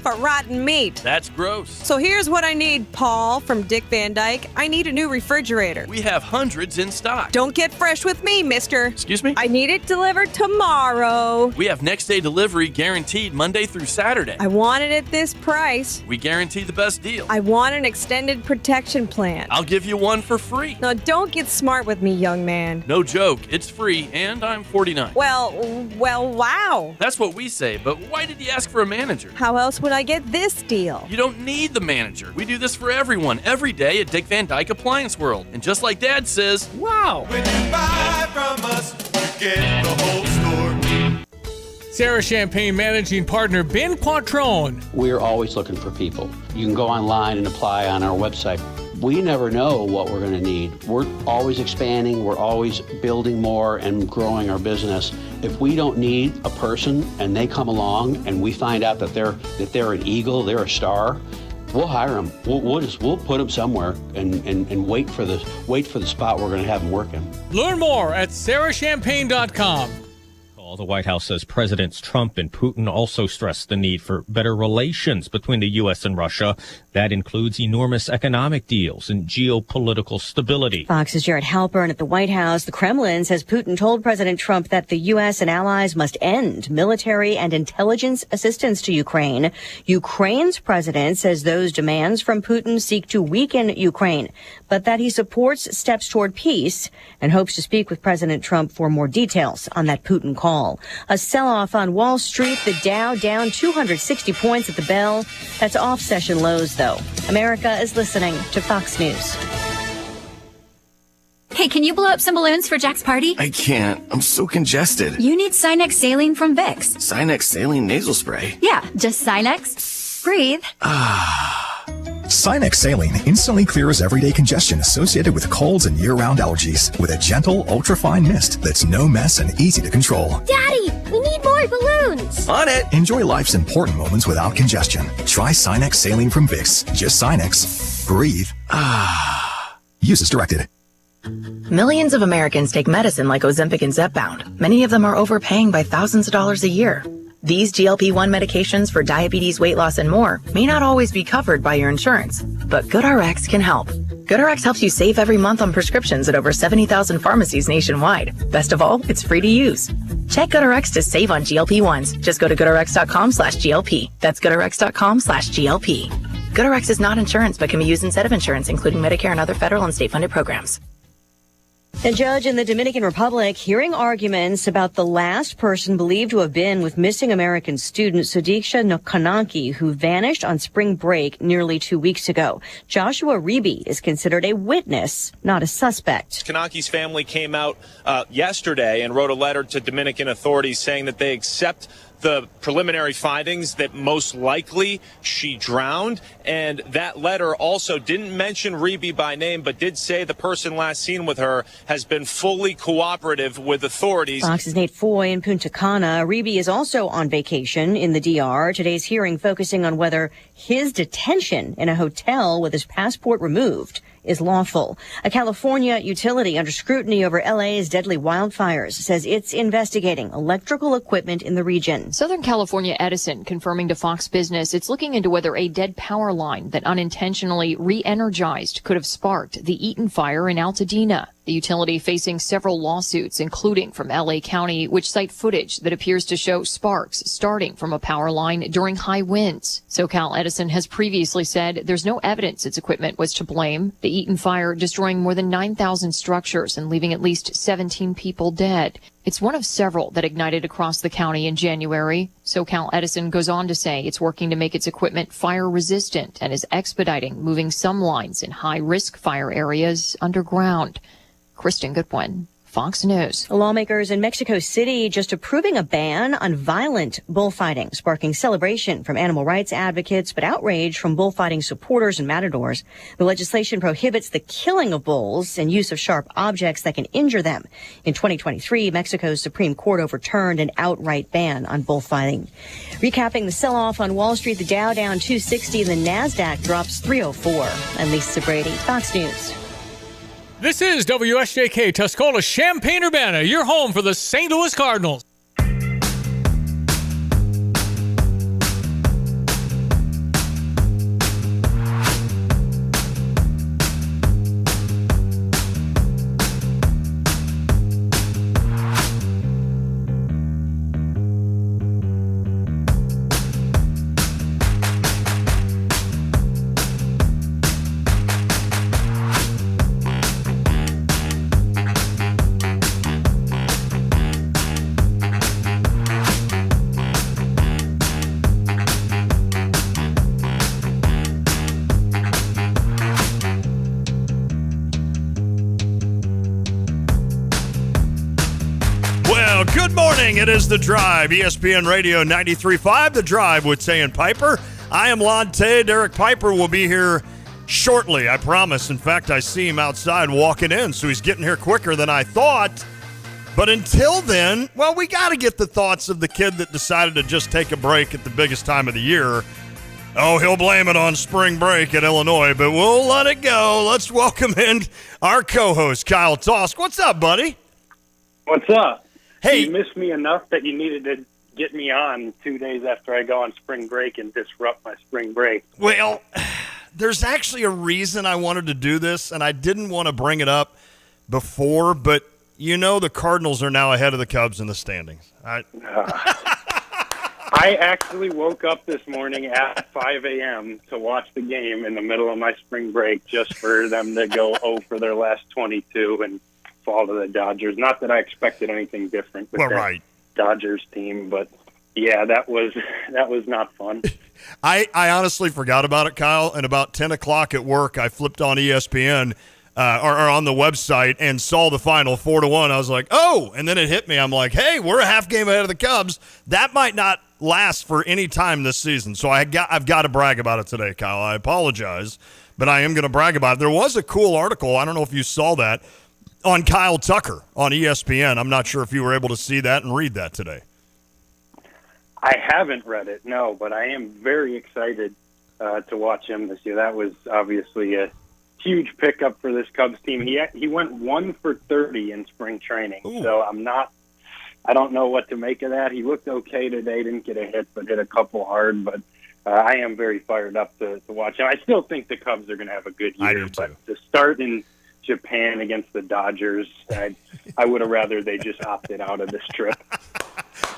of rotten meat. That's gross. So here's what I need, Paul from Dick Van Dyke. I need a new refrigerator. We have hundreds in stock. Don't get fresh with me, mister. Excuse me? I need it delivered tomorrow. We have next day delivery guaranteed Monday through Saturday. I want it at this price. We guarantee the best deal. I want an extended protection plan. I'll give you one for free. Now, don't get smart with me, young man. No joke, it's free, and I'm 49. Well, wow. That's what we say, but why did you ask for a manager? How else would I get this deal? You don't need the manager. We do this for everyone, every day at Dick Van Dyke Appliance World. And just like Dad says, wow. When you buy from us, you get the whole store. Sarah Champagne Managing Partner Ben Quattrone. We're always looking for people. You can go online and apply on our website. We never know what we're going to need. We're always expanding. We're always building more and growing our business. If we don't need a person and they come along and we find out that they're an eagle, they're a star, we'll hire them. We'll put them somewhere and wait for the spot we're going to have them working. Learn more at sarahchampagne.com. The White House says Presidents Trump and Putin also stressed the need for better relations between the U.S. and Russia. That includes enormous economic deals and geopolitical stability. Fox's Jared Halpern at the White House. The Kremlin says Putin told President Trump that the U.S. and allies must end military and intelligence assistance to Ukraine. Ukraine's president says those demands from Putin seek to weaken Ukraine, but that he supports steps toward peace and hopes to speak with President Trump for more details on that Putin call. A sell-off on Wall Street, the Dow down 260 points at the bell. That's off session lows, though. America is listening to Fox News. Hey, can you blow up some balloons for Jack's party? I can't. I'm so congested. You need Sinex Saline from Vicks. Sinex Saline nasal spray? Yeah, just Sinex. Breathe. Sinex Saline instantly clears everyday congestion associated with colds and year-round allergies with a gentle, ultra-fine mist that's no mess and easy to control. Daddy, we need more balloons. On it. Enjoy life's important moments without congestion. Try Sinex Saline from Vicks. Just Sinex. Breathe. Use as directed. Millions of Americans take medicine like Ozempic and Zepbound. Many of them are overpaying by thousands of dollars a year. These GLP-1 medications for diabetes, weight loss, and more may not always be covered by your insurance, but GoodRx can help. GoodRx helps you save every month on prescriptions at over 70,000 pharmacies nationwide. Best of all, it's free to use. Check GoodRx to save on GLP-1s. Just go to GoodRx.com/GLP. That's GoodRx.com/GLP. GoodRx is not insurance, but can be used instead of insurance, including Medicare and other federal and state-funded programs. A judge in the Dominican Republic hearing arguments about the last person believed to have been with missing American student Sadiqa Kananki, who vanished on spring break nearly 2 weeks ago. Joshua Reeby is considered a witness, not a suspect. Kananki's family came out yesterday and wrote a letter to Dominican authorities saying that they accept the preliminary findings that most likely she drowned. And that letter also didn't mention Reeby by name, but did say the person last seen with her has been fully cooperative with authorities. Fox's Nate Foy in Punta Cana. Reeby is also on vacation in the DR. Today's hearing focusing on whether his detention in a hotel with his passport removed is lawful. A California utility under scrutiny over LA's deadly wildfires says it's investigating electrical equipment in the region. Southern California Edison confirming to Fox Business it's looking into whether a dead power line that unintentionally re-energized could have sparked the Eaton fire in Altadena. The utility facing several lawsuits, including from LA County, which cite footage that appears to show sparks starting from a power line during high winds. SoCal Edison has previously said there's no evidence its equipment was to blame. The Eaton fire destroying more than 9,000 structures and leaving at least 17 people dead. It's one of several that ignited across the county in January. SoCal Edison goes on to say it's working to make its equipment fire resistant and is expediting moving some lines in high-risk fire areas underground. Kristen Goodwin, Fox News. Lawmakers in Mexico City just approving a ban on violent bullfighting, sparking celebration from animal rights advocates, but outrage from bullfighting supporters and matadors. The legislation prohibits the killing of bulls and use of sharp objects that can injure them. In 2023, Mexico's Supreme Court overturned an outright ban on bullfighting. Recapping the sell-off on Wall Street, the Dow down 260 and the NASDAQ drops 304. I'm Lisa Brady, Fox News. This is WSJK Tuscola Champaign-Urbana, your home for the St. Louis Cardinals. morning. It is The Drive, ESPN Radio 93.5, The Drive with Tay and Piper. I am Lon Tay. Derek Piper will be here shortly, I promise. In fact, I see him outside walking in, so he's getting here quicker than I thought. But until then, well, we got to get the thoughts of the kid that decided to just take a break at the biggest time of the year. Oh, he'll blame it on spring break at Illinois, but we'll let it go. Let's welcome in our co-host, Kyle Tosk. What's up, buddy? What's up? Hey. You missed me enough that you needed to get me on 2 days after I go on spring break and disrupt my spring break. Well, there's actually a reason I wanted to do this, and I didn't want to bring it up before, but you know the Cardinals are now ahead of the Cubs in the standings. I actually woke up this morning at 5 a.m. to watch the game in the middle of my spring break just for them to go 0 for their last 22 and fall to the Dodgers. Not that I expected anything different with that Dodgers team, but yeah, that was not fun. I honestly forgot about it, Kyle, and about 10 o'clock at work, I flipped on ESPN or on the website and saw the final 4-1. I was like, oh, and then it hit me. I'm like, hey, we're a half game ahead of the Cubs. That might not last for any time this season, so I've got to brag about it today, Kyle. I apologize, but I am going to brag about it. There was a cool article, I don't know if you saw that, on Kyle Tucker on ESPN. I'm not sure if you were able to see that and read that today. I haven't read it, no, but I am very excited to watch him this year. That was obviously a huge pickup for this Cubs team. He went 1 for 30 in spring training, so I don't know what to make of that. He looked okay today, didn't get a hit, but hit a couple hard, but I am very fired up to watch him. I still think the Cubs are going to have a good year, I do too. But to start in Japan against the Dodgers, I would have rather they just opted out of this trip.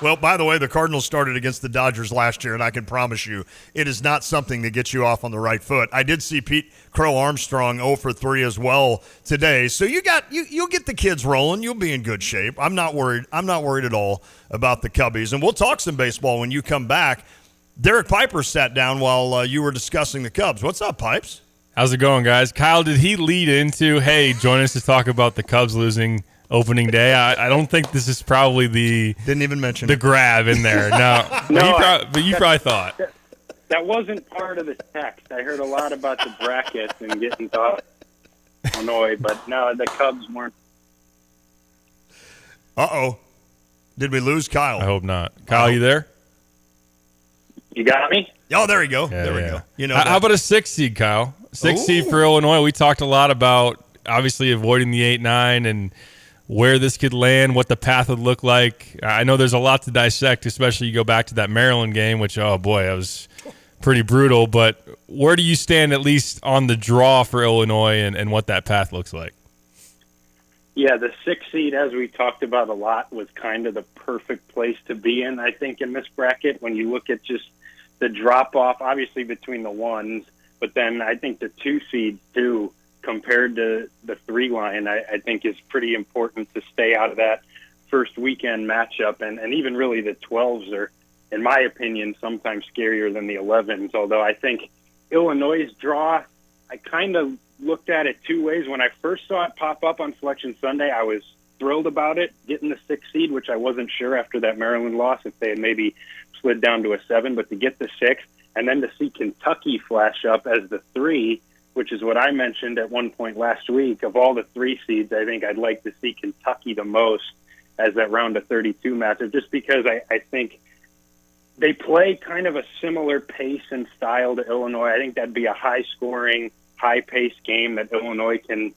Well, by the way, the Cardinals started against the Dodgers last year, and I can promise you it is not something that gets you off on the right foot. I did see Pete Crow Armstrong 0 for 3 as well today. So you'll get the kids rolling. You'll be in good shape. I'm not worried. I'm not worried at all about the Cubbies. And we'll talk some baseball when you come back. Derek Piper sat down while you were discussing the Cubs. What's up, Pipes? How's it going, guys? Kyle, did he lead into, hey, join us to talk about the Cubs losing opening day? I don't think this is probably didn't even mention the grab in there. No, but you probably thought that wasn't part of the text. I heard a lot about the brackets and getting to Illinois, but no, the Cubs weren't. Did we lose Kyle? I hope not. Kyle, you there? You got me? Oh, there we go. Yeah, there we go. You know, how about a 6 seed, Kyle? 6 seed for Illinois. We talked a lot about obviously avoiding the 8-9 and where this could land, what the path would look like. I know there's a lot to dissect, especially you go back to that Maryland game, which, oh boy, that was pretty brutal. But where do you stand at least on the draw for Illinois and what that path looks like? Yeah, the 6 seed, as we talked about a lot, was kind of the perfect place to be in, I think, in this bracket. When you look at just the drop-off, obviously between the ones, but then I think the 2 seeds, too, compared to the 3 line, I think is pretty important to stay out of that first weekend matchup. And even really the 12s are, in my opinion, sometimes scarier than the 11s, although I think Illinois' draw, I kind of looked at it 2 ways. When I first saw it pop up on Selection Sunday, I was thrilled about it, getting the 6 seed, which I wasn't sure after that Maryland loss if they had maybe slid down to a 7, but to get the 6, and then to see Kentucky flash up as the 3, which is what I mentioned at one point last week. Of all the 3 seeds, I think I'd like to see Kentucky the most as that round of 32 matchup, just because I think they play kind of a similar pace and style to Illinois. I think that'd be a high-scoring, high-paced game that Illinois can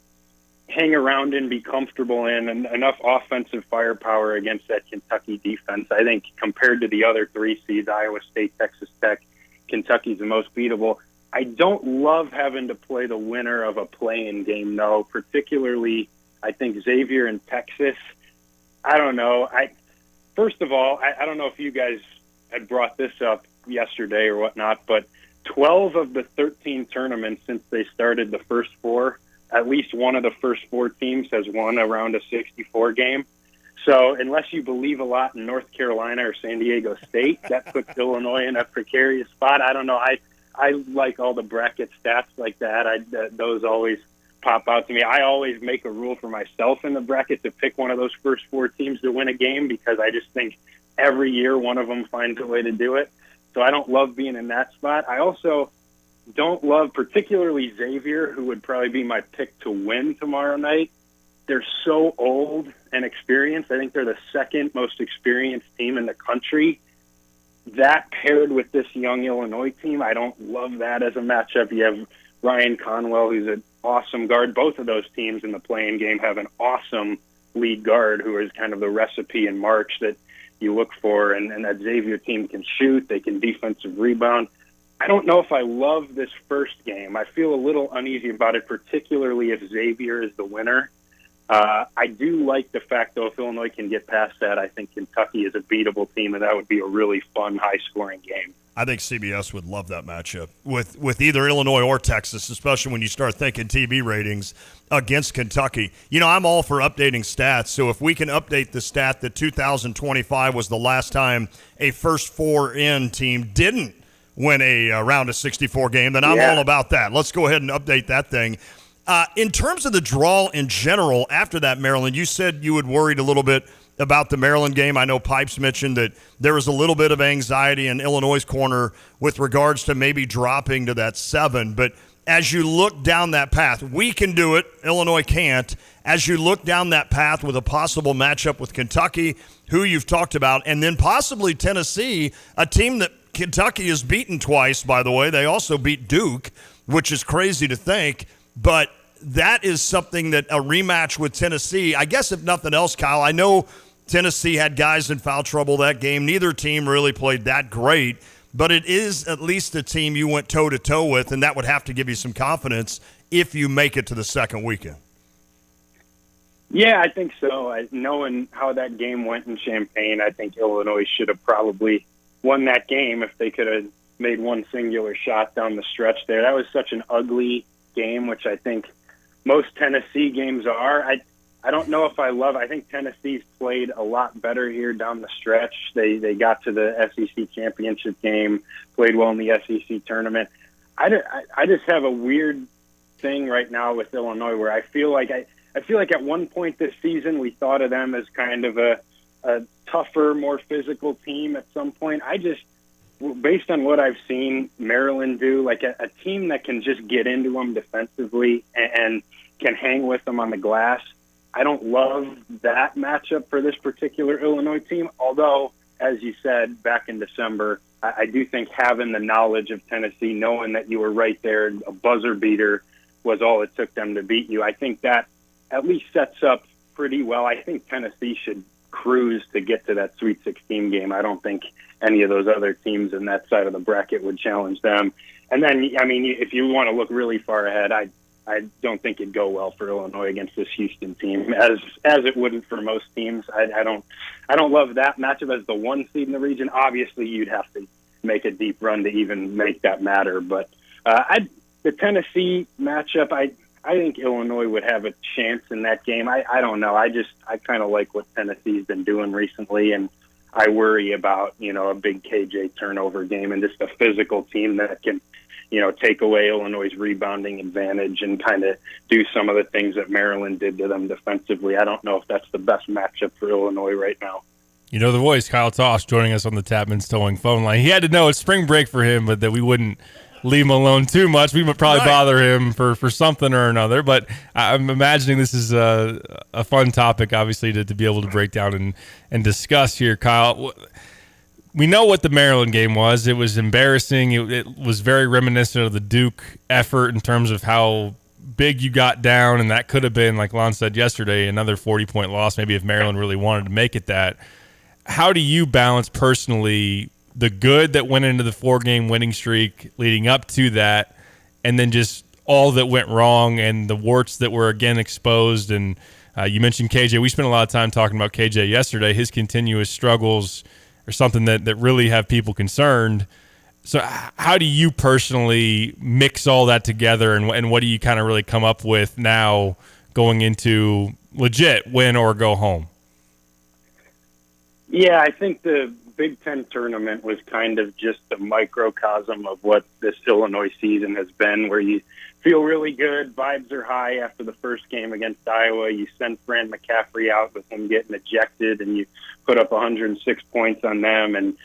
hang around and be comfortable in, and enough offensive firepower against that Kentucky defense. I think compared to the other 3 seeds, Iowa State, Texas Tech, Kentucky's the most beatable. I don't love having to play the winner of a play-in game, though, particularly I think Xavier and Texas. I don't know. First of all, I don't know if you guys had brought this up yesterday or whatnot, but 12 of the 13 tournaments since they started the first 4, at least one of the first 4 teams has won a round of 64 game. So unless you believe a lot in North Carolina or San Diego State, that puts Illinois in a precarious spot. I don't know. I like all the bracket stats like that. Those always pop out to me. I always make a rule for myself in the bracket to pick one of those first 4 teams to win a game because I just think every year one of them finds a way to do it. So I don't love being in that spot. I also don't love particularly Xavier, who would probably be my pick to win tomorrow night. They're so old and experienced. I think they're the second most experienced team in the country. That paired with this young Illinois team, I don't love that as a matchup. You have Ryan Conwell, who's an awesome guard. Both of those teams in the play-in game have an awesome lead guard who is kind of the recipe in March that you look for. And that Xavier team can shoot. They can defensive rebound. I don't know if I love this first game. I feel a little uneasy about it, particularly if Xavier is the winner. I do like the fact, though, if Illinois can get past that, I think Kentucky is a beatable team, and that would be a really fun, high-scoring game. I think CBS would love that matchup with either Illinois or Texas, especially when you start thinking TV ratings against Kentucky. You know, I'm all for updating stats, so if we can update the stat that 2025 was the last time a first 4-in team didn't win a round of 64 game, then I'm all about that. Let's go ahead and update that thing. In terms of the draw in general, after that, Maryland, you said you had worried a little bit about the Maryland game. I know Pipes mentioned that there was a little bit of anxiety in Illinois' corner with regards to maybe dropping to that 7. But as you look down that path, we can do it. Illinois can't. As you look down that path with a possible matchup with Kentucky, who you've talked about, and then possibly Tennessee, a team that Kentucky has beaten twice, by the way. They also beat Duke, which is crazy to think. But that is something that a rematch with Tennessee, I guess if nothing else, Kyle, I know Tennessee had guys in foul trouble that game. Neither team really played that great, but it is at least a team you went toe-to-toe with, and that would have to give you some confidence if you make it to the second weekend. Yeah, I think so. Knowing how that game went in Champaign, I think Illinois should have probably won that game if they could have made one singular shot down the stretch there. That was such an ugly game, which I think most Tennessee games are. I don't know if I love. I think Tennessee's played a lot better here down the stretch. They got to the SEC championship game, played well in the SEC tournament. I just have a weird thing right now with Illinois where I feel like at one point this season we thought of them as kind of a tougher, more physical team. At some point, based on what I've seen Maryland do, like a team that can just get into them defensively and can hang with them on the glass. I don't love that matchup for this particular Illinois team, although, as you said, back in December, I do think having the knowledge of Tennessee, knowing that you were right there, a buzzer beater was all it took them to beat you. I think that at least sets up pretty well. I think Tennessee should cruise to get to that Sweet 16 game. I don't think any of those other teams in that side of the bracket would challenge them. And then, I mean, if you want to look really far ahead, I don't think it'd go well for Illinois against this Houston team, as it wouldn't for most teams. I don't love that matchup as the 1 seed in the region. Obviously, you'd have to make a deep run to even make that matter. But the Tennessee matchup, I think Illinois would have a chance in that game. I don't know. I kind of like what Tennessee's been doing recently, and I worry about, a big KJ turnover game and just a physical team that can, take away Illinois' rebounding advantage and kind of do some of the things that Maryland did to them defensively. I don't know if that's the best matchup for Illinois right now. You know the voice, Kyle Tosh, joining us on the Tapman's Towing phone line. He had to know it's spring break for him, but that we wouldn't leave him alone too much. We would probably bother him for something or another. But I'm imagining this is a fun topic, obviously, to be able to break down and discuss here, Kyle. We know what the Maryland game was. It was embarrassing. It was very reminiscent of the Duke effort in terms of how big you got down, and that could have been, like Lon said yesterday, another 40-point loss, maybe if Maryland really wanted to make it that. How do you balance personally the good that went into the 4-game winning streak leading up to that, and then just all that went wrong and the warts that were again exposed? And you mentioned KJ. We spent a lot of time talking about KJ yesterday. His continuous struggles are something that really have people concerned. So how do you personally mix all that together, and what do you kind of really come up with now going into legit win or go home? Yeah, I think the Big Ten tournament was kind of just a microcosm of what this Illinois season has been, where you feel really good, vibes are high after the first game against Iowa. You send Fran McCaffrey out with him getting ejected, and you put up 106 points on them, and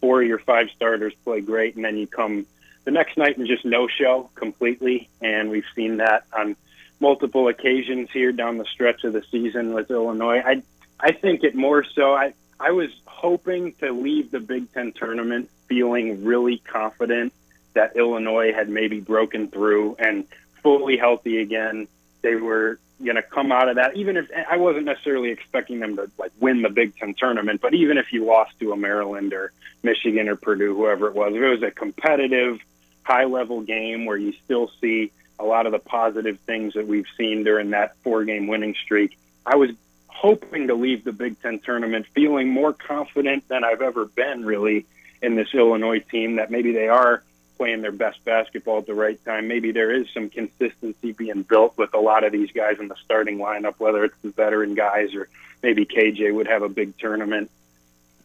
4 of your 5 starters play great, and then you come the next night and just no-show completely, and we've seen that on multiple occasions here down the stretch of the season with Illinois. I think it more so. I was hoping to leave the Big Ten tournament feeling really confident that Illinois had maybe broken through and fully healthy again. They were going to come out of that, even if I wasn't necessarily expecting them to win the Big Ten tournament, but even if you lost to a Maryland or Michigan or Purdue, whoever it was, if it was a competitive, high-level game where you still see a lot of the positive things that we've seen during that 4-game winning streak, I was hoping to leave the Big Ten tournament feeling more confident than I've ever been, really, in this Illinois team, that maybe they are playing their best basketball at the right time. Maybe there is some consistency being built with a lot of these guys in the starting lineup, whether it's the veteran guys or maybe KJ would have a big tournament.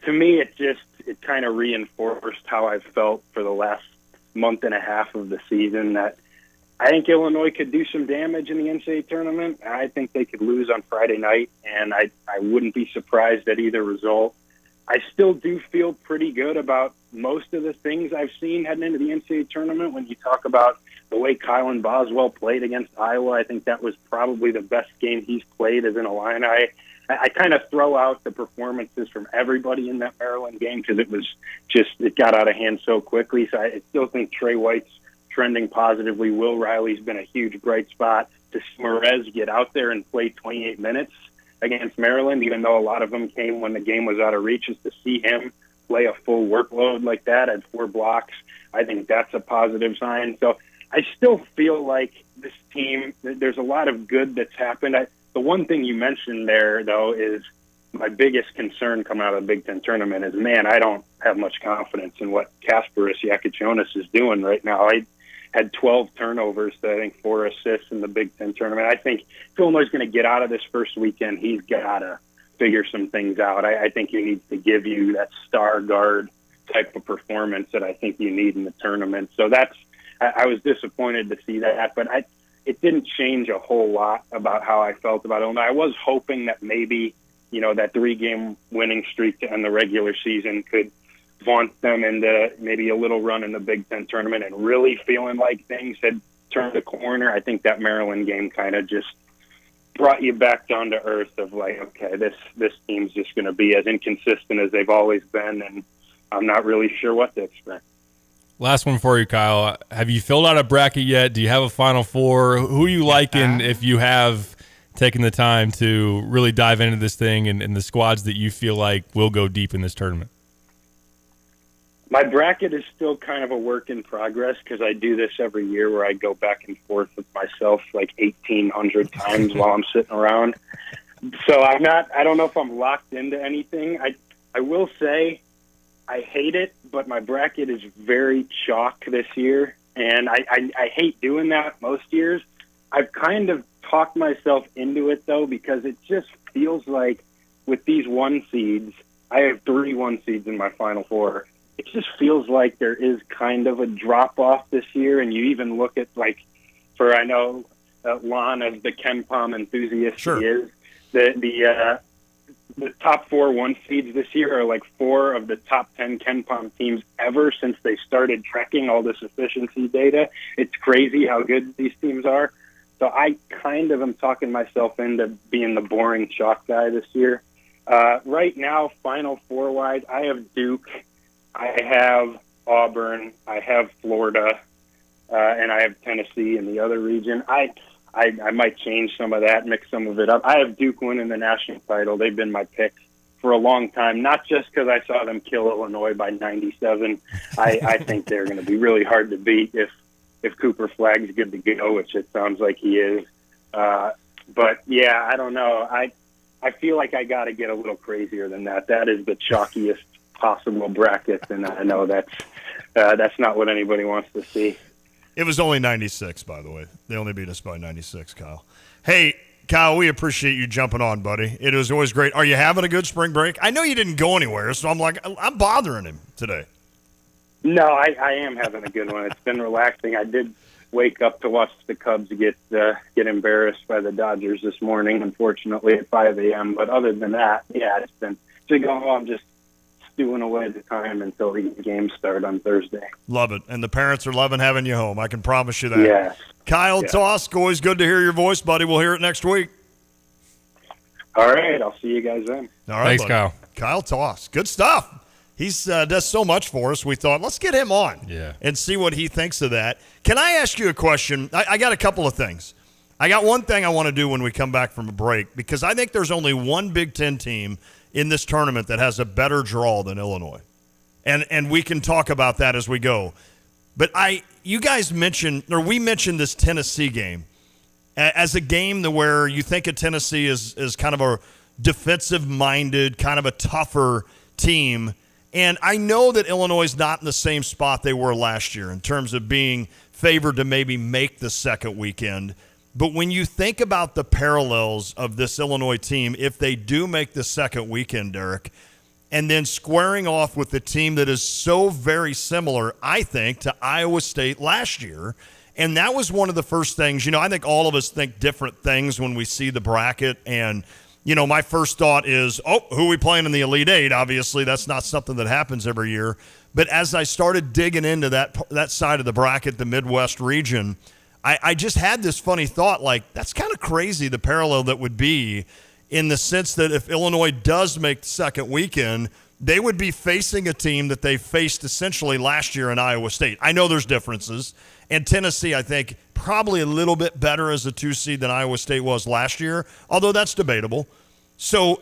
To me, it kind of reinforced how I've felt for the last month and a half of the season, that I think Illinois could do some damage in the NCAA tournament. I think they could lose on Friday night, and I wouldn't be surprised at either result. I still do feel pretty good about most of the things I've seen heading into the NCAA tournament. When you talk about the way Kylan Boswell played against Iowa, I think that was probably the best game he's played as an Illini. I kind of throw out the performances from everybody in that Maryland game because it got out of hand so quickly. So I still think Trey White's trending positively. Will Riley's been a huge bright spot. To see Merez get out there and play 28 minutes against Maryland, even though a lot of them came when the game was out of reach, is to see him play a full workload like that at 4 blocks. I think that's a positive sign. So I still feel like this team, there's a lot of good that's happened. The one thing you mentioned there, though, is my biggest concern coming out of the Big Ten tournament is, man, I don't have much confidence in what Kasparis Yakichonis is doing right now. I had 12 turnovers to, I think, 4 assists in the Big Ten tournament. I think if Illinois is going to get out of this first weekend, he's got to figure some things out. I think he needs to give you that star guard type of performance that I think you need in the tournament. So I was disappointed to see that, but it didn't change a whole lot about how I felt about Illinois. I was hoping that maybe, that 3-game winning streak to end the regular season could vaunt them into maybe a little run in the Big Ten tournament and really feeling like things had turned the corner. I think that Maryland game kind of just brought you back down to earth of like, okay, this team's just going to be as inconsistent as they've always been, and I'm not really sure what to expect. Last one for you, Kyle. Have you filled out a bracket yet? Do you have a Final Four? Who are you liking if you have taken the time to really dive into this thing and the squads that you feel like will go deep in this tournament? My bracket is still kind of a work in progress because I do this every year where I go back and forth with myself like 1,800 times while I'm sitting around. So I don't know if I'm locked into anything. I will say I hate it, but my bracket is very chalk this year, and I hate doing that most years. I've kind of talked myself into it, though, because it just feels like with these 1 seeds, I have 3 1 seeds in my Final Four. It just feels like there is kind of a drop-off this year, and you even look at, I know Lon, as the KenPom enthusiast he is, the top 4 1 seeds this year are 4 of the top 10 KenPom teams ever since they started tracking all this efficiency data. It's crazy how good these teams are. So I kind of am talking myself into being the boring chalk guy this year. Right now, Final Four-wise, I have Duke, I have Auburn, I have Florida, and I have Tennessee in the other region. I might change some of that, mix some of it up. I have Duke winning the national title. They've been my pick for a long time, not just because I saw them kill Illinois by 97. I think they're going to be really hard to beat if Cooper Flagg's good to go, which it sounds like he is. But, yeah, I don't know. I feel like I got to get a little crazier than that. That is the chalkiest possible bracket, and I know that's not what anybody wants to see. It was only 96, by the way. They only beat us by 96, Kyle. Hey, Kyle, we appreciate you jumping on, buddy. It was always great. Are you having a good spring break? I know you didn't go anywhere, so I'm bothering him today. No, I am having a good one. It's been relaxing. I did wake up to watch the Cubs get embarrassed by the Dodgers this morning, unfortunately, at 5 a.m. But other than that, yeah, it's been just going on, just stewing away the time until the games start on Thursday. Love it. And the parents are loving having you home. I can promise you that. Yes. Kyle Tosk, always good to hear your voice, buddy. We'll hear it next week. All right. I'll see you guys then. All right, Thanks, buddy. Kyle. Kyle Tosk. Good stuff. He's does so much for us. We thought, let's get him on and see what he thinks of that. Can I ask you a question? I got a couple of things. I got one thing I want to do when we come back from a break, because I think there's only one Big Ten team in this tournament that has a better draw than Illinois. And we can talk about that as we go. But you guys mentioned, or we mentioned this Tennessee game as a game where you think of Tennessee as kind of a defensive-minded, kind of a tougher team. And I know that Illinois is not in the same spot they were last year in terms of being favored to maybe make the second weekend. But when you think about the parallels of this Illinois team, if they do make the second weekend, Derek, and then squaring off with the team that is so very similar, I think, to Iowa State last year. And that was one of the first things, I think all of us think different things when we see the bracket. And my first thought is, who are we playing in the Elite Eight? Obviously, that's not something that happens every year. But as I started digging into that side of the bracket, the Midwest region, I just had this funny thought, like, that's kind of crazy, the parallel that would be in the sense that if Illinois does make the second weekend, they would be facing a team that they faced essentially last year in Iowa State. I know there's differences. And Tennessee, I think, probably a little bit better as a 2 seed than Iowa State was last year, although that's debatable. So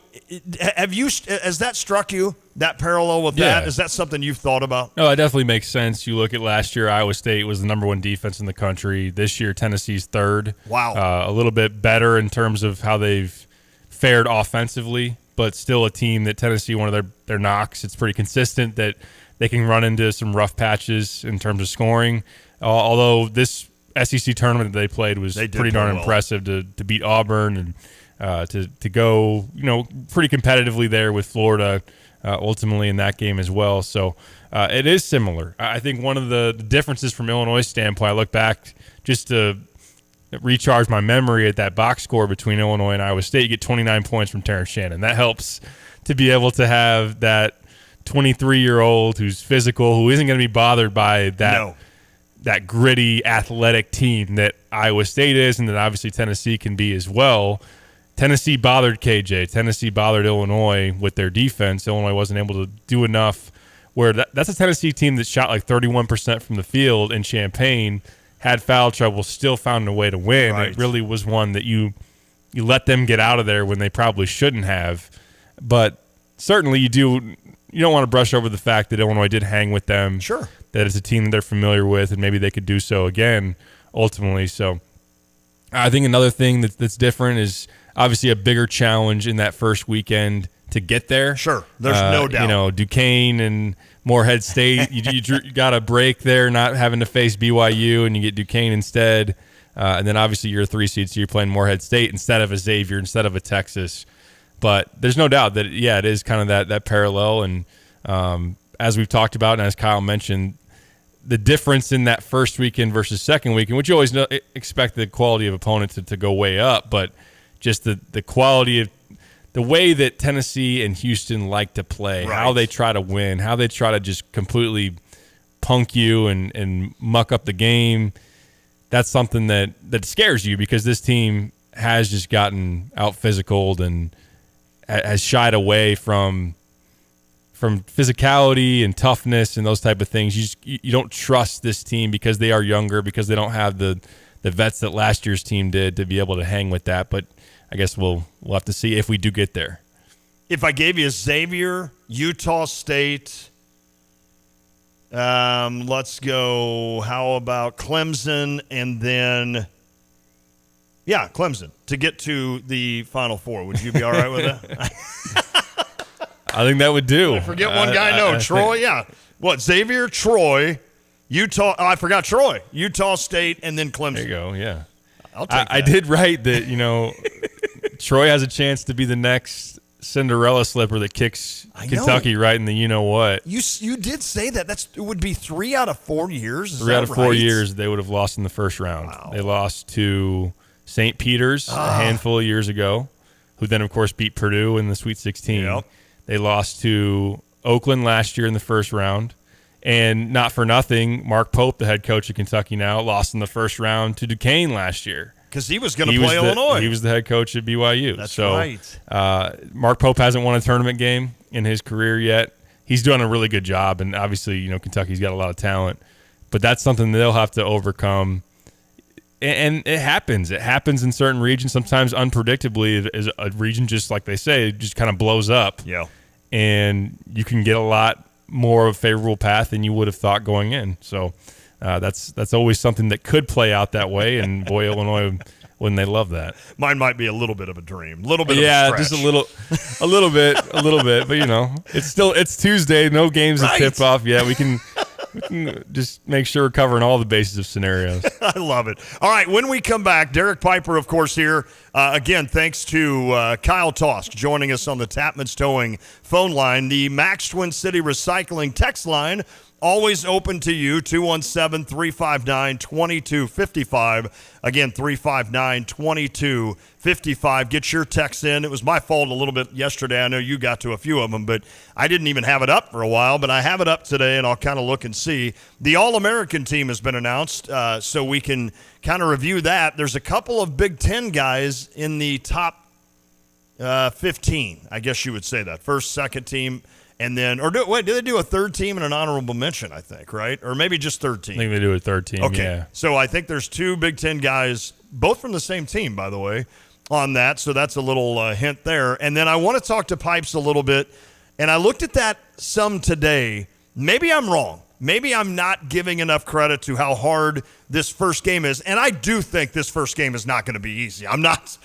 has that struck you, that parallel with that? Is that something you've thought about? No, it definitely makes sense. You look at last year, Iowa State was the number one defense in the country. This year, Tennessee's third. Wow. A little bit better in terms of how they've fared offensively, but still a team that Tennessee, one of their knocks, it's pretty consistent that they can run into some rough patches in terms of scoring. Although this SEC tournament that they played was pretty darn impressive to beat Auburn and to go, pretty competitively there with Florida ultimately in that game as well. So it is similar. I think one of the differences from Illinois' standpoint, I look back just to recharge my memory at that box score between Illinois and Iowa State. You get 29 points from Terrence Shannon. That helps to be able to have that 23-year-old who's physical, who isn't going to be bothered by that gritty, athletic team that Iowa State is, and that obviously Tennessee can be as well. Tennessee bothered KJ. Tennessee bothered Illinois with their defense. Illinois wasn't able to do enough. Where that's a Tennessee team that shot like 31% from the field in Champaign, had foul trouble, still found a way to win. Right. It really was one that you let them get out of there when they probably shouldn't have. But certainly you don't want to brush over the fact that Illinois did hang with them. Sure. That it's a team that they're familiar with, and maybe they could do so again ultimately. So I think another thing that's different is obviously a bigger challenge in that first weekend to get there. Sure, there's no doubt. Duquesne and Morehead State, you got a break there, not having to face BYU, and you get Duquesne instead. And then obviously you're a 3 seed, so you're playing Morehead State instead of a Xavier, instead of a Texas. But there's no doubt that, it is kind of that parallel. And as we've talked about, and as Kyle mentioned, the difference in that first weekend versus second weekend, which you always expect the quality of opponent to go way up, but just the quality of the way that Tennessee and Houston like to play, how they try to win, how they try to just completely punk you and muck up the game, that's something that scares you, because this team has just gotten out-physicaled and has shied away from physicality and toughness and those type of things. You don't trust this team because they are younger, because they don't have the vets that last year's team did to be able to hang with that. But I guess we'll have to see if we do get there. If I gave you Xavier, Utah State, let's go, how about Clemson, and then, Clemson, to get to the Final Four. Would you be all right with that? I think that would do. I forget one guy. Troy, What, Xavier, Troy, Utah, I forgot Troy, Utah State, and then Clemson. There you go, yeah. I'll take that. I did write that, Troy has a chance to be the next Cinderella slipper that kicks Kentucky right in the you-know-what. You did say that. It would be 3 out of 4 years. Is 3 out of 4 right? years they would have lost in the first round. Wow. They lost to St. Peter's a handful of years ago, who then, of course, beat Purdue in the Sweet 16. Yep. They lost to Oakland last year in the first round. And not for nothing, Mark Pope, the head coach of Kentucky now, lost in the first round to Duquesne last year. Because he was going to play Illinois. He was the head coach at BYU. That's right. Mark Pope hasn't won a tournament game in his career yet. He's doing a really good job, and obviously, Kentucky's got a lot of talent. But that's something they'll have to overcome. And it happens. It happens in certain regions. Sometimes unpredictably, as a region, just like they say, it just kind of blows up. Yeah. And you can get a lot more of a favorable path than you would have thought going in. So that's always something that could play out that way. And boy, Illinois, wouldn't they love that? Mine might be a little bit of a dream, a little bit. Yeah, of a just a little bit. But it's Tuesday. No games to tip off yet. We can just make sure we're covering all the bases of scenarios. I love it. All right, when we come back, Derek Piper, of course, here. Again, thanks to Kyle Tosk joining us on the Tapman's Towing phone line. The Max Twin City Recycling text line, always open to you, 217-359-2255. Again, 359-2255. Get your text in. It was my fault a little bit yesterday. I know you got to a few of them, but I didn't even have it up for a while. But I have it up today, and I'll kind of look and see. The All-American team has been announced, so we can kind of review that. There's a couple of Big Ten guys in the top 15, I guess you would say that. First, second team. And then, do they do a third team and an honorable mention, I think, right? Or maybe just third team. I think they do a third team, okay. Yeah. So I think there's 2 Big Ten guys, both from the same team, by the way, on that. So that's a little hint there. And then I want to talk to Pipes a little bit. And I looked at that some today. Maybe I'm wrong. Maybe I'm not giving enough credit to how hard this first game is. And I do think this first game is not going to be easy. I'm not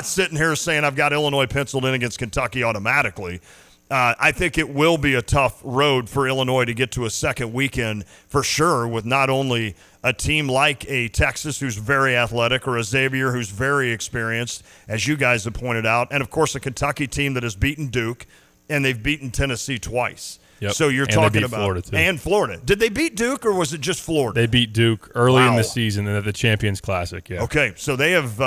sitting here saying I've got Illinois penciled in against Kentucky automatically. I think it will be a tough road for Illinois to get to a second weekend for sure, with not only a team like a Texas who's very athletic, or a Xavier who's very experienced, as you guys have pointed out, and, of course, a Kentucky team that has beaten Duke, and they've beaten Tennessee twice. Yep. So you're and talking about Florida, too. And Florida. Did they beat Duke, or was it just Florida? They beat Duke early in the season and at the Champions Classic, yeah. Okay, so they have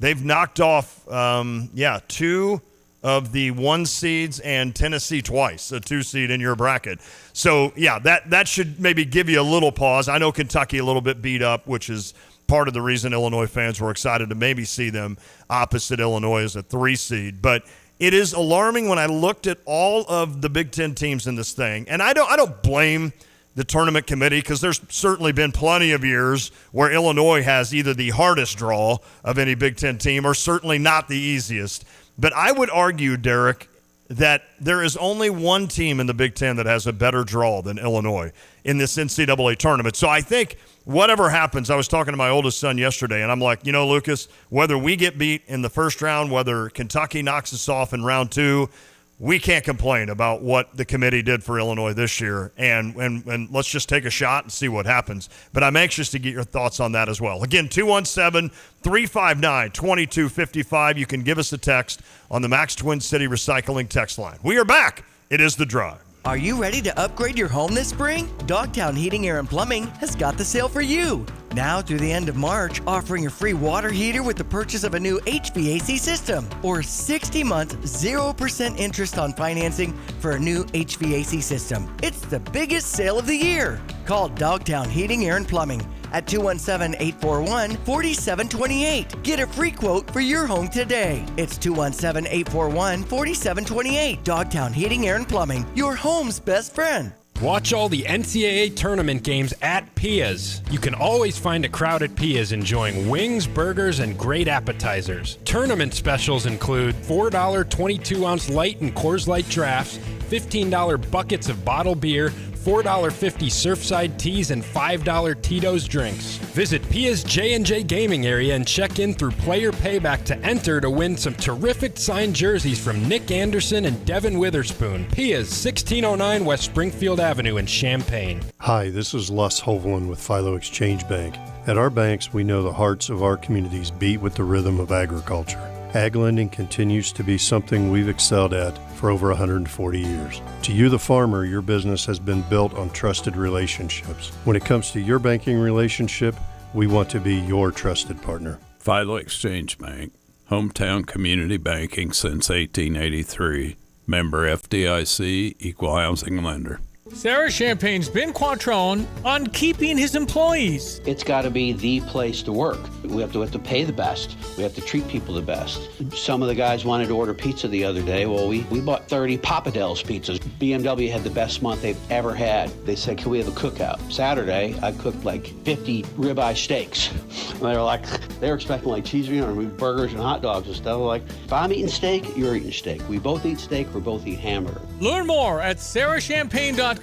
they've knocked off 2 of the 1 seeds and Tennessee twice, a 2 seed in your bracket. So, yeah, that should maybe give you a little pause. I know Kentucky a little bit beat up, which is part of the reason Illinois fans were excited to maybe see them opposite Illinois as a 3 seed. But it is alarming when I looked at all of the Big Ten teams in this thing. And I don't blame the tournament committee, because there's certainly been plenty of years where Illinois has either the hardest draw of any Big Ten team or certainly not the easiest. But I would argue, Derek, that there is only one team in the Big Ten that has a better draw than Illinois in this NCAA tournament. So I think whatever happens, I was talking to my oldest son yesterday, and I'm like, Lucas, whether we get beat in the first round, whether Kentucky knocks us off in round 2, we can't complain about what the committee did for Illinois this year, and let's just take a shot and see what happens. But I'm anxious to get your thoughts on that as well. Again, 217-359-2255. You can give us a text on the Max Twin City Recycling text line. We are back. It is The Drive. Are you ready to upgrade your home this spring? Dogtown Heating, Air, and Plumbing has got the sale for you. Now through the end of March, offering a free water heater with the purchase of a new HVAC system, or 60 months, 0% interest on financing for a new HVAC system. It's the biggest sale of the year. Call Dogtown Heating, Air, and Plumbing at 217-841-4728. Get a free quote for your home today. It's 217-841-4728. Dogtown Heating, Air, and Plumbing, your home's best friend. Watch all the NCAA tournament games at Pia's. You can always find a crowd at Pia's enjoying wings, burgers, and great appetizers. Tournament specials include $4 22-ounce light and Coors Light drafts, $15 buckets of bottled beer, $4.50 Surfside teas, and $5 Tito's drinks. Visit Pia's J&J Gaming area and check in through Player Payback to enter to win some terrific signed jerseys from Nick Anderson and Devin Witherspoon. Pia's, 1609 West Springfield Avenue in Champaign. Hi, this is Les Hovland with Philo Exchange Bank. At our banks, we know the hearts of our communities beat with the rhythm of agriculture. Ag lending continues to be something we've excelled at for over 140 years. To you, the farmer, your business has been built on trusted relationships. When it comes to your banking relationship, we want to be your trusted partner. Philo Exchange Bank, hometown community banking since 1883. Member FDIC, equal housing lender. Sarah Champagne's Ben Quattrone on keeping his employees. It's got to be the place to work. We have to pay the best. We have to treat people the best. Some of the guys wanted to order pizza the other day. Well, we bought 30 Papa Del's pizzas. BMW had the best month they've ever had. They said, can we have a cookout? Saturday, I cooked like 50 ribeye steaks. And they were expecting like cheese, burgers and hot dogs and stuff. Like, if I'm eating steak, you're eating steak. We both eat steak, we both eat hamburger. Learn more at sarahchampagne.com.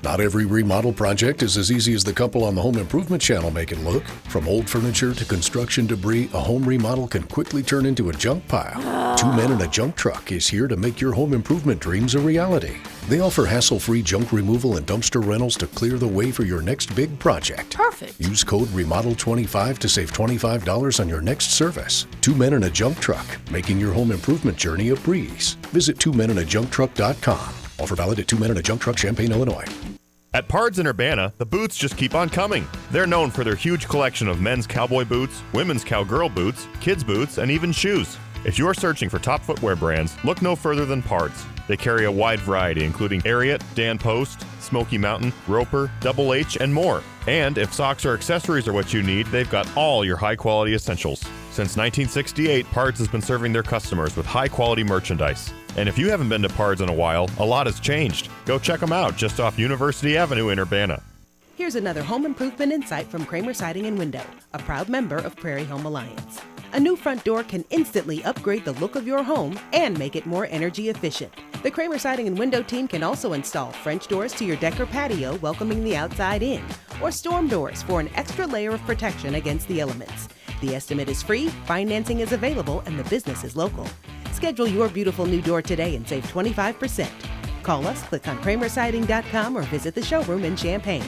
Not every remodel project is as easy as the couple on the Home Improvement Channel make it look. From old furniture to construction debris, a home remodel can quickly turn into a junk pile. 2 Men and a Junk Truck is here to make your home improvement dreams a reality. They offer hassle-free junk removal and dumpster rentals to clear the way for your next big project. Perfect. Use code REMODEL25 to save $25 on your next service. 2 Men and a Junk Truck, making your home improvement journey a breeze. Visit 2menindajuncktruck.com. Offer valid at 2 Men and a Junk Truck, Champaign, Illinois. At Pards in Urbana, the boots just keep on coming. They're known for their huge collection of men's cowboy boots, women's cowgirl boots, kids' boots, and even shoes. If you're searching for top footwear brands, look no further than Pards. They carry a wide variety, including Ariat, Dan Post, Smoky Mountain, Roper, Double H, and more. And if socks or accessories are what you need, they've got all your high-quality essentials. Since 1968, Pards has been serving their customers with high-quality merchandise. And if you haven't been to Pards in a while, a lot has changed. Go check them out just off University Avenue in Urbana. Here's another home improvement insight from Kramer Siding and Window, a proud member of Prairie Home Alliance. A new front door can instantly upgrade the look of your home and make it more energy efficient. The Kramer Siding and Window team can also install French doors to your deck or patio, welcoming the outside in, or storm doors for an extra layer of protection against the elements. The estimate is free, financing is available, and the business is local. Schedule your beautiful new door today and save 25%. Call us, click on kramersiding.com, or visit the showroom in Champaign.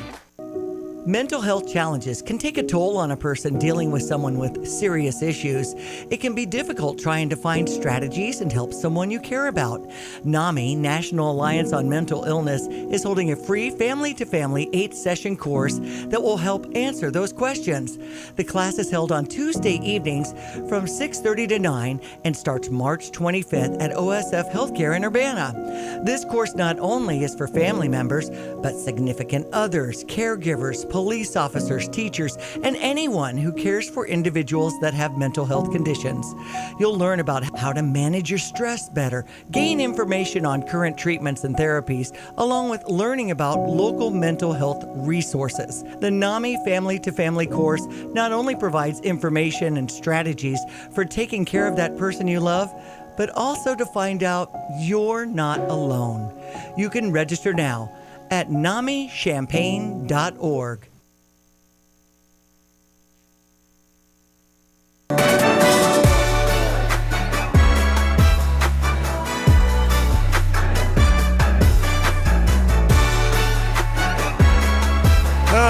Mental health challenges can take a toll on a person dealing with someone with serious issues. It can be difficult trying to find strategies and help someone you care about. NAMI, National Alliance on Mental Illness, is holding a free family-to-family 8-session course that will help answer those questions. The class is held on Tuesday evenings from 6:30 to 9 and starts March 25th at OSF Healthcare in Urbana. This course not only is for family members, but significant others, caregivers, police officers, teachers, and anyone who cares for individuals that have mental health conditions. You'll learn about how to manage your stress better, gain information on current treatments and therapies, along with learning about local mental health resources. The NAMI Family to Family course not only provides information and strategies for taking care of that person you love, but also to find out you're not alone. You can register now at NAMIChampaign.org.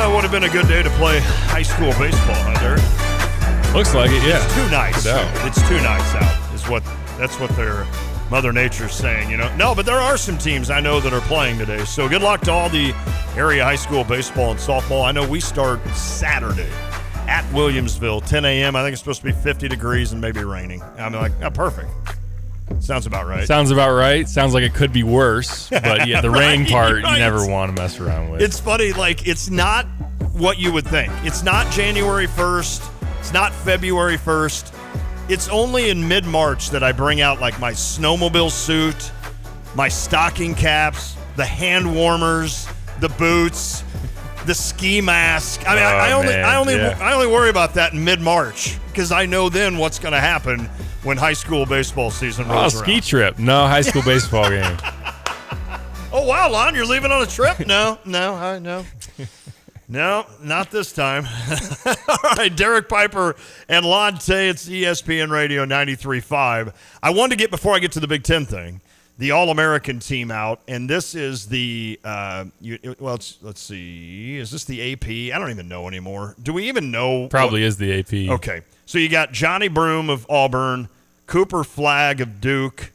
Would have been a good day to play high school baseball, huh, Derek? Looks like it, yeah. It's too nice. No. It's too nice out. That's what their Mother Nature's saying, you know. No, but there are some teams I know that are playing today. So good luck to all the area high school baseball and softball. I know we start Saturday at Williamsville, 10 a.m. I think it's supposed to be 50 degrees and maybe raining. I'm like, oh, perfect. Sounds about right. Sounds about right. Sounds like it could be worse. But yeah, the rain Right, part right. you never want to mess around with. It's funny, like, it's not what you would think. It's not January 1st. It's not February 1st. It's only in mid-March that I bring out, like, my snowmobile suit, my stocking caps, the hand warmers, the boots, the ski mask. I mean, I only worry about that in mid-March because I know then what's going to happen when high school baseball season rolls around. Ski trip. No high school baseball game. Oh, wow, Lon, you're leaving on a trip? No, not this time. All right, Derek Piper and Lon Tay, it's ESPN Radio 93.5. I wanted to get, before I get to the Big Ten thing, the All-American team out, and this is the, let's see, is this the AP? I don't even know anymore. Do we even know? Probably is the AP. Okay, so you got Johnny Broome of Auburn, Cooper Flagg of Duke.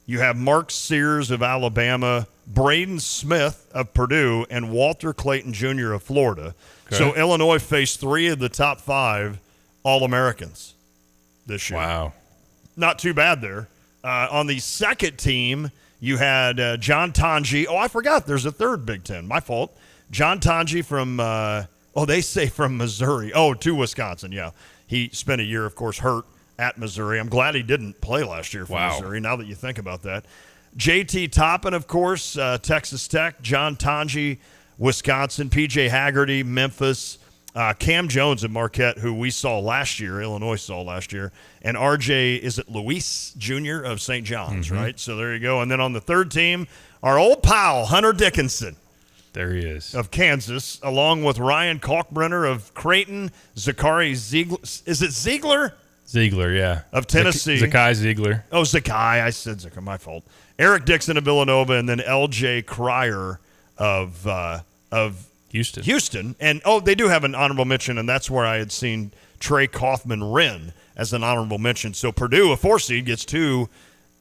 You have Mark Sears of Alabama, Braden Smith of Purdue, and Walter Clayton Jr. of Florida. Okay. So Illinois faced 3 of the top 5 All-Americans this year. Wow. Not too bad there. On the second team, you had John Tonji. Oh, I forgot. There's a third Big Ten. My fault. John Tonji from, they say from Missouri. Oh, to Wisconsin, yeah. He spent a year, of course, hurt at Missouri. I'm glad he didn't play last year for Missouri, now that you think about that. J.T. Toppin, of course, Texas Tech. John Tonji, Wisconsin. P.J. Haggerty, Memphis. Cam Jones at Marquette, who we saw last year, Illinois saw last year. And R.J., is it Luis Jr. of St. John's, right? So there you go. And then on the third team, our old pal, Hunter Dickinson. There he is. Of Kansas, along with Ryan Kalkbrenner of Creighton, Zachary Ziegler. Is it Ziegler? Ziegler, yeah. Of Tennessee. Zakai Ziegler. Oh, Zakai. I said Zakai. My fault. Eric Dixon of Villanova, and then L.J. Cryer of Houston. And, they do have an honorable mention, and that's where I had seen Trey Kaufman-Wren as an honorable mention. So Purdue, a 4 seed, gets 2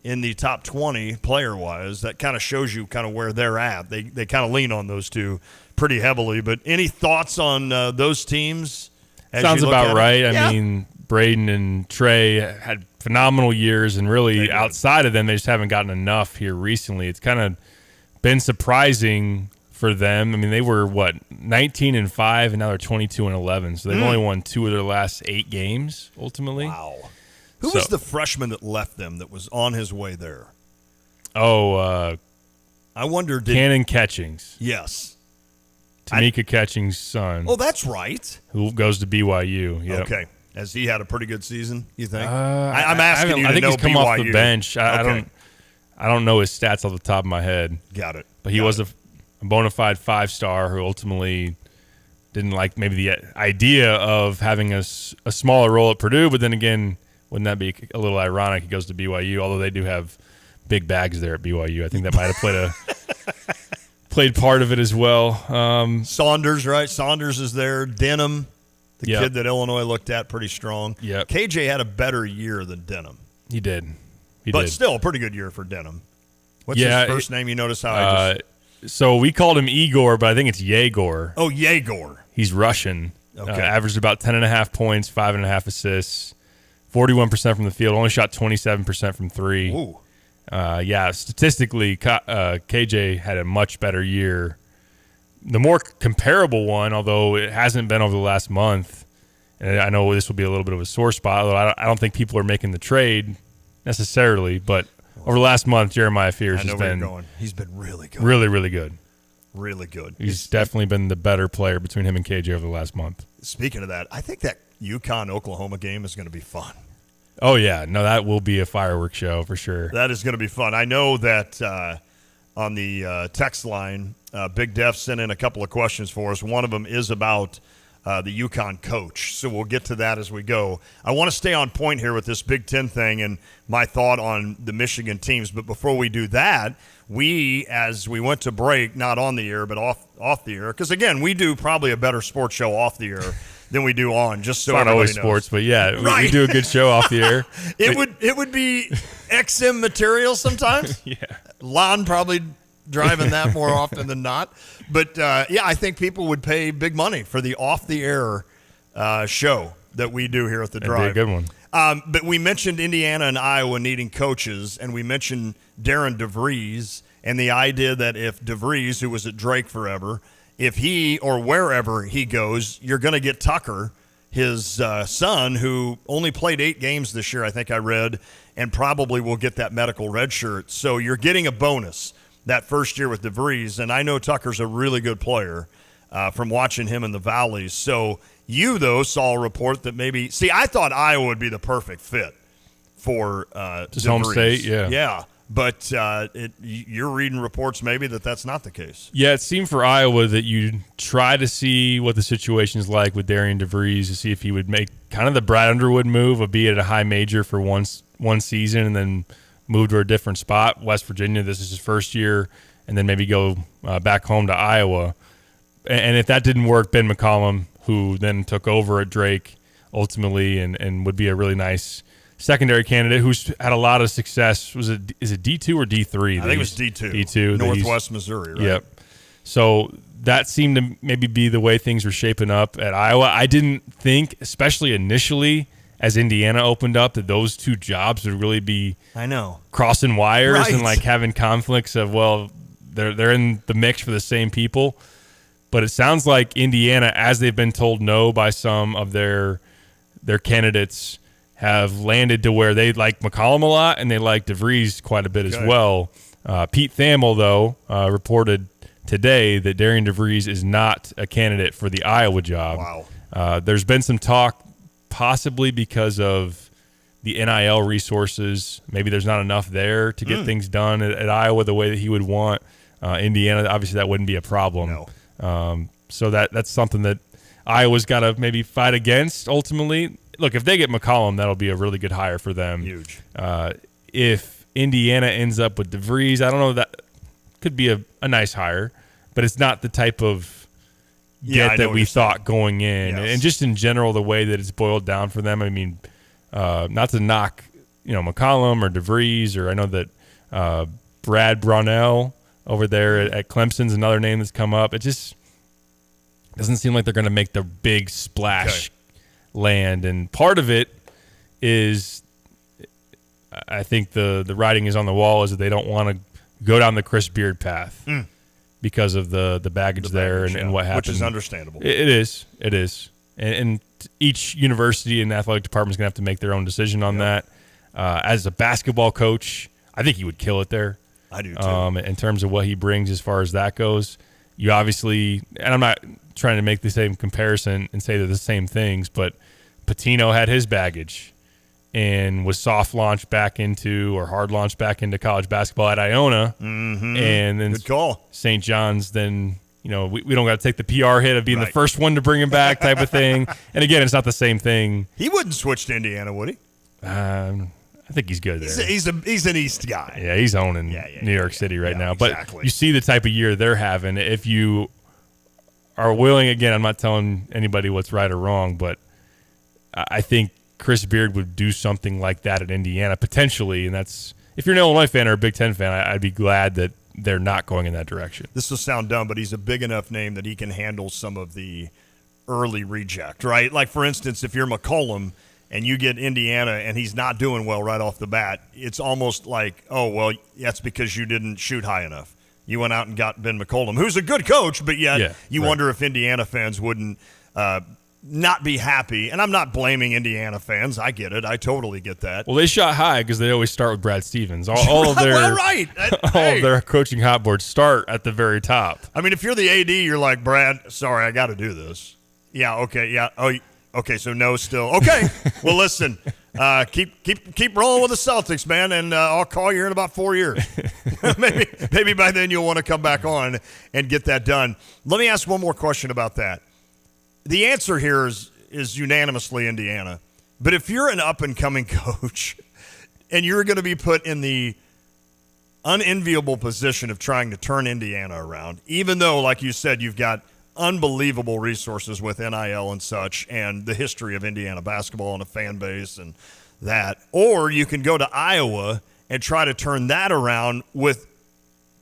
in the top 20 player-wise. That kind of shows you kind of where they're at. They kind of lean on those two pretty heavily. But any thoughts on those teams? Sounds about right. I mean, Braden and Trey had phenomenal years, and really outside of them, they just haven't gotten enough here recently. It's kind of been surprising for them. I mean, they were 19-5, and now they're 22-11. So they've only won 2 of their last 8 games ultimately. Wow. Who was the freshman that left them that was on his way there? I wonder. Cannon Catchings. Yes. Tamika Catchings' son. Oh, that's right. Who goes to BYU. Yep. Okay. Has he had a pretty good season, you think? I'm asking you to I think know he's come BYU. off the bench. I don't know his stats off the top of my head. Got it. But he was a bona fide 5-star who ultimately didn't like maybe the idea of having a smaller role at Purdue. But then again, wouldn't that be a little ironic? He goes to BYU, although they do have big bags there at BYU. I think that might have played part of it as well. Saunders, right? Saunders is there. Denham, the Yep. kid that Illinois looked at pretty strong. Yep. KJ had a better year than Denham. He did. But still a pretty good year for Denham. What's his first name? You notice how I just... So we called him Igor, but I think it's Yegor. Oh, Yegor. He's Russian. Okay. Averaged about 10.5 points, 5.5 assists, 41% from the field, only shot 27% from 3. Ooh. Statistically, KJ had a much better year. The more comparable one, although it hasn't been over the last month, and I know this will be a little bit of a sore spot, although I don't think people are making the trade necessarily, but over the last month, Jeremiah Fears has been He's been really good. Really, really good. Really good. He's definitely been the better player between him and KJ over the last month. Speaking of that, I think that UConn-Oklahoma game is going to be fun. Oh, yeah. No, that will be a fireworks show for sure. That is going to be fun. I know that on the text line, Big Def sent in a couple of questions for us. One of them is about the UConn coach, so we'll get to that as we go. I want to stay on point here with this Big Ten thing and my thought on the Michigan teams, but before we do that, as we went to break, not on the air, but off the air, because, again, we do probably a better sports show off the air than we do on, just so it's not always knows. sports, but yeah, Right. we do a good show off the air. It would be XM material sometimes. Yeah. Lon probably driving that more often than not. But, I think people would pay big money for the off-the-air show that we do here at the Drive. That'd be a good one. But we mentioned Indiana and Iowa needing coaches, and we mentioned Darren DeVries and the idea that if DeVries, who was at Drake forever, if he or wherever he goes, you're going to get Tucker, his son, who only played 8 games this year, I think I read, and probably will get that medical red shirt. So you're getting a bonus that first year with DeVries, and I know Tucker's a really good player from watching him in the Valleys. So you, though, saw a report that maybe – see, I thought Iowa would be the perfect fit for Just DeVries. home state, yeah. Yeah, but you're reading reports maybe that's not the case. Yeah, it seemed for Iowa that you try to see what the situation is like with Darian DeVries to see if he would make kind of the Brad Underwood move of be at a high major for one season and then move to a different spot. West Virginia, this is his first year, and then maybe go back home to Iowa. And if that didn't work, Ben McCollum, who then took over at Drake ultimately and would be a really nice secondary candidate who's had a lot of success. Is it D2 or D3? I think it was D2. D2. Northwest Missouri, right? Yep. So that seemed to maybe be the way things were shaping up at Iowa. I didn't think, especially initially, as Indiana opened up, that those two jobs would really be crossing wires and like having conflicts of, well, they're in the mix for the same people. But it sounds like Indiana, as they've been told no by some of their candidates, have landed to where they like McCollum a lot and they like DeVries quite a bit as well. Pete Thamel, though, reported today that Darian DeVries is not a candidate for the Iowa job. Wow. There's been some talk, possibly because of the NIL resources. Maybe there's not enough there to get things done at Iowa the way that he would want. Indiana, obviously, that wouldn't be a problem. So that's something that Iowa's got to maybe fight against ultimately. Look, if they get McCollum, that'll be a really good hire for them. Huge. If Indiana ends up with DeVries, I don't know, that could be a nice hire, but it's not the type of that we thought going in. Yes. And just in general, the way that it's boiled down for them, I mean, not to knock, McCollum or DeVries, or I know that Brad Brownell over there at Clemson's another name that's come up. It just doesn't seem like they're going to make the big splash land. And part of it is, I think the writing is on the wall, is that they don't want to go down the Chris Beard path because of the baggage there and what happened. Which is understandable. It is. And each university and athletic department is going to have to make their own decision on that. As a basketball coach, I think he would kill it there. I do too. In terms of what he brings as far as that goes. You obviously, and I'm not trying to make the same comparison and say they're the same things, but Pitino had his baggage and was soft launched back into, or hard launched back into college basketball at Iona. Mm-hmm. And then good call. St. John's, then, we don't got to take the PR hit of being the first one to bring him back type of thing. And again, it's not the same thing. He wouldn't switch to Indiana, would he? I think he's good there. He's an East guy. Yeah, he's owning New York City right now. Exactly. But you see the type of year they're having. If you are willing, again, I'm not telling anybody what's right or wrong, but I think Chris Beard would do something like that at Indiana, potentially. And that's, if you're an Illinois fan or a Big Ten fan, I'd be glad that they're not going in that direction. This will sound dumb, but he's a big enough name that he can handle some of the early reject, right? Like, for instance, if you're McCollum and you get Indiana and he's not doing well right off the bat, it's almost like, oh, well, that's because you didn't shoot high enough. You went out and got Ben McCollum, who's a good coach, but yet you wonder if Indiana fans wouldn't not be happy. And I'm not blaming Indiana fans. I get it. I totally get that. Well, they shot high because they always start with Brad Stevens. All of their all of their coaching hot boards start at the very top. I mean, if you're the AD, you're like, Brad, sorry, I got to do this. Yeah, okay, yeah. Oh, okay, so no still. Okay, well, listen, keep rolling with the Celtics, man, and I'll call you in about 4 years. maybe by then you'll want to come back on and get that done. Let me ask one more question about that. The answer here is unanimously Indiana. But if you're an up-and-coming coach and you're going to be put in the unenviable position of trying to turn Indiana around, even though, like you said, you've got unbelievable resources with NIL and such and the history of Indiana basketball and a fan base and that. Or you can go to Iowa and try to turn that around with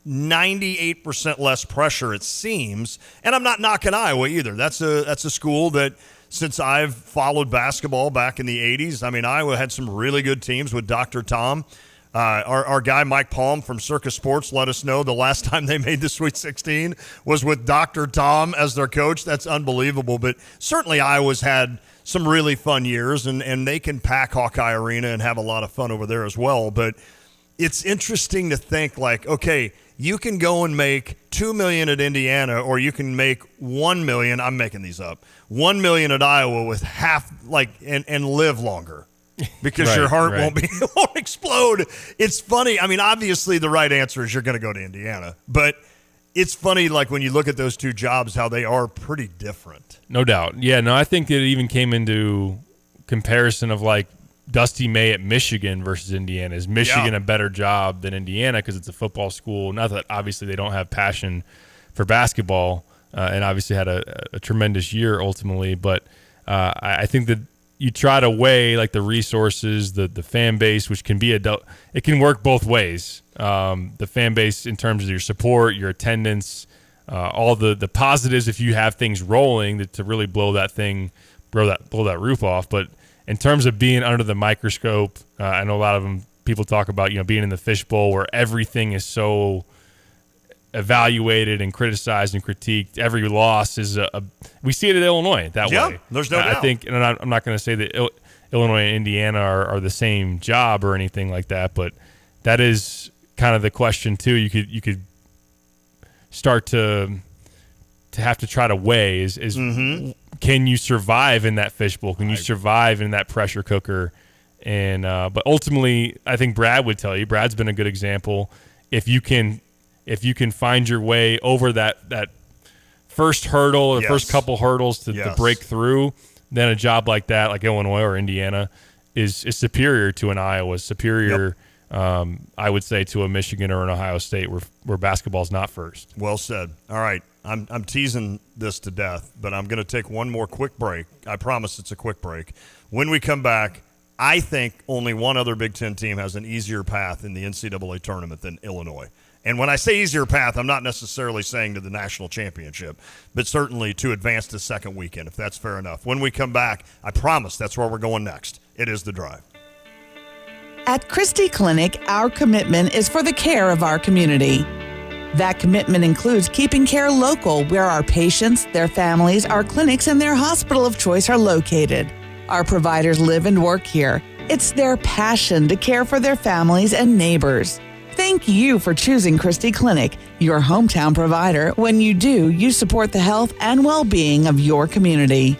98% less pressure, it seems. And I'm not knocking Iowa either. That's a school that, since I've followed basketball back in the 80s, I mean, Iowa had some really good teams with Dr. Tom. Our guy Mike Palm from Circus Sports let us know the last time they made the Sweet 16 was with Dr. Tom as their coach. That's unbelievable. But certainly Iowa's had some really fun years, and they can pack Hawkeye Arena and have a lot of fun over there as well. But it's interesting to think, like, okay, you can go and make $2 million at Indiana, or you can make $1 million. I'm making these up. $1 million at Iowa with half, like, and live longer. Because your heart won't explode. It's funny. I mean, obviously the right answer is you're going to go to Indiana. But it's funny, like, when you look at those two jobs, how they are pretty different. No doubt. Yeah, no, I think it even came into comparison of, like, Dusty May at Michigan versus Indiana. Is Michigan a better job than Indiana because it's a football school? Not that obviously they don't have passion for basketball and obviously had a tremendous year ultimately. But I think that you try to weigh like the resources, the fan base, which can be it can work both ways. The fan base in terms of your support, your attendance, all the positives if you have things rolling to really blow that roof off. But in terms of being under the microscope, I know a lot of people talk about being in the fishbowl where everything is so evaluated and criticized and critiqued. Every loss is we see it at Illinois that way. There's no doubt. I think, and I'm not going to say that Illinois and Indiana are the same job or anything like that, but that is kind of the question too. You could start to have to try to weigh is can you survive in that fishbowl? Can you survive in that pressure cooker? And but ultimately, I think Brad would tell you. Brad's been a good example. If you can find your way over that first hurdle or first couple hurdles to break through, then a job like that, like Illinois or Indiana, is superior to an Iowa, superior, I would say, to a Michigan or an Ohio State where basketball's not first. Well said. All right, I'm teasing this to death, but I'm going to take one more quick break. I promise it's a quick break. When we come back, I think only one other Big Ten team has an easier path in the NCAA tournament than Illinois. And when I say easier path, I'm not necessarily saying to the national championship, but certainly to advance to second weekend, if that's fair enough. When we come back, I promise that's where we're going next. It is The Drive. At Christie Clinic, our commitment is for the care of our community. That commitment includes keeping care local where our patients, their families, our clinics, and their hospital of choice are located. Our providers live and work here. It's their passion to care for their families and neighbors. Thank you for choosing Christie Clinic, your hometown provider. When you do, you support the health and well-being of your community.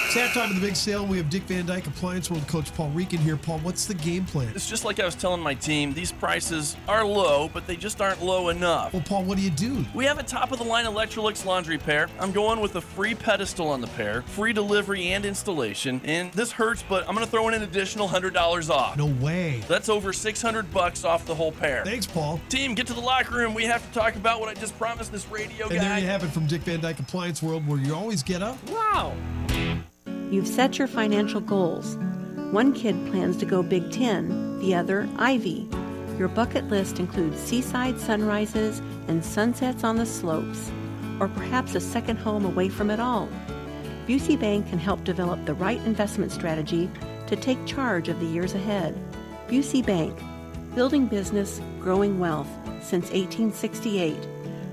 It's halftime of the big sale. We have Dick Van Dyke, Appliance World coach Paul Rican here. Paul, what's the game plan? It's just like I was telling my team. These prices are low, but they just aren't low enough. Well, Paul, what do you do? We have a top-of-the-line Electrolux laundry pair. I'm going with a free pedestal on the pair, free delivery and installation. And this hurts, but I'm going to throw in an additional $100 off. No way. That's over $600 off the whole pair. Thanks, Paul. Team, get to the locker room. We have to talk about what I just promised this radio guy. And there you have it from Dick Van Dyke, Appliance World, where you always get up. Wow. You've set your financial goals. One kid plans to go Big Ten, the other Ivy. Your bucket list includes seaside sunrises and sunsets on the slopes, or perhaps a second home away from it all. Busey Bank can help develop the right investment strategy to take charge of the years ahead. Busey Bank, building business, growing wealth since 1868.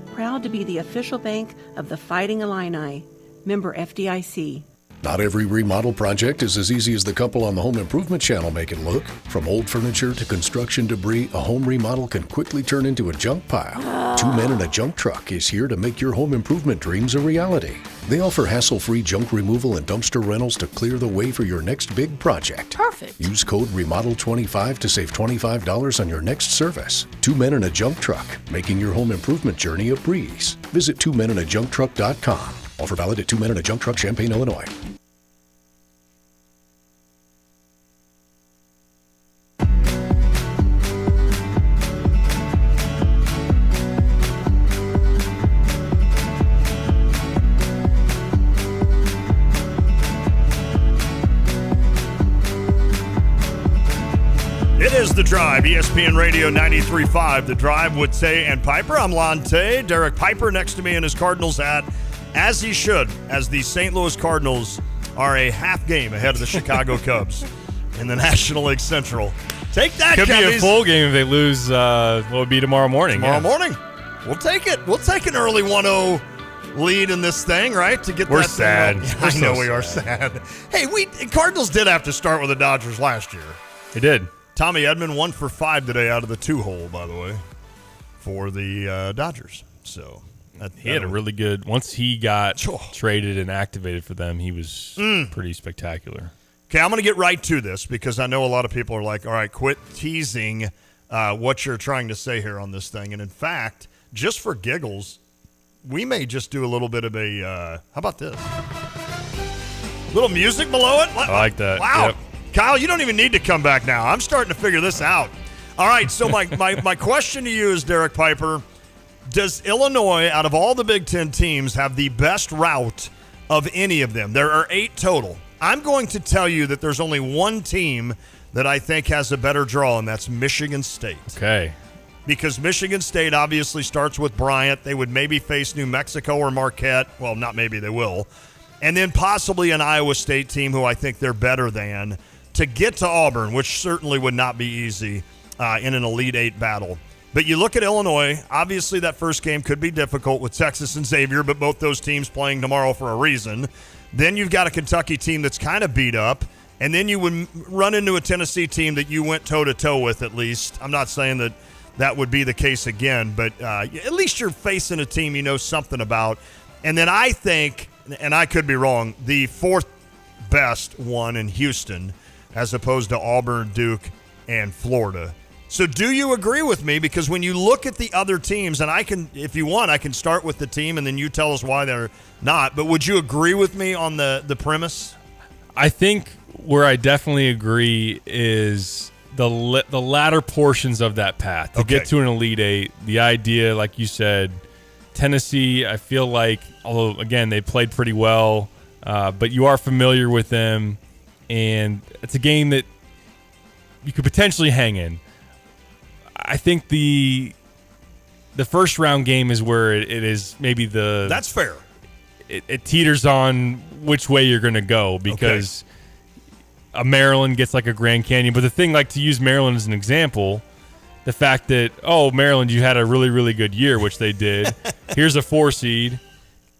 Proud to be the official bank of the Fighting Illini. Member FDIC. Not every remodel project is as easy as the couple on the Home Improvement Channel make it look. From old furniture to construction debris, a home remodel can quickly turn into a junk pile. 2 Men and a Junk Truck is here to make your home improvement dreams a reality. They offer hassle-free junk removal and dumpster rentals to clear the way for your next big project. Perfect. Use code REMODEL25 to save $25 on your next service. 2 Men and a Junk Truck, making your home improvement journey a breeze. Visit 2menandajuncktruck.com. Offer valid at 2 Men and a Junk Truck, Champaign, Illinois. It is The Drive, ESPN Radio 93.5. The Drive with Tay and Piper. I'm Lon Tay. Derek Piper next to me in his Cardinals hat, as he should, as the St. Louis Cardinals are a half game ahead of the Chicago Cubs in the National League Central. Take that, Could Cubbies. be a full game if they lose, what would be tomorrow morning. Tomorrow morning. We'll take it. We'll take an early 1-0 lead in this thing, right? To get We're that sad. thing. We're I know so we are sad. Hey, Cardinals did have to start with the Dodgers last year. They did. Tommy Edman 1 for 5 today out of the 2-hole, by the way, for the Dodgers. So he had a really good. Once he got traded and activated for them, he was pretty spectacular. Okay, I'm going to get right to this because I know a lot of people are like, all right, quit teasing what you're trying to say here on this thing. And in fact, just for giggles, we may just do a little bit of a, how about this? Little music below it? I like that. Wow. Yep. Kyle, you don't even need to come back now. I'm starting to figure this out. All right, so my question to you is, Derek Piper, does Illinois, out of all the Big Ten teams, have the best route of any of them. There are 8 total. I'm going to tell you that there's only one team that I think has a better draw, and that's Michigan State. Okay. Because Michigan State obviously starts with Bryant. They would maybe face New Mexico or Marquette. Well, not maybe, they will. And then possibly an Iowa State team who I think they're better than to get to Auburn, which certainly would not be easy in an Elite Eight battle. But you look at Illinois, obviously that first game could be difficult with Texas and Xavier, but both those teams playing tomorrow for a reason. Then you've got a Kentucky team that's kind of beat up. And then you would run into a Tennessee team that you went toe-to-toe with at least. I'm not saying that would be the case again, but at least you're facing a team you know something about. And then I think, and I could be wrong, the 4th best one in Houston as opposed to Auburn, Duke, and Florida. So do you agree with me? Because when you look at the other teams, and I can, if you want, I can start with the team and then you tell us why they're not. But would you agree with me on the premise? I think where I definitely agree is the latter portions of that path to get to an Elite Eight. The idea, like you said, Tennessee, I feel like, although, again, they played pretty well, but you are familiar with them, and it's a game that you could potentially hang in. I think the first round game is where it is maybe the... That's fair. It teeters on which way you're going to go because a Maryland gets like a Grand Canyon. But the thing, like to use Maryland as an example, the fact that, Maryland, you had a really, really good year, which they did. Here's a 4 seed,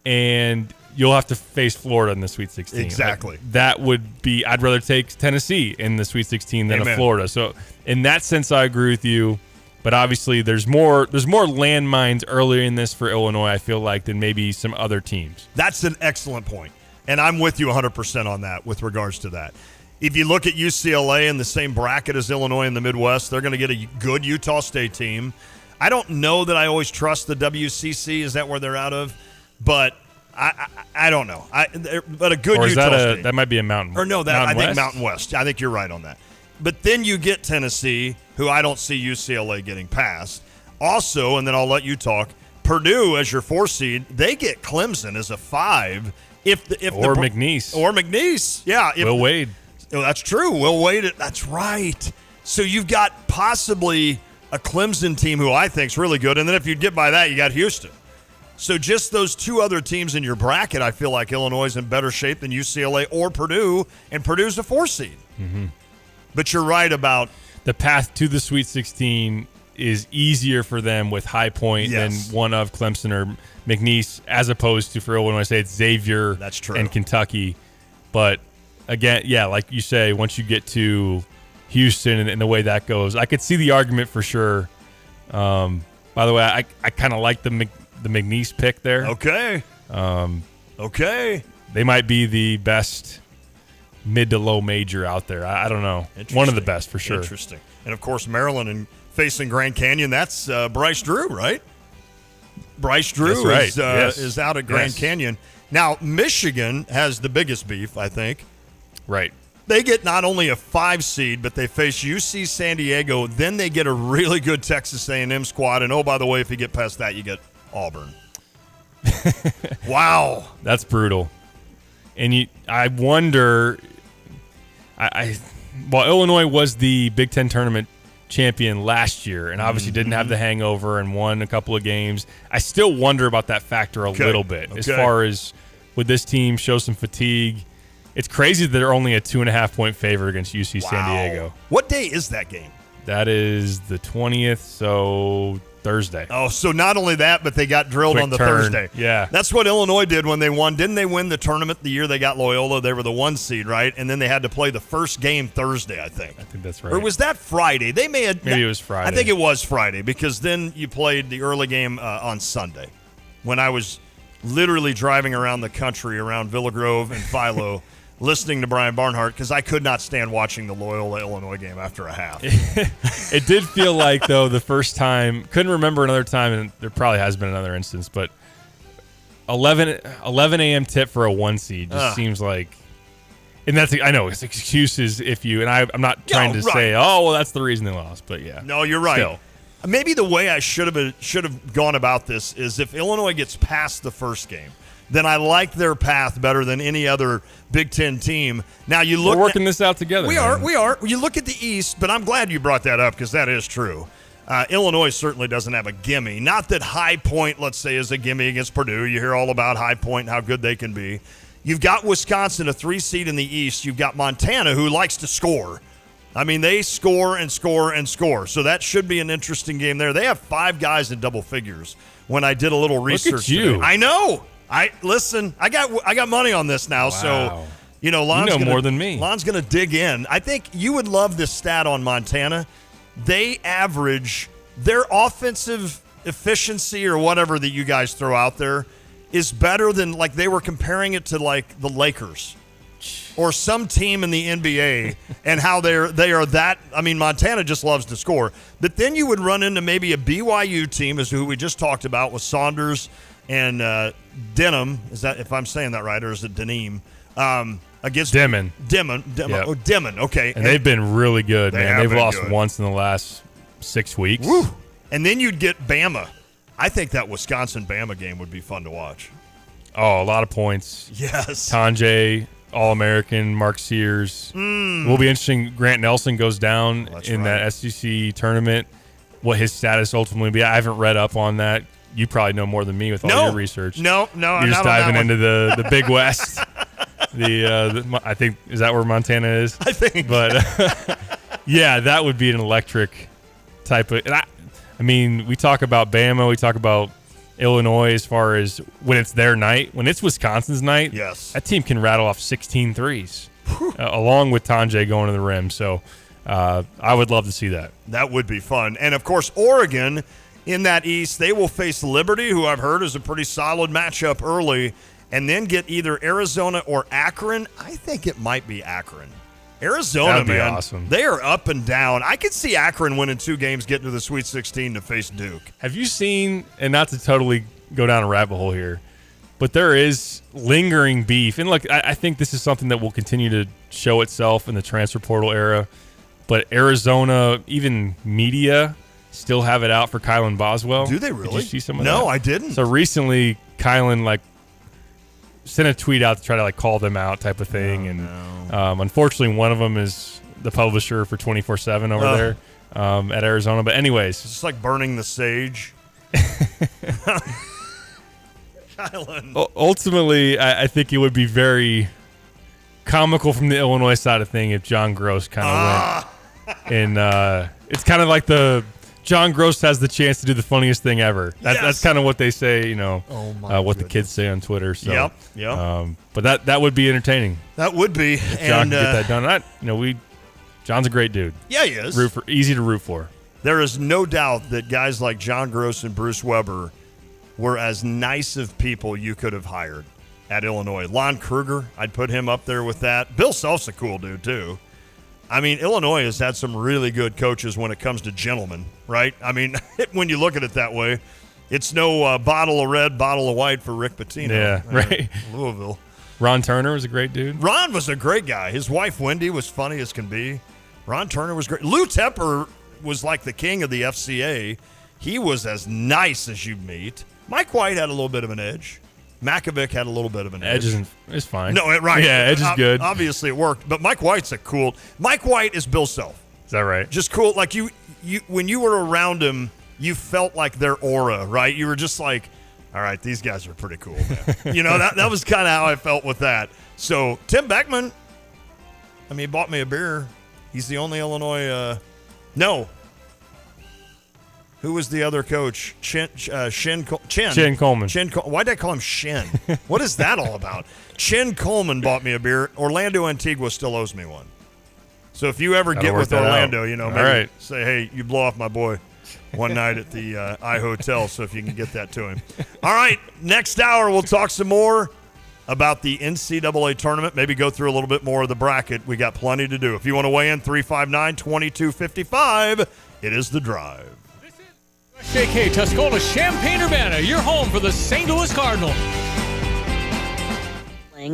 and you'll have to face Florida in the Sweet 16. Exactly. Like, that would be, I'd rather take Tennessee in the Sweet 16 than a Florida. So in that sense, I agree with you. But obviously, there's more landmines earlier in this for Illinois, I feel like, than maybe some other teams. That's an excellent point. And I'm with you 100% on that with regards to that. If you look at UCLA in the same bracket as Illinois in the Midwest, they're going to get a good Utah State team. I don't know that I always trust the WCC. Is that where they're out of? But I don't know. But a good Utah State. That might be a Mountain. Or no, I think West? Mountain West. I think you're right on that. But then you get Tennessee, who I don't see UCLA getting past. Also, and then I'll let you talk, Purdue as your 4 seed, they get Clemson as a 5. McNeese. Yeah. Will Wade. Oh, that's true. Will Wade. That's right. So you've got possibly a Clemson team who I think is really good. And then if you get by that, you got Houston. So just those 2 other teams in your bracket, I feel like Illinois is in better shape than UCLA or Purdue, and Purdue's a 4 seed. Mm-hmm. But you're right about the path to the Sweet 16 is easier for them with High Point than one of Clemson or McNeese, as opposed to for Illinois State, Xavier That's true. and Kentucky. But again, like you say, once you get to Houston and the way that goes, I could see the argument for sure. By the way, I kind of like the McNeese pick there. Okay. They might be the best mid to low major out there. I don't know. One of the best for sure. Interesting. And of course, Maryland and facing Grand Canyon, that's Bryce Drew, right? Bryce Drew is out at Grand Canyon. Now, Michigan has the biggest beef, I think. Right. They get not only a 5 seed, but they face UC San Diego. Then they get a really good Texas A&M squad. And, by the way, if you get past that, you get Auburn. Wow. That's brutal. And I wonder, Illinois was the Big Ten tournament champion last year and obviously didn't have the hangover and won a couple of games. I still wonder about that factor a little bit as far as would this team show some fatigue. It's crazy that they're only a 2.5-point favorite against UC San Diego. What day is that game? That is the 20th, so Thursday. Oh, so not only that, but they got drilled on the Thursday. Yeah. That's what Illinois did when they won. Didn't they win the tournament the year they got Loyola? They were the 1 seed, right? And then they had to play the first game Thursday, I think. I think that's right. Or was that Friday? Maybe it was Friday. I think it was Friday because then you played the early game on Sunday when I was literally driving around the country around Villa Grove and Philo listening to Brian Barnhart because I could not stand watching the Loyola-Illinois game after a half. It did feel like, though, the first time, couldn't remember another time, and there probably has been another instance, but 11 a.m. tip for a 1 seed just seems like, and that's, I know, it's excuses if you, and I'm not trying to say, that's the reason they lost, but yeah. No, you're right. Still. Maybe the way I should have gone about this is if Illinois gets past the first game, then I like their path better than any other Big Ten team. Now you look. We're working this out together. We are. You look at the East, but I'm glad you brought that up because that is true. Illinois certainly doesn't have a gimme. Not that High Point, let's say, is a gimme against Purdue. You hear all about High Point and how good they can be. You've got Wisconsin, a 3 seed in the East. You've got Montana, who likes to score. I mean, they score and score and score. So that should be an interesting game there. They have 5 guys in double figures when I did a little research. Look at you. Today. I know. I got money on this now. Wow. So, Lon's more than me. Lon's going to dig in. I think you would love this stat on Montana. They average their offensive efficiency or whatever that you guys throw out there is better than, like, they were comparing it to, like, the Lakers or some team in the NBA and how they are that. I mean, Montana just loves to score. But then you would run into maybe a BYU team, is who we just talked about, with Saunders and Denham. Is that, if I'm saying that right, or is it Denim? Against Demon. Yep. Oh, Demon, okay. And they've been really good, man. They've lost good. Once in the last 6 weeks. Woo. And then you'd get Bama. I think that Wisconsin-Bama game would be fun to watch. Oh, a lot of points. Yes. Tanjay, All-American, Mark Sears. Will be interesting. Grant Nelson goes down that SEC tournament. What his status ultimately be. I haven't read up on that. You probably know more than me with all your research. No, you're just diving into the Big West. I think, is that where Montana is? I think. But yeah, that would be an electric type of. And I mean, we talk about Bama, we talk about Illinois as far as when it's their night. When it's Wisconsin's night, yes, that team can rattle off 16 threes, along with Tanjay going to the rim. So I would love to see that. That would be fun. And of course, Oregon in that East, they will face Liberty, who I've heard is a pretty solid matchup early, and then get either Arizona or Akron. I think it might be Akron. Arizona, That'd be man, awesome. They are up and down. I could see Akron winning 2 games, getting to the Sweet 16 to face Duke. Have you seen, and not to totally go down a rabbit hole here, but there is lingering beef. And look, I think this is something that will continue to show itself in the transfer portal era. But Arizona, even media, still have it out for Kylan Boswell. Do they really? Did you see some of that? No, I didn't. So recently, Kylan, sent a tweet out to try to call them out type of thing. Unfortunately, one of them is the publisher for 24/7 over there at Arizona. But anyways. It's just like burning the sage. Kylan. Ultimately, I think it would be very comical from the Illinois side of thing if John Gross kind of went. And it's kind of like John Gross has the chance to do the funniest thing ever. That's kind of what they say, what the kids say on Twitter. So, Yep. But that would be entertaining. That would be. If John can get that done. John's a great dude. Yeah, he is. Easy to root for. There is no doubt that guys like John Gross and Bruce Weber were as nice of people you could have hired at Illinois. Lon Kruger, I'd put him up there with that. Bill Self's a cool dude, too. I mean, Illinois has had some really good coaches when it comes to gentlemen, right? I mean, when you look at it that way, it's no bottle of red, bottle of white for Rick Pitino. Yeah, right. Louisville. Ron Turner was a great dude. Ron was a great guy. His wife, Wendy, was funny as can be. Ron Turner was great. Lou Tepper was like the king of the FCA. He was as nice as you'd meet. Mike White had a little bit of an edge. Makovic had a little bit of an edge. Edge is fine. No, right. Yeah, Edge is good. Obviously, it worked. But Mike White's Mike White is Bill Self. Is that right? Just cool. Like you when you were around him, you felt like their aura, right? You were just like, all right, these guys are pretty cool, man. that was kind of how I felt with that. So Tim Beckman, he bought me a beer. He's the only Illinois. No. Who was the other coach? Chin Coleman. Why did I call him Shin? What is that all about? Chin Coleman bought me a beer. Orlando Antigua still owes me one. So if you ever get with Orlando, maybe say, hey, you blow off my boy one night at the iHotel, so if you can get that to him. All right, next hour we'll talk some more about the NCAA tournament, maybe go through a little bit more of the bracket. We got plenty to do. If you want to weigh in, 359-2255, it is The Drive. JK Tuscola Champaign-Urbana, your home for the St. Louis Cardinals.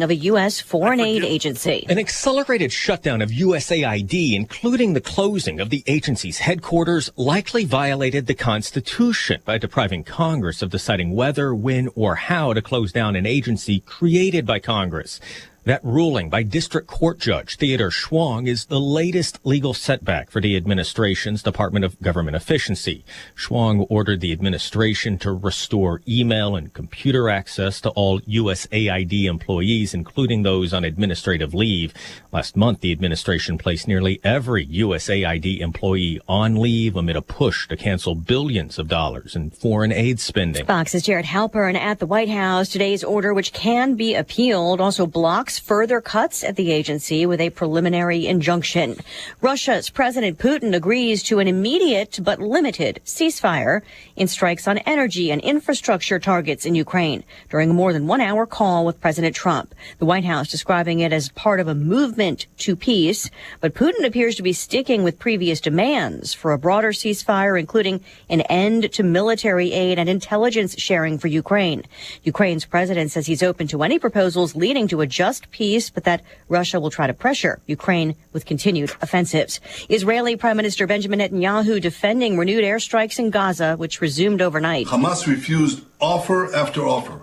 of a U.S. foreign aid agency. An accelerated shutdown of USAID, including the closing of the agency's headquarters, likely violated the Constitution by depriving Congress of deciding whether, when, or how to close down an agency created by Congress. That ruling by District Court Judge Theodore Schwong is the latest legal setback for the administration's Department of Government Efficiency. Schwong ordered the administration to restore email and computer access to all USAID employees, including those on administrative leave. Last month, the administration placed nearly every USAID employee on leave amid a push to cancel billions of dollars in foreign aid spending. Fox's Jared Halpern at the White House. Today's order, which can be appealed, also blocks further cuts at the agency with a preliminary injunction. Russia's President Putin agrees to an immediate but limited ceasefire in strikes on energy and infrastructure targets in Ukraine during a more than 1 hour call with President Trump. The White House describing it as part of a movement to peace, but Putin appears to be sticking with previous demands for a broader ceasefire, including an end to military aid and intelligence sharing for Ukraine. Ukraine's president says he's open to any proposals leading to a just peace, but that Russia will try to pressure Ukraine with continued offensives. Israeli Prime Minister Benjamin Netanyahu defending renewed airstrikes in Gaza, which resumed overnight. Hamas refused offer after offer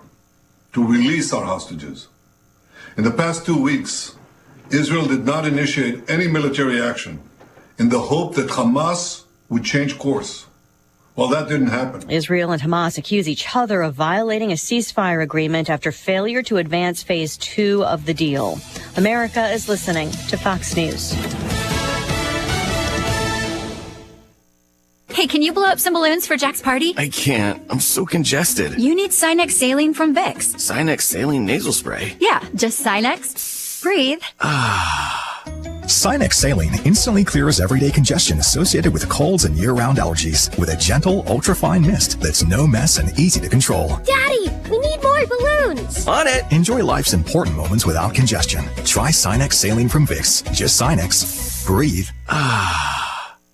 to release our hostages. In the past 2 weeks, Israel did not initiate any military action in the hope that Hamas would change course. Well, that didn't happen. Israel and Hamas accuse each other of violating a ceasefire agreement after failure to advance phase 2 of the deal. America is listening to Fox News. Hey, can you blow up some balloons for Jack's party? I can't. I'm so congested. You need Sinex Saline from Vicks. Sinex Saline Nasal Spray. Yeah, just Sinex. Breathe. Sinex Saline instantly clears everyday congestion associated with colds and year-round allergies with a gentle, ultra-fine mist that's no mess and easy to control. Daddy, we need more balloons. On it. Enjoy life's important moments without congestion. Try Sinex Saline from Vicks. Just Sinex. Breathe.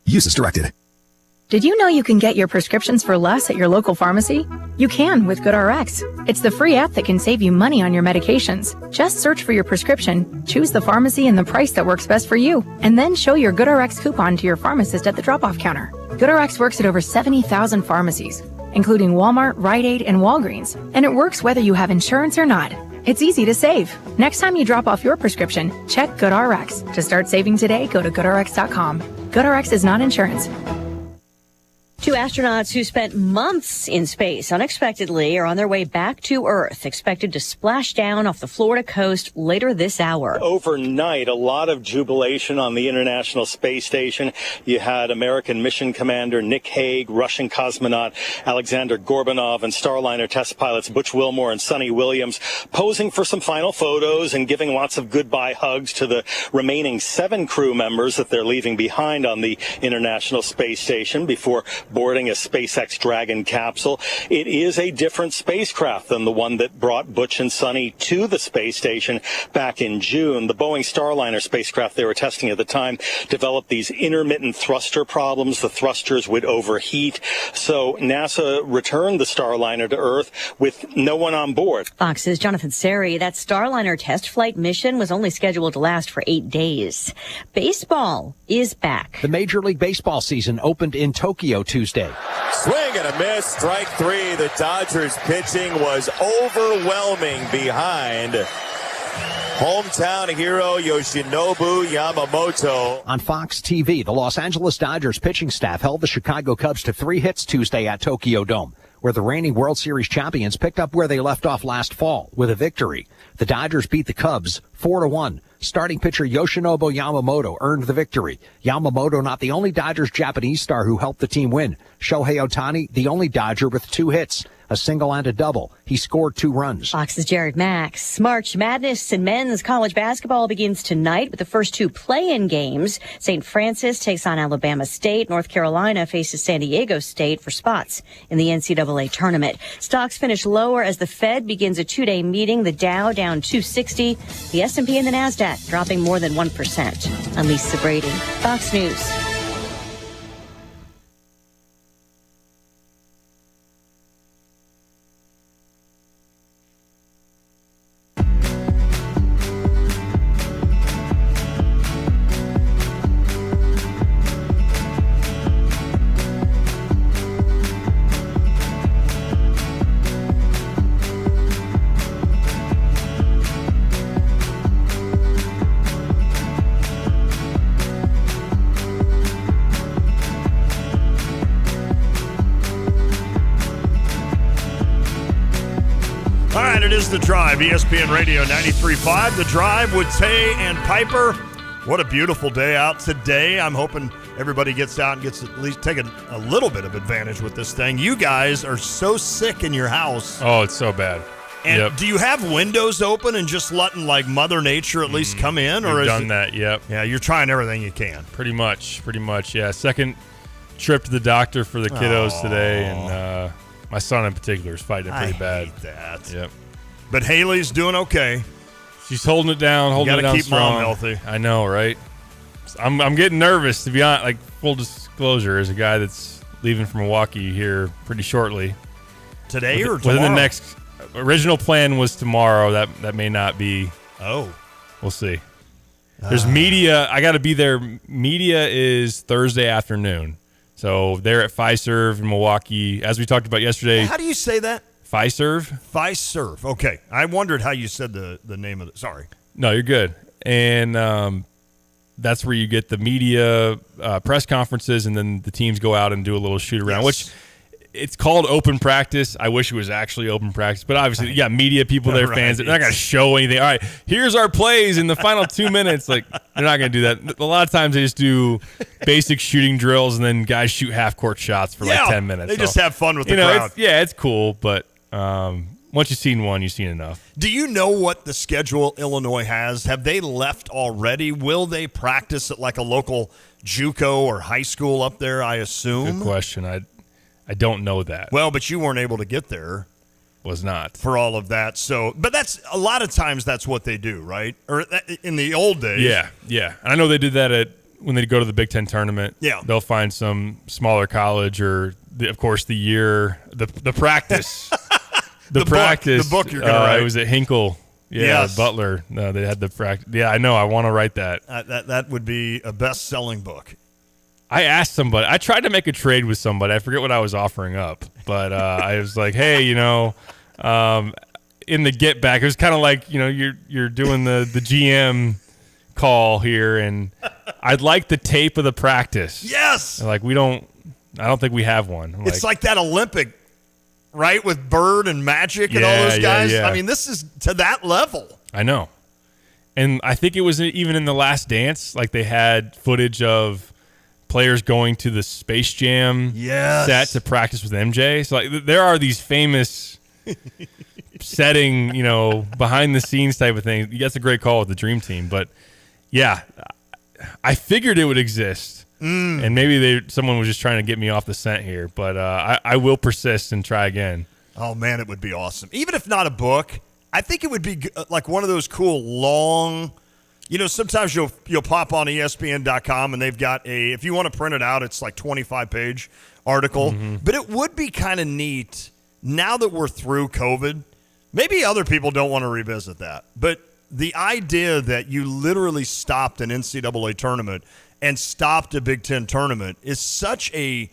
Use as directed. Did you know you can get your prescriptions for less at your local pharmacy? You can with GoodRx. It's the free app that can save you money on your medications. Just search for your prescription, choose the pharmacy and the price that works best for you, and then show your GoodRx coupon to your pharmacist at the drop-off counter. GoodRx works at over 70,000 pharmacies, including Walmart, Rite Aid, and Walgreens, and it works whether you have insurance or not. It's easy to save. Next time you drop off your prescription, check GoodRx. To start saving today, go to GoodRx.com. GoodRx is not insurance. 2 astronauts who spent months in space unexpectedly are on their way back to Earth, expected to splash down off the Florida coast later this hour. Overnight, a lot of jubilation on the International Space Station. You had American mission commander Nick Hague, Russian cosmonaut Alexander Gorbanov, and Starliner test pilots Butch Wilmore and Sonny Williams posing for some final photos and giving lots of goodbye hugs to the remaining 7 crew members that they're leaving behind on the International Space Station before boarding a SpaceX Dragon capsule. It is a different spacecraft than the one that brought Butch and Sonny to the space station back in June. The Boeing Starliner spacecraft they were testing at the time developed these intermittent thruster problems. The thrusters would overheat. So NASA returned the Starliner to Earth with no one on board. Fox's Jonathan Seri. That Starliner test flight mission was only scheduled to last for 8 days. Baseball is back. The Major League Baseball season opened in Tokyo Tuesday. Swing and a miss, strike 3. The Dodgers pitching was overwhelming behind hometown hero Yoshinobu Yamamoto. On Fox TV, the Los Angeles Dodgers pitching staff held the Chicago Cubs to 3 hits Tuesday at Tokyo Dome, where the reigning World Series champions picked up where they left off last fall with a victory. The Dodgers beat the Cubs 4-1. Starting pitcher Yoshinobu Yamamoto earned the victory. Yamamoto not the only Dodgers Japanese star who helped the team win. Shohei Ohtani, the only Dodger with 2 hits, a single and a double. He scored 2 runs. Fox's Jared Max. March Madness in men's college basketball begins tonight with the first 2 play-in games. St. Francis takes on Alabama State. North Carolina faces San Diego State for spots in the NCAA tournament. Stocks finish lower as the Fed begins a 2-day meeting. The Dow down 260. The S&P and the NASDAQ dropping more than 1%. I'm Lisa Brady, Fox News. It is The Drive, ESPN Radio 93.5. The Drive with Tay and Piper. What a beautiful day out today. I'm hoping everybody gets out and gets at least take a little bit of advantage with this thing. You guys are so sick in your house. Oh, it's so bad. And do you have windows open and just letting like Mother Nature at least come in? We've or is done that, yep. Yeah, you're trying everything you can. Pretty much, yeah. Second trip to the doctor for the kiddos today, and my son in particular is fighting it pretty bad. I hate that. Yep. But Haley's doing okay. She's holding it down, holding it down keep strong. Mom healthy. I know, right? I'm getting nervous, to be honest. Like, full disclosure, as a guy that's leaving from Milwaukee here pretty shortly. Today or tomorrow? Within the next... Original plan was tomorrow. That may not be. Oh. We'll see. There's media. I got to be there. Media is Thursday afternoon. So they're at Fiserv in Milwaukee. As we talked about yesterday. How do you say that? Fiserv. Fiserv. Okay. I wondered how you said the name of it. Sorry. No, you're good. And that's where you get the media press conferences, and then the teams go out and do a little shoot around, which it's called open practice. I wish it was actually open practice, but obviously, yeah, media people there, fans. They're not going to show anything. All right, here's our plays in the final 2 minutes. Like, they're not going to do that. A lot of times they just do basic shooting drills, and then guys shoot half-court shots for like 10 minutes. They just have fun with the crowd. It's cool, but once you've seen one, you've seen enough. Do you know what the schedule Illinois has? Have they left already? Will they practice at like a local JUCO or high school up there, I assume? Good question. I don't know that. Well, but you weren't able to get there. Was not. For all of that. So, but that's a lot of times that's what they do, right? Or in the old days. Yeah. And I know they did that when they go to the Big Ten tournament. Yeah. They'll find some smaller college or, of course, the practice. The book you're going to write. It was at Hinkle. Yeah, yes. Butler. No, they had the practice. Yeah, I know. I want to write that. That would be a best-selling book. I asked somebody. I tried to make a trade with somebody. I forget what I was offering up, but I was like, "Hey, in the get back, it was kind of like you're doing the GM call here, and I'd like the tape of the practice." Yes. Like I don't think we have one. It's like that Olympic, right, with Bird and Magic and all those guys. Yeah. I mean, this is to that level. I know, and I think it was even in The Last Dance. Like they had footage of players going to the Space Jam set to practice with MJ. So like there are these famous setting, behind the scenes type of thing. That's a great call with the Dream Team. But yeah, I figured it would exist. And maybe someone was just trying to get me off the scent here. But I will persist and try again. Oh, man, it would be awesome. Even if not a book, I think it would be like one of those cool long – sometimes you'll pop on ESPN.com and they've got if you want to print it out, it's like 25-page article. Mm-hmm. But it would be kind of neat now that we're through COVID. Maybe other people don't want to revisit that. But the idea that you literally stopped an NCAA tournament and stopped a Big Ten tournament is such a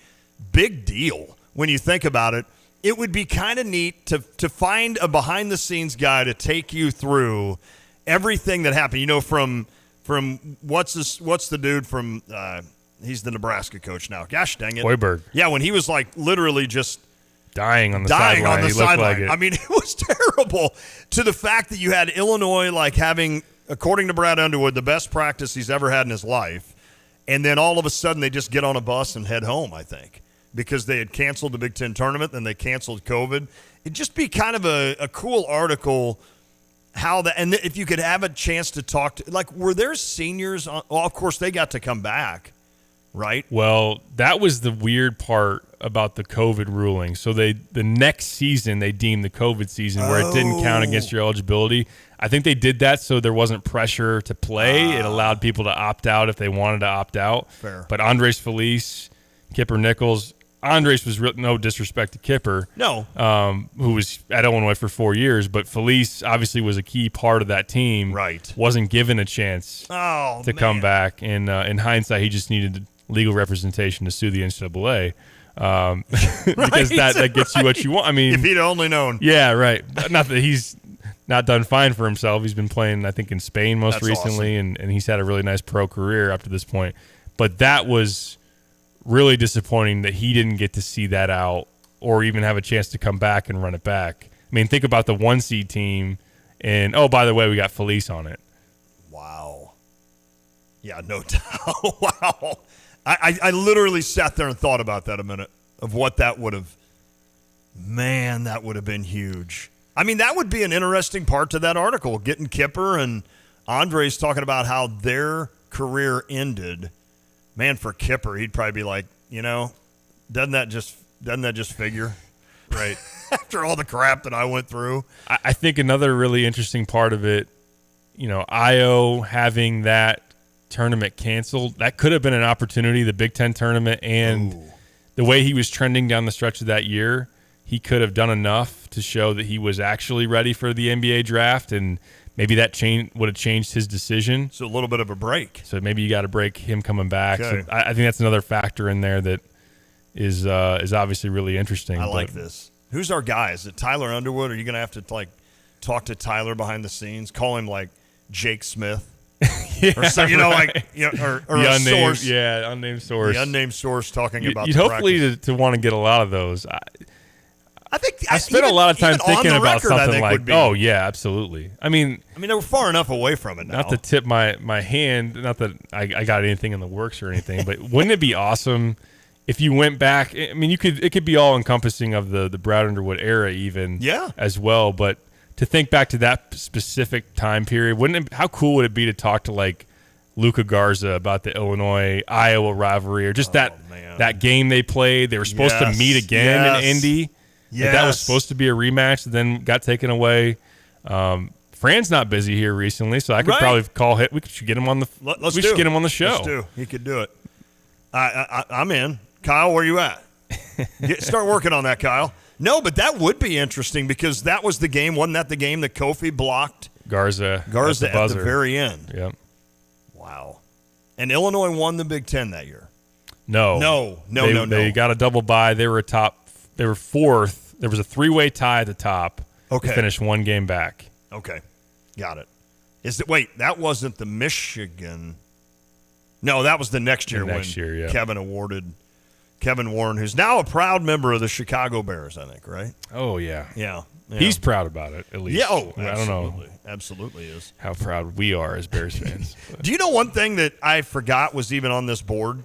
big deal when you think about it. It would be kind of neat to find a behind-the-scenes guy to take you through everything that happened, from what's the dude from he's the Nebraska coach now. Gosh dang it. Hoiberg. Yeah, when he was like literally just dying on the sideline. Like I mean, it was terrible, to the fact that you had Illinois like having, according to Brad Underwood, the best practice he's ever had in his life. And then all of a sudden they just get on a bus and head home, I think, because they had canceled the Big Ten tournament, then they canceled COVID. It'd just be kind of a cool article and if you could have a chance to talk to, like, were there seniors on? Well, of course they got to come back, right? Well, that was the weird part about the COVID ruling. So the next season they deemed the COVID season where it didn't count against your eligibility. I think they did that so there wasn't pressure to play. It allowed people to opt out if they wanted to opt out. Fair. But Andres Feliz, Kipper Nichols, Andres was no disrespect to Kipper, who was at Illinois for 4 years, but Feliz obviously was a key part of that team. Right, wasn't given a chance to come back. And in hindsight, he just needed legal representation to sue the NCAA because that gets you what you want. I mean, if he'd only known. Yeah, right. Not that he's not done fine for himself. He's been playing, I think, in Spain most recently, awesome. and he's had a really nice pro career up to this point. But that was really disappointing that he didn't get to see that out or even have a chance to come back and run it back. I mean, think about the 1 seed team, and oh, by the way, we got Felice on it. Wow. Yeah, no doubt. Wow. I literally sat there and thought about that a minute of what that would have. Man, that would have been huge. I mean, that would be an interesting part to that article, getting Kipper and Andres talking about how their career ended. Man, for Kipper, he'd probably be like, doesn't that just figure? Right. After all the crap that I went through. I think another really interesting part of it, Io having that tournament canceled, that could have been an opportunity, the Big Ten tournament, and the way he was trending down the stretch of that year, he could have done enough to show that he was actually ready for the NBA draft, and maybe that would have changed his decision. So a little bit of a break. So maybe you got to break him coming back. Okay. So I think that's another factor in there that is obviously really interesting. I like this. Who's our guy? Is it Tyler Underwood? Are you going to have to talk to Tyler behind the scenes? Call him like Jake Smith, or so, or the a unnamed source. Yeah, unnamed source. The unnamed source talking about. You'd hopefully to want to get a lot of those. I think I spent a lot of time thinking about something like, oh yeah, absolutely. I mean, they were far enough away from it now. Not to tip my hand, not that I got anything in the works or anything, but wouldn't it be awesome if you went back? I mean, it could be all encompassing of the Brad Underwood era even, as well. But to think back to that specific time period, how cool would it be to talk to like Luka Garza about the Illinois-Iowa rivalry, or just that game they played? They were supposed to meet again in Indy. Yes. That was supposed to be a rematch, then got taken away. Fran's not busy here recently, so I could probably call him. We should get him on the. Let's should get him on the show. Let's do. He could do it. I'm in. Kyle, where you at? Start working on that, Kyle. No, but that would be interesting because that was the game. Wasn't that the game that Kofi blocked Garza at the very end? Yep. Wow. And Illinois won the Big Ten that year. No. They got a double bye. They were They were fourth. There was a 3-way tie at the top. Okay. They finished one game back. Okay. Got it. That wasn't the Michigan. No, that was the next year when Kevin Warren, who's now a proud member of the Chicago Bears, I think, right? Oh, yeah. Yeah. He's proud about it, at least. Yeah, I don't know. Absolutely is. How proud we are as Bears fans. Do you know one thing that I forgot was even on this board?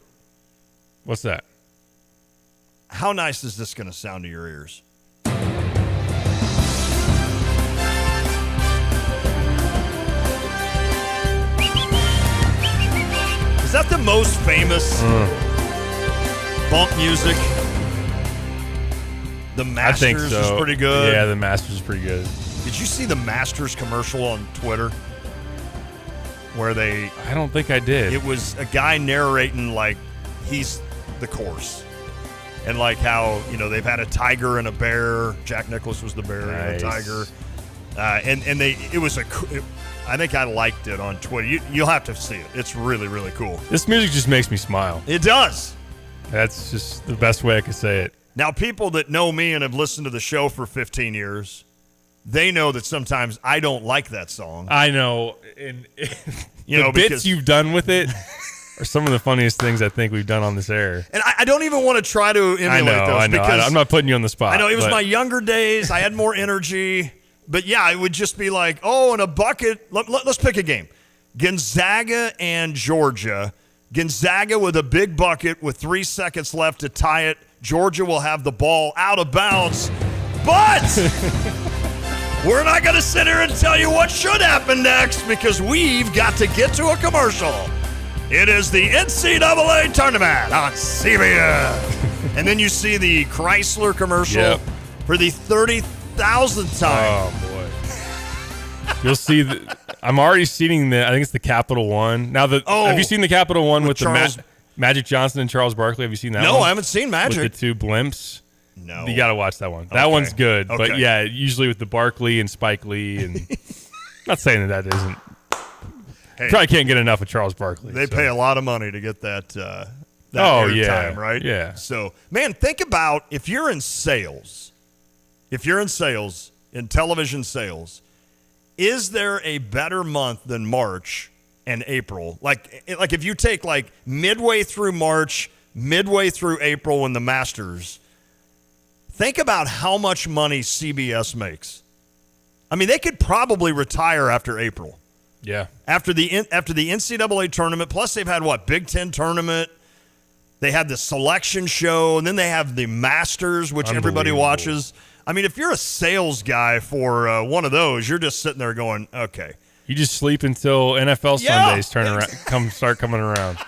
What's that? How nice is this going to sound to your ears? Is that the most famous bump music? The Masters I think so. is pretty good. Yeah, the Masters is pretty good. Did you see the Masters commercial on Twitter? Where I don't think I did. It was a guy narrating like he's the course. And like how, they've had a tiger and a bear. Jack Nicklaus was the bear and a tiger. I think I liked it on Twitter. You'll have to see it. It's really, really cool. This music just makes me smile. It does. That's just the best way I could say it. Now, people that know me and have listened to the show for 15 years, they know that sometimes I don't like that song. I know. And the bits you've done with it are some of the funniest things I think we've done on this air. And I don't even want to try to emulate those. I know. Because I'm not putting you on the spot. I know. It was my younger days. I had more energy. But, yeah, it would just be like, in a bucket. Let's pick a game. Gonzaga and Georgia. Gonzaga with a big bucket with 3 seconds left to tie it. Georgia will have the ball out of bounds. But we're not going to sit here and tell you what should happen next because we've got to get to a commercial. It is the NCAA tournament on CBS. And then you see the Chrysler commercial for the 30,000th time. Oh, boy. You'll see I'm already seeing I think it's the Capital One. Now, have you seen the Capital One with the Magic Johnson and Charles Barkley? Have you seen that one? No, I haven't seen Magic. With the two blimps? No. You got to watch that one. That one's good. Okay. But, yeah, usually with the Barkley and Spike Lee. And not saying that isn't. Hey, probably can't get enough of Charles Barkley. They pay a lot of money to get that airtime, right? Yeah. So, man, think about if you're in sales, in television sales, is there a better month than March and April? Like if you take like midway through March, midway through April when the Masters, Think about how much money CBS makes. I mean, they could probably retire after April. Yeah. After the NCAA tournament, plus they've had, Big Ten tournament. They had the selection show, and then they have the Masters, which everybody watches. I mean, if you're a sales guy for one of those, you're just sitting there going, okay. You just sleep until NFL Sundays start coming around.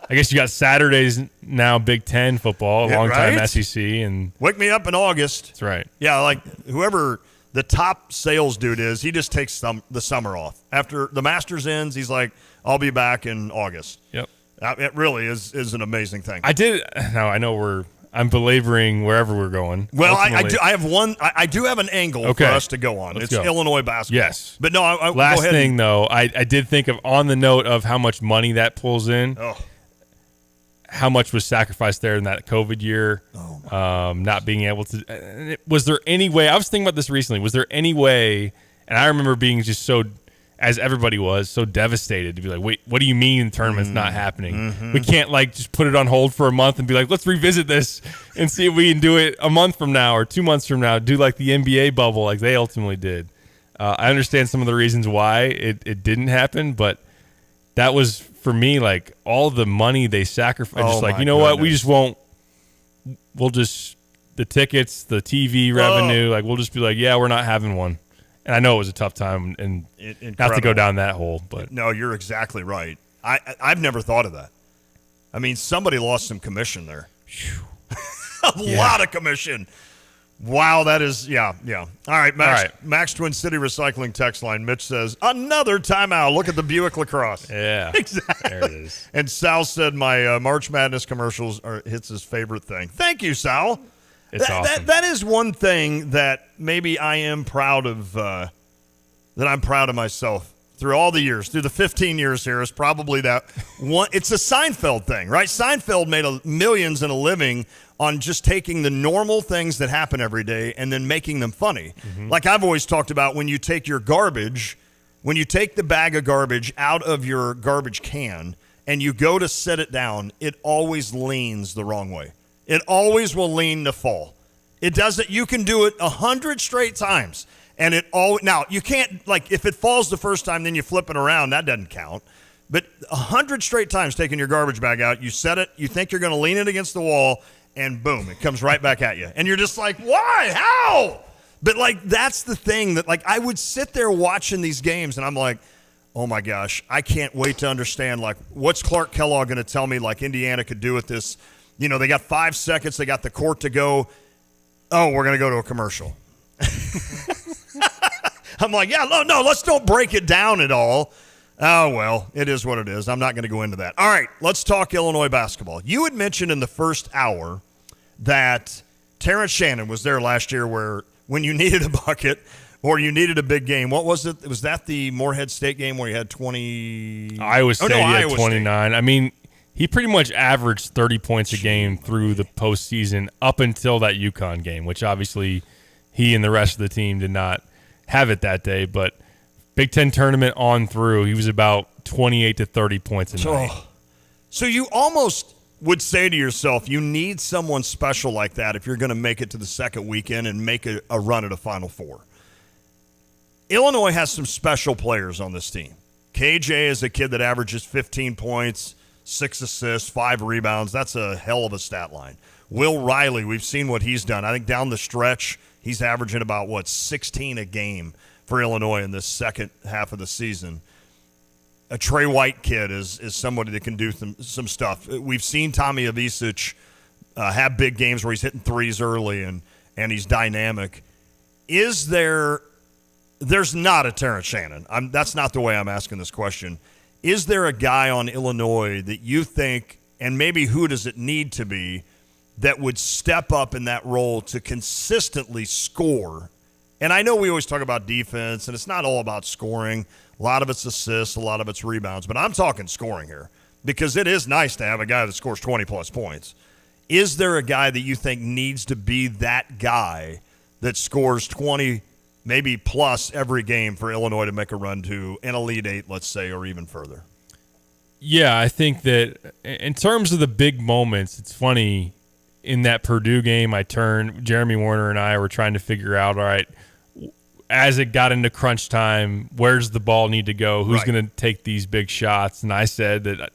I guess you got Saturdays now, Big Ten football, long-time SEC. And wake me up in August. That's right. Yeah, like whoever the top sales dude is, he just takes the summer off. After the Masters ends, he's like, I'll be back in August. Yep. It really is an amazing thing. I know I'm belaboring wherever we're going. Well, I do have an angle for us to go on. Let's it's go. Illinois basketball. Yes. But no, last go ahead thing, though, I did think of, on the note of how much money that pulls in, how much was sacrificed there in that COVID year, not being able to. Was there any way, I was thinking about this recently, was there any way, and I remember being just so, as everybody was, so devastated to be like, wait, what do you mean the tournament's not happening? Mm-hmm. We can't just put it on hold for a month and be like, let's revisit this and see if we can do it a month from now or 2 months from now, do like the NBA bubble like they ultimately did. I understand some of the reasons why it didn't happen, but that was, for me, like all the money they sacrificed. Just you know what, we just won't, the tickets, the TV revenue, we'll just be like, yeah, we're not having one. And I know it was a tough time and not to go down that hole, but no, you're exactly right. I've never thought of that. I mean, somebody lost some commission there. A lot of commission. Wow, that is, yeah. All right, Max Twin City Recycling text line. Mitch says, another timeout. Look at the Buick LaCrosse. Yeah. Exactly. There it is. And Sal said my March Madness commercials hits his favorite thing. Thank you, Sal. It's awesome. That is one thing that maybe I am proud of, that I'm proud of myself through all the years, through the 15 years here, is probably that one. It's a Seinfeld thing, right? Seinfeld made millions in a living on just taking the normal things that happen every day and then making them funny. Mm-hmm. Like I've always talked about, when you take your garbage, when you take the bag of garbage out of your garbage can and you go to set it down, it always leans the wrong way. It always will lean to fall. It doesn't. You can do it 100 straight times, and now you can't, if it falls the first time, then you flip it around. That doesn't count. But 100 straight times taking your garbage bag out, you set it, you think you're going to lean it against the wall, and boom, it comes right back at you, and you're just like, why? How? But that's the thing that I would sit there watching these games, and I'm like, oh my gosh, I can't wait to understand what's Clark Kellogg going to tell me Indiana could do with this. You know, they got 5 seconds. They got the court to go. Oh, we're going to go to a commercial. I'm like, no, let's don't break it down at all. Oh, well, it is what it is. I'm not going to go into that. All right, let's talk Illinois basketball. You had mentioned in the first hour that Terrence Shannon was there last year when you needed a bucket or you needed a big game. What was it? Was that the Morehead State game where you had 20? Iowa State had 29. I mean, he pretty much averaged 30 points a game through the postseason up until that UConn game, which obviously he and the rest of the team did not have it that day. But Big Ten tournament on through, he was about 28 to 30 points a night. So you almost would say to yourself, you need someone special like that if you're going to make it to the second weekend and make a run at a Final Four. Illinois has some special players on this team. KJ is a kid that averages 15 points, 6 assists, 5 rebounds. That's a hell of a stat line. Will Riley, we've seen what he's done. I think down the stretch, he's averaging about, 16 a game for Illinois in this second half of the season. A Trey White kid is somebody that can do some stuff. We've seen Tommy Avicic have big games where he's hitting threes early and he's dynamic. There's not a Terrence Shannon. That's not the way I'm asking this question. Is there a guy on Illinois that you think, and maybe who does it need to be, that would step up in that role to consistently score? And I know we always talk about defense, and it's not all about scoring. A lot of it's assists, a lot of it's rebounds. But I'm talking scoring here because it is nice to have a guy that scores 20-plus points. Is there a guy that you think needs to be that guy that scores 20 maybe plus every game for Illinois to make a run to an Elite Eight, let's say, or even further? Yeah, I think that in terms of the big moments, it's funny. in that Purdue game, Jeremy Warner and I were trying to figure out, all right, as it got into crunch time, where's the ball need to go? Who's going to take these big shots? And I said that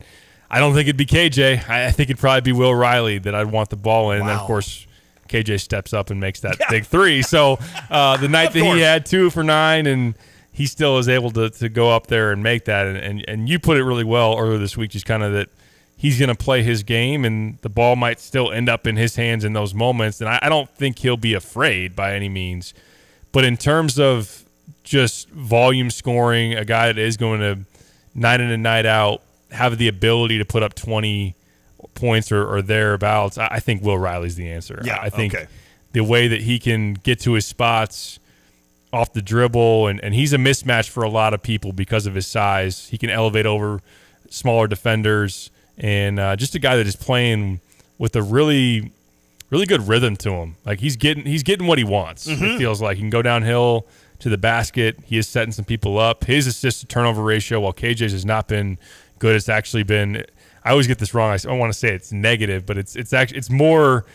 I don't think it'd be KJ. I think it'd probably be Will Riley that I'd want the ball in. And then, of course, KJ steps up and makes that big three. So the night that he had 2 for 9 and he still is able to go up there and make that. And you put it really well earlier this week, just kind of that he's going to play his game and the ball might still end up in his hands in those moments. And I don't think he'll be afraid by any means. But in terms of just volume scoring, a guy that is going to night in and night out have the ability to put up 20 points or thereabouts, I think Will Riley's the answer. Yeah, I think the way that he can get to his spots off the dribble, and he's a mismatch for a lot of people because of his size. He can elevate over smaller defenders, and just a guy that is playing with a really good rhythm to him. Like he's getting what he wants. It feels like he can go downhill to the basket. He is setting some people up. His assist to turnover ratio, while KJ's has not been good, it's actually been. I always get this wrong. I don't want to say it's negative, but it's actually it's more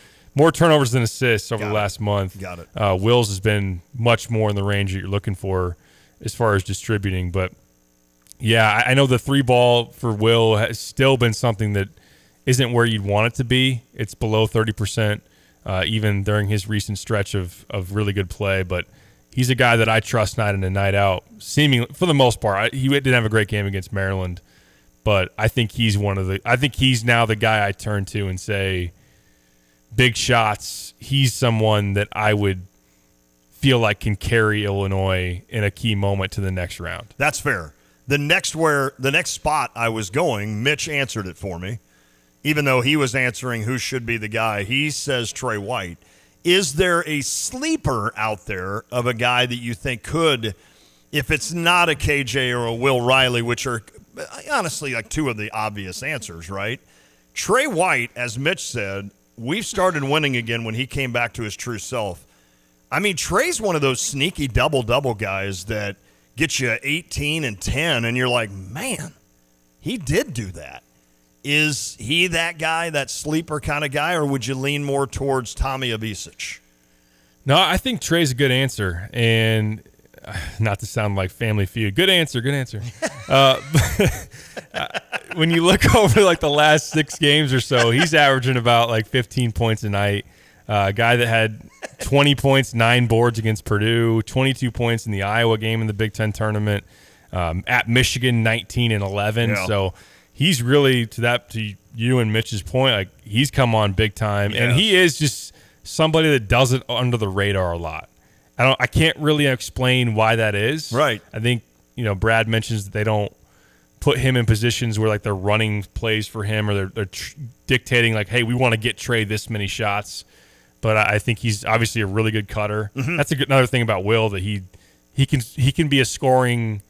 turnovers than assists over the last month. Got it. Will's has been much more in the range that you're looking for as far as distributing. But yeah, I know the 3 ball for Will has still been something that isn't where you'd want it to be. It's below 30%, even during his recent stretch of really good play. But he's a guy that I trust night in and night out, seemingly for the most part. He didn't have a great game against Maryland, but I think he's now the guy I turn to and say, big shots. He's someone that I would feel like can carry Illinois in a key moment to the next round. That's fair. The next spot I was going, Mitch answered it for me. Even though he was answering who should be the guy, he says Trey White. Is there a sleeper out there of a guy that you think could, if it's not a KJ or a Will Riley, which are honestly like 2 of the obvious answers, right? Trey White, as Mitch said, we've started winning again when he came back to his true self. I mean, Trey's one of those sneaky double-double guys that gets you 18 and 10, and you're like, man, he did do that. Is he that guy, that sleeper kind of guy, or would you lean more towards Tommy Abisic? No, I think Trey's a good answer, and not to sound like Family Feud. Good answer. When you look over like the last 6 games or so, he's averaging about like 15 points a night. A guy that had 20 points, 9 boards against Purdue, 22 points in the Iowa game in the Big Ten tournament. At Michigan, 19 and 11. Yeah. So he's really, to you and Mitch's point, like he's come on big time, and he is just somebody that does it under the radar a lot. I can't really explain why that is. Right. I think Brad mentions that they don't put him in positions where like they're running plays for him, or they're dictating like, hey, we want to get Trey this many shots. But I think he's obviously a really good cutter. Mm-hmm. That's another thing about Will, that he can be a scoring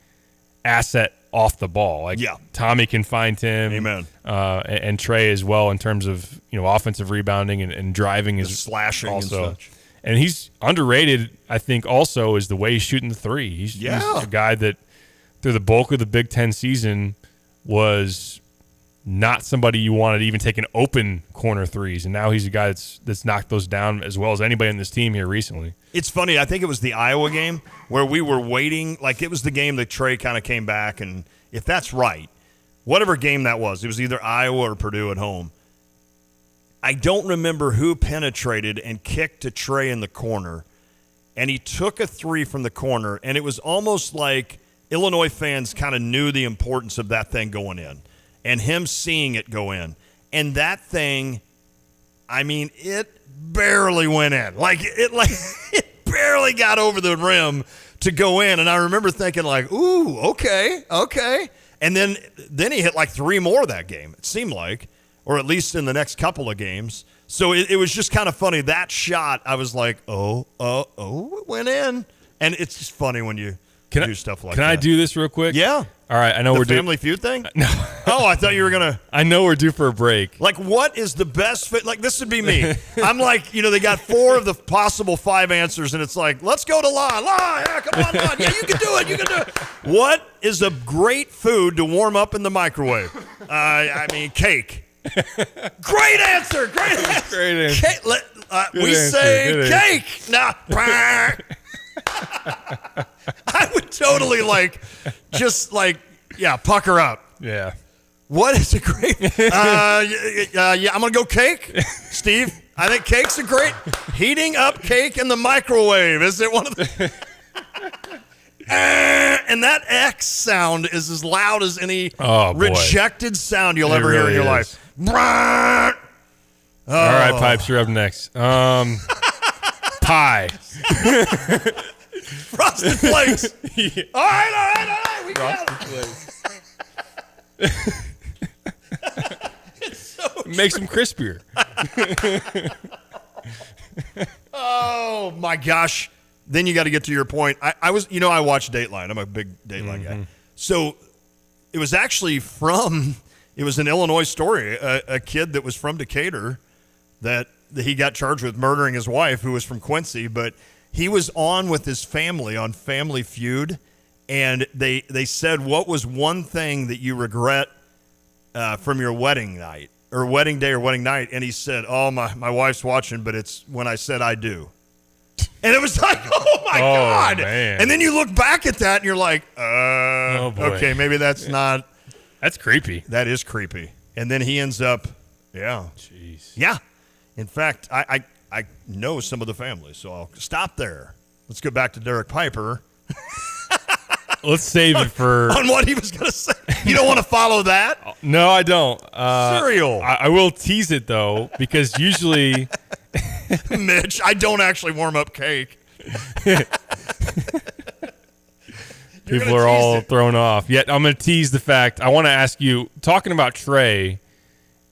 asset off the ball. Like Tommy can find him. Amen. And Trey as well in terms of offensive rebounding and driving, is slashing also. And such. And he's underrated, I think, also is the way he's shooting the 3. He's a guy that through the bulk of the Big Ten season was not somebody you wanted to even take an open corner threes, and now he's a guy that's knocked those down as well as anybody in this team here recently. It's funny. I think it was the Iowa game where we were waiting. Like, it was the game that Trey kind of came back, and if that's right, whatever game that was, it was either Iowa or Purdue at home. I don't remember who penetrated and kicked to Trey in the corner, and he took a 3 from the corner, and it was almost like Illinois fans kind of knew the importance of that thing going in. And him seeing it go in. And that thing, I mean, it barely went in. It barely got over the rim to go in. And I remember thinking like, ooh, okay. And then he hit like 3 more that game, it seemed like, or at least in the next couple of games. So it was just kind of funny. That shot, I was like, oh, it went in. And it's just funny when you do stuff like that. Can I do this real quick? Yeah. All right, I know we're due. Family Feud thing? No. Oh, I thought you were going to. I know we're due for a break. Like, what is the best fit? Like, this would be me. I'm like, they got 4 of the possible 5 answers, and it's like, let's go to Lon. Yeah, come on, Lon. Yeah, you can do it. What is a great food to warm up in the microwave? I mean, cake. Great answer. Great answer. Great answer. We answer. say Good cake. Nah. I would totally pucker up. Yeah. What is a great? Yeah, I'm gonna go cake. Steve, I think cake's a great. Heating up cake in the microwave. Is it one of the? And that X sound is as loud as any rejected sound you'll ever hear in your life. All right, Pipes, you're up next. Pie. Frosted Flakes. Yeah. All right. We got it. Makes them crispier. Oh my gosh. Then you got to get to your point. I watched Dateline. I'm a big Dateline guy. So it was actually it was an Illinois story, a kid that was from Decatur that he got charged with murdering his wife, who was from Quincy, but he was on with his family on Family Feud, and they said, what was one thing that you regret from your wedding night or wedding day or wedding night? And he said, oh, my wife's watching, but it's when I said I do. And it was like, oh my God. Man. And then you look back at that and you're like, okay, maybe that's not. That's creepy. That is creepy. And then he ends up, Jeez. Yeah. In fact, I know some of the family, so I'll stop there. Let's go back to Derek Piper. Let's save it for... On what he was going to say. You don't want to follow that? No, I don't. Cereal. I will tease it, though, because usually... Mitch, I don't actually warm up cake. People are all thrown off. Yet I'm going to tease the fact. I want to ask you, talking about Trey,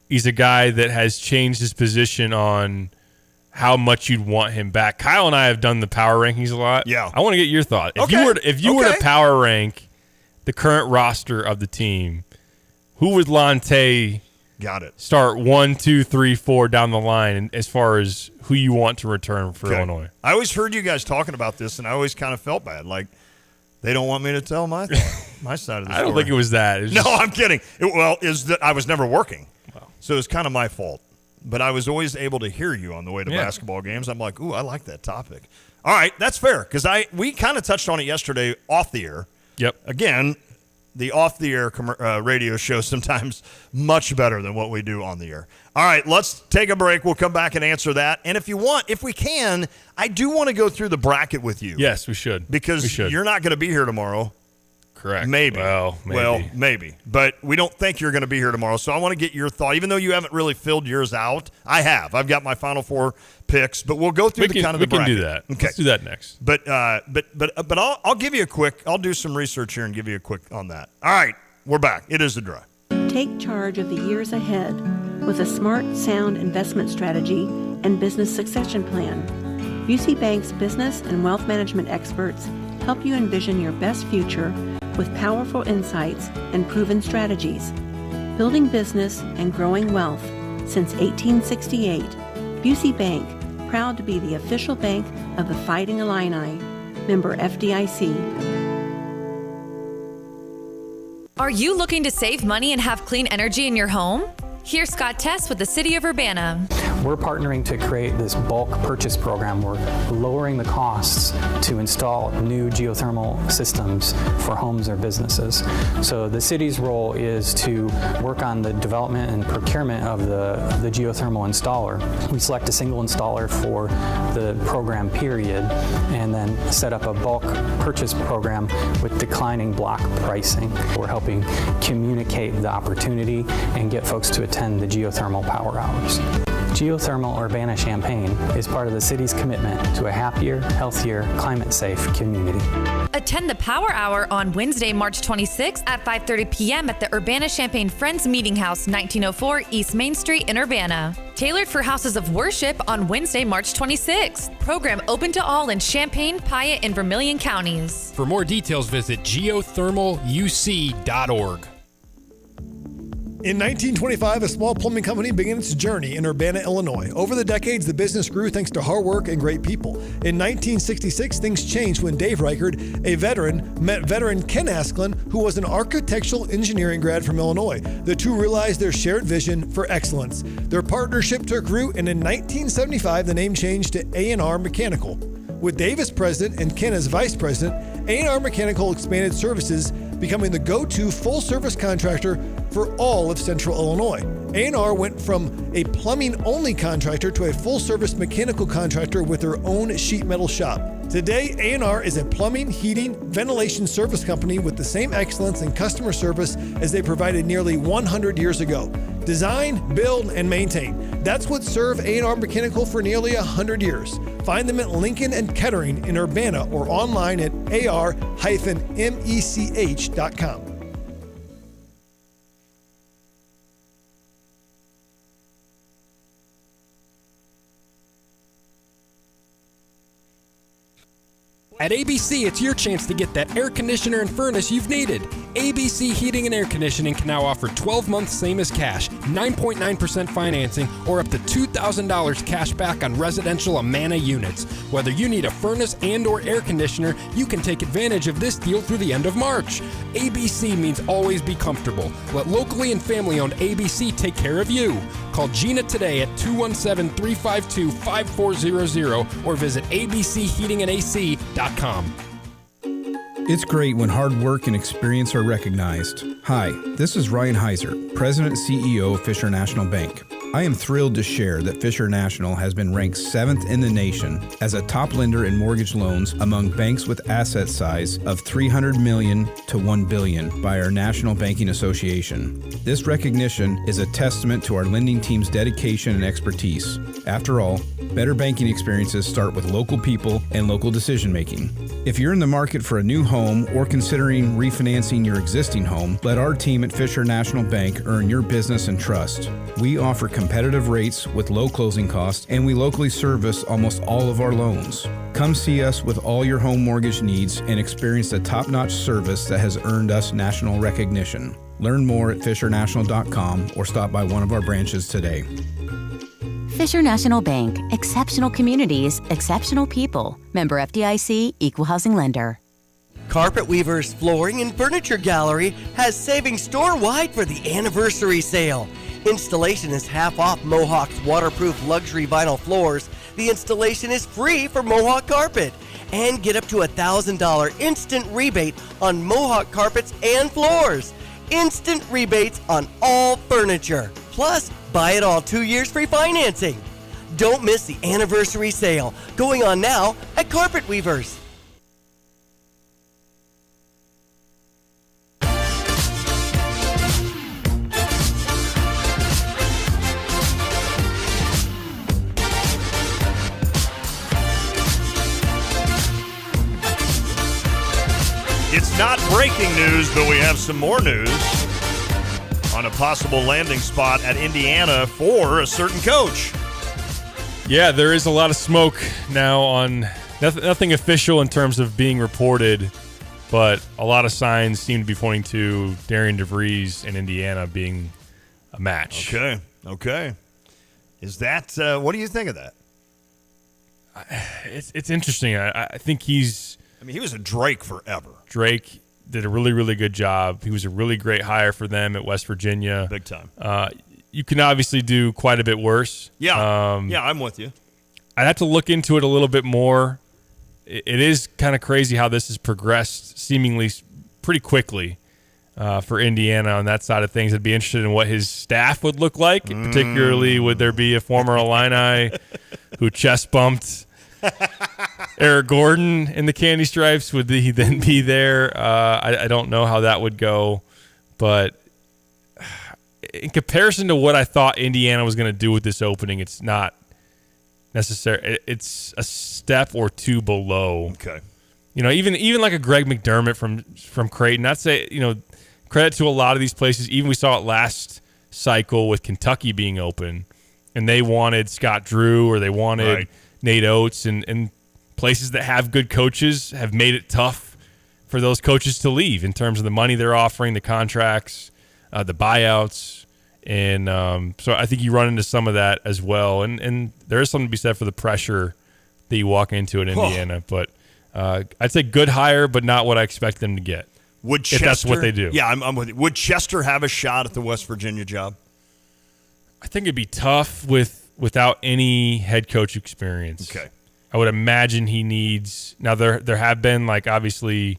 he's a guy that has changed his position on how much you'd want him back. Kyle and I have done the power rankings a lot. Yeah. I want to get your thought. If you were to power rank the current roster of the team, who would Lante start 1, 2, 3, 4 down the line as far as who you want to return for Illinois? I always heard you guys talking about this, and I always kind of felt bad. Like, they don't want me to tell my side of the story. I don't think it was that. No, I'm kidding. Is that I was never working. Wow. So it's kind of my fault. But I was always able to hear you on the way to basketball games. I'm like, ooh, I like that topic. All right, that's fair, because we kind of touched on it yesterday off the air. Yep. Again, the off-the-air radio show sometimes much better than what we do on the air. All right, let's take a break. We'll come back and answer that. And if we can, I do want to go through the bracket with you. Yes, we should. Because you're not going to be here tomorrow. Correct. Maybe. Well, maybe. But we don't think you're going to be here tomorrow. So I want to get your thought. Even though you haven't really filled yours out, I have. I've got my Final Four picks. But we'll go through the bracket. We can do that. Okay. Let's do that next. But I'll give you a quick. I'll do some research here and give you a quick on that. All right, we're back. It is The Drive. Take charge of the years ahead with a smart, sound investment strategy and business succession plan. Busey Bank's business and wealth management experts help you envision your best future with powerful insights and proven strategies. Building business and growing wealth since 1868. Busey Bank, proud to be the official bank of the Fighting Illini. Member FDIC. Are you looking to save money and have clean energy in your home? Here's Scott Tess with the City of Urbana. We're partnering to create this bulk purchase program. We're lowering the costs to install new geothermal systems for homes or businesses. So the city's role is to work on the development and procurement of the geothermal installer. We select a single installer for the program period and then set up a bulk purchase program with declining block pricing. We're helping communicate the opportunity and get folks to attend the geothermal power hours. Geothermal Urbana-Champaign is part of the city's commitment to a happier, healthier, climate-safe community. Attend the Power Hour on Wednesday, March 26th at 5:30 p.m. at the Urbana-Champaign Friends Meeting House, 1904 East Main Street in Urbana. Tailored for houses of worship on Wednesday, March 26th. Program open to all in Champaign, Piatt, and Vermilion counties. For more details, visit geothermaluc.org. In 1925, a small plumbing company began its journey in Urbana, Illinois. Over the decades, the business grew thanks to hard work and great people. In 1966, things changed when Dave Reichard, a veteran, met veteran Ken Asklin, who was an architectural engineering grad from Illinois. The two realized their shared vision for excellence. Their partnership took root, and in 1975, the name changed to A&R Mechanical. With Dave as president and Ken as vice president, A&R Mechanical expanded services, becoming the go-to full-service contractor for all of Central Illinois. A&R went from a plumbing-only contractor to a full-service mechanical contractor with their own sheet metal shop. Today, A&R is a plumbing, heating, ventilation service company with the same excellence in customer service as they provided nearly 100 years ago. Design, build, and maintain. That's what served A&R Mechanical for nearly 100 years. Find them at Lincoln and Kettering in Urbana or online at ar-mech.com. At ABC, it's your chance to get that air conditioner and furnace you've needed. ABC Heating and Air Conditioning can now offer 12 months same as cash, 9.9% financing, or up to $2,000 cash back on residential Amana units. Whether you need a furnace and or air conditioner, you can take advantage of this deal through the end of March. ABC means always be comfortable. Let locally and family-owned ABC take care of you. Call Gina today at 217-352-5400 or visit abcheatingandac.com. It's great when hard work and experience are recognized. Hi, this is Ryan Heiser, President and CEO of Fisher National Bank. I am thrilled to share that Fisher National has been ranked 7th in the nation as a top lender in mortgage loans among banks with asset size of $300 million to $1 billion by our National Banking Association. This recognition is a testament to our lending team's dedication and expertise. After all, better banking experiences start with local people and local decision making. If you're in the market for a new home or considering refinancing your existing home, let our team at Fisher National Bank earn your business and trust. We offer competitive rates with low closing costs, and we locally service almost all of our loans. Come see us with all your home mortgage needs and experience the top-notch service that has earned us national recognition. Learn more at fishernational.com or stop by one of our branches today. Fisher National Bank, exceptional communities, exceptional people. Member FDIC, Equal Housing Lender. Carpet Weavers Flooring and Furniture Gallery has savings store-wide for the anniversary sale. Installation is half off Mohawk's waterproof luxury vinyl floors. The installation is free for Mohawk Carpet. And get up to $1,000 instant rebate on Mohawk carpets and floors. Instant rebates on all furniture. Plus, buy it all 2 years free financing. Don't miss the anniversary sale going on now at Carpet Weavers. It's not breaking news, but we have some more news on a possible landing spot at Indiana for a certain coach. Yeah, there is a lot of smoke now on nothing official in terms of being reported, but a lot of signs seem to be pointing to Darian DeVries in Indiana being a match. Okay. Is that, what do you think of that? It's interesting. I think he's... I mean, he was a Drake forever. Drake did a really, really good job. He was a really great hire for them at West Virginia. Big time. You can obviously do quite a bit worse. Yeah, I'm with you. I'd have to look into it a little bit more. It is kind of crazy how this has progressed seemingly pretty quickly for Indiana on that side of things. I'd be interested in what his staff would look like, particularly would there be a former Illini who chest bumped Eric Gordon in the Candy Stripes? Would he then be there? I don't know how that would go, but in comparison to what I thought Indiana was going to do with this opening, it's not necessary. It's a step or two below. Okay. Even like a Greg McDermott from Creighton. Not say, credit to a lot of these places. Even we saw it last cycle with Kentucky being open, and they wanted Scott Drew or they wanted Nate Oates, and places that have good coaches have made it tough for those coaches to leave in terms of the money they're offering, the contracts, the buyouts. And so I think you run into some of that as well. And there is something to be said for the pressure that you walk into in Indiana. But I'd say good hire, but not what I expect them to get. Would Chester, if that's what they do. Yeah, I'm with you. Would Chester have a shot at the West Virginia job? I think it'd be tough without any head coach experience. Okay. I would imagine he needs – now there have been, like, obviously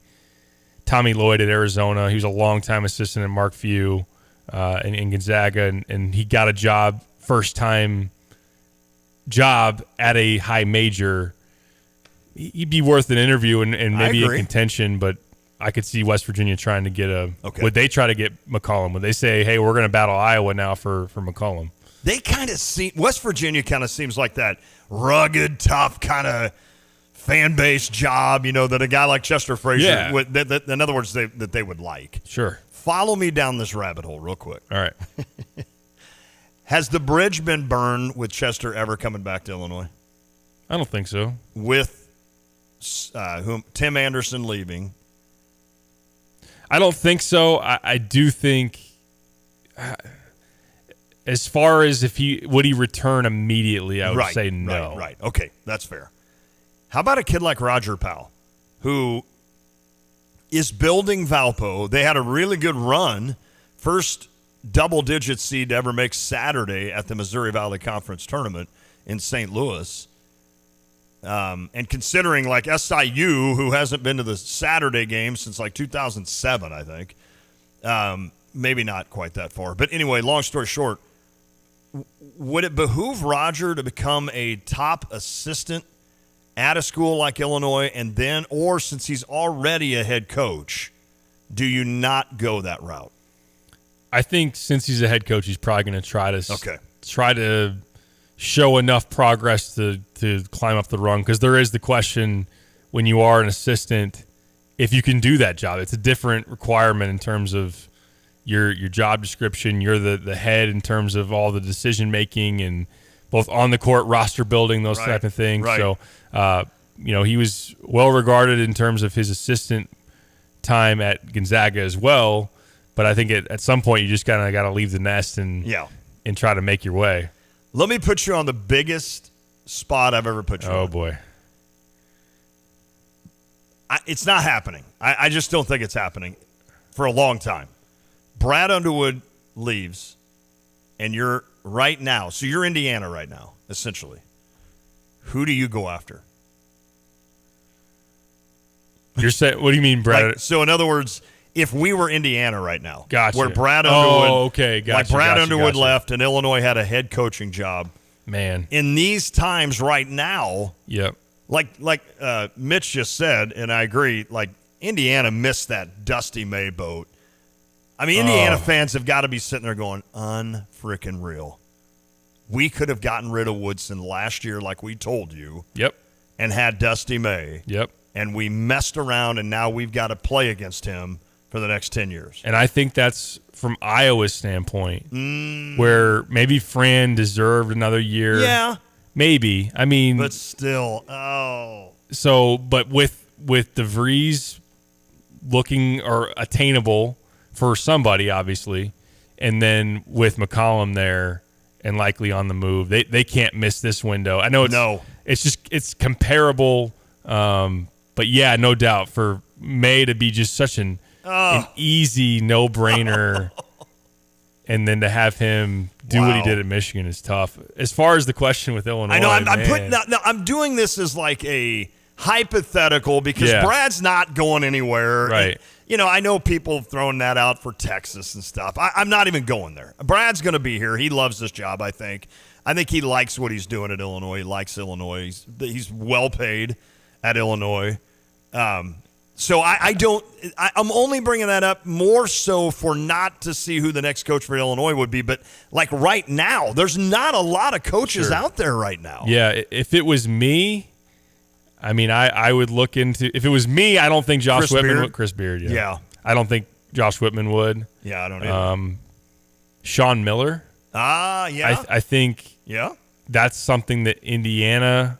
Tommy Lloyd at Arizona. He was a longtime assistant at Mark Few in Gonzaga, and he got a job, first-time job at a high major. He'd be worth an interview and maybe a contention, but I could see West Virginia trying to get would they try to get McCollum? Would they say, hey, we're going to battle Iowa now for McCollum? They kind of seem – West Virginia kind of seems like that rugged, tough kind of fan-based job, that a guy like Chester Frazier would, in other words, that they would like. Sure. Follow me down this rabbit hole real quick. All right. Has the bridge been burned with Chester ever coming back to Illinois? I don't think so. With Tim Anderson leaving? I don't think so. I do think as far as would he return immediately, I would say no. Right. Okay, that's fair. How about a kid like Roger Powell, who is building Valpo? They had a really good run, first double-digit seed to ever make Saturday at the Missouri Valley Conference Tournament in St. Louis. And considering like SIU, who hasn't been to the Saturday game since like 2007, I think, maybe not quite that far. But anyway, long story short, would it behoove Roger to become a top assistant at a school like Illinois, and then, or since he's already a head coach, do you not go that route? I think since he's a head coach, he's probably going to try to show enough progress to climb up the rung, because there is the question when you are an assistant if you can do that job. It's a different requirement in terms of your job description. You're the head in terms of all the decision making and both on the court, roster building, those type of things. Right. So he was well regarded in terms of his assistant time at Gonzaga as well. But I think at some point you just kind of got to leave the nest and try to make your way. Let me put you on the biggest spot I've ever put you on. Oh, boy. It's not happening. I just don't think it's happening for a long time. Brad Underwood leaves, and you're right now. So you're Indiana right now, essentially. Who do you go after? You're saying, what do you mean, Brad? So in other words, if we were Indiana right now, gotcha. Where Brad Underwood, Underwood left and Illinois had a head coaching job, man. In these times right now, yep. Like Mitch just said, and I agree. Like Indiana missed that Dusty May boat. I mean, Indiana fans have got to be sitting there going, "Unfrickin' real." We could have gotten rid of Woodson last year, like we told you. Yep. And had Dusty May. Yep. And we messed around, and now we've got to play against him for the next 10 years. And I think that's from Iowa's standpoint, where maybe Fran deserved another year. Yeah. Maybe. I mean. But still, So, but with DeVries looking or attainable for somebody, obviously, and then with McCollum there and likely on the move, they can't miss this window. I know it's comparable, but yeah, no doubt for May to be just such an easy no-brainer, and then to have him do what he did at Michigan is tough. As far as the question with Illinois, I know I'm doing this as like a hypothetical because Brad's not going anywhere. Right. And, I know people throwing that out for Texas and stuff. I'm not even going there. Brad's going to be here. He loves this job, I think. I think he likes what he's doing at Illinois. He likes Illinois. He's well paid at Illinois. So I'm only bringing that up more so for not to see who the next coach for Illinois would be. But like right now, there's not a lot of coaches out there right now. Yeah. If it was me, I mean, I would look into, if it was me, I don't think Josh Whitman would. Chris Beard. Yeah. I don't think Josh Whitman would. Yeah. I don't either. Sean Miller. Yeah. I think that's something that Indiana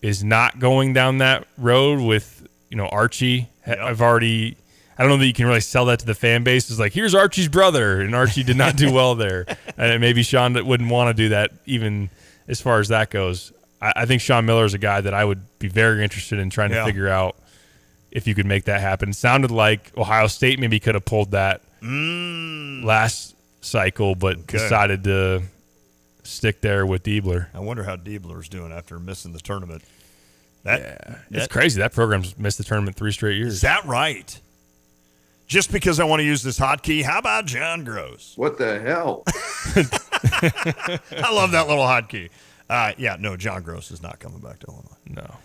is not going down that road with, Archie. I've already, I don't know that you can really sell that to the fan base. It's like, here's Archie's brother, and Archie did not do well there. And maybe Sean wouldn't want to do that even as far as that goes. I think Sean Miller is a guy that I would be very interested in trying to figure out if you could make that happen. It sounded like Ohio State maybe could have pulled that last cycle, but decided to stick there with Diebler. I wonder how Diebler's doing after missing the tournament. It's crazy. That program's missed the tournament 3 straight years. Is that right? Just because I want to use this hotkey, how about John Gross? What the hell? I love that little hotkey. No, John Gross is not coming back to Illinois. No.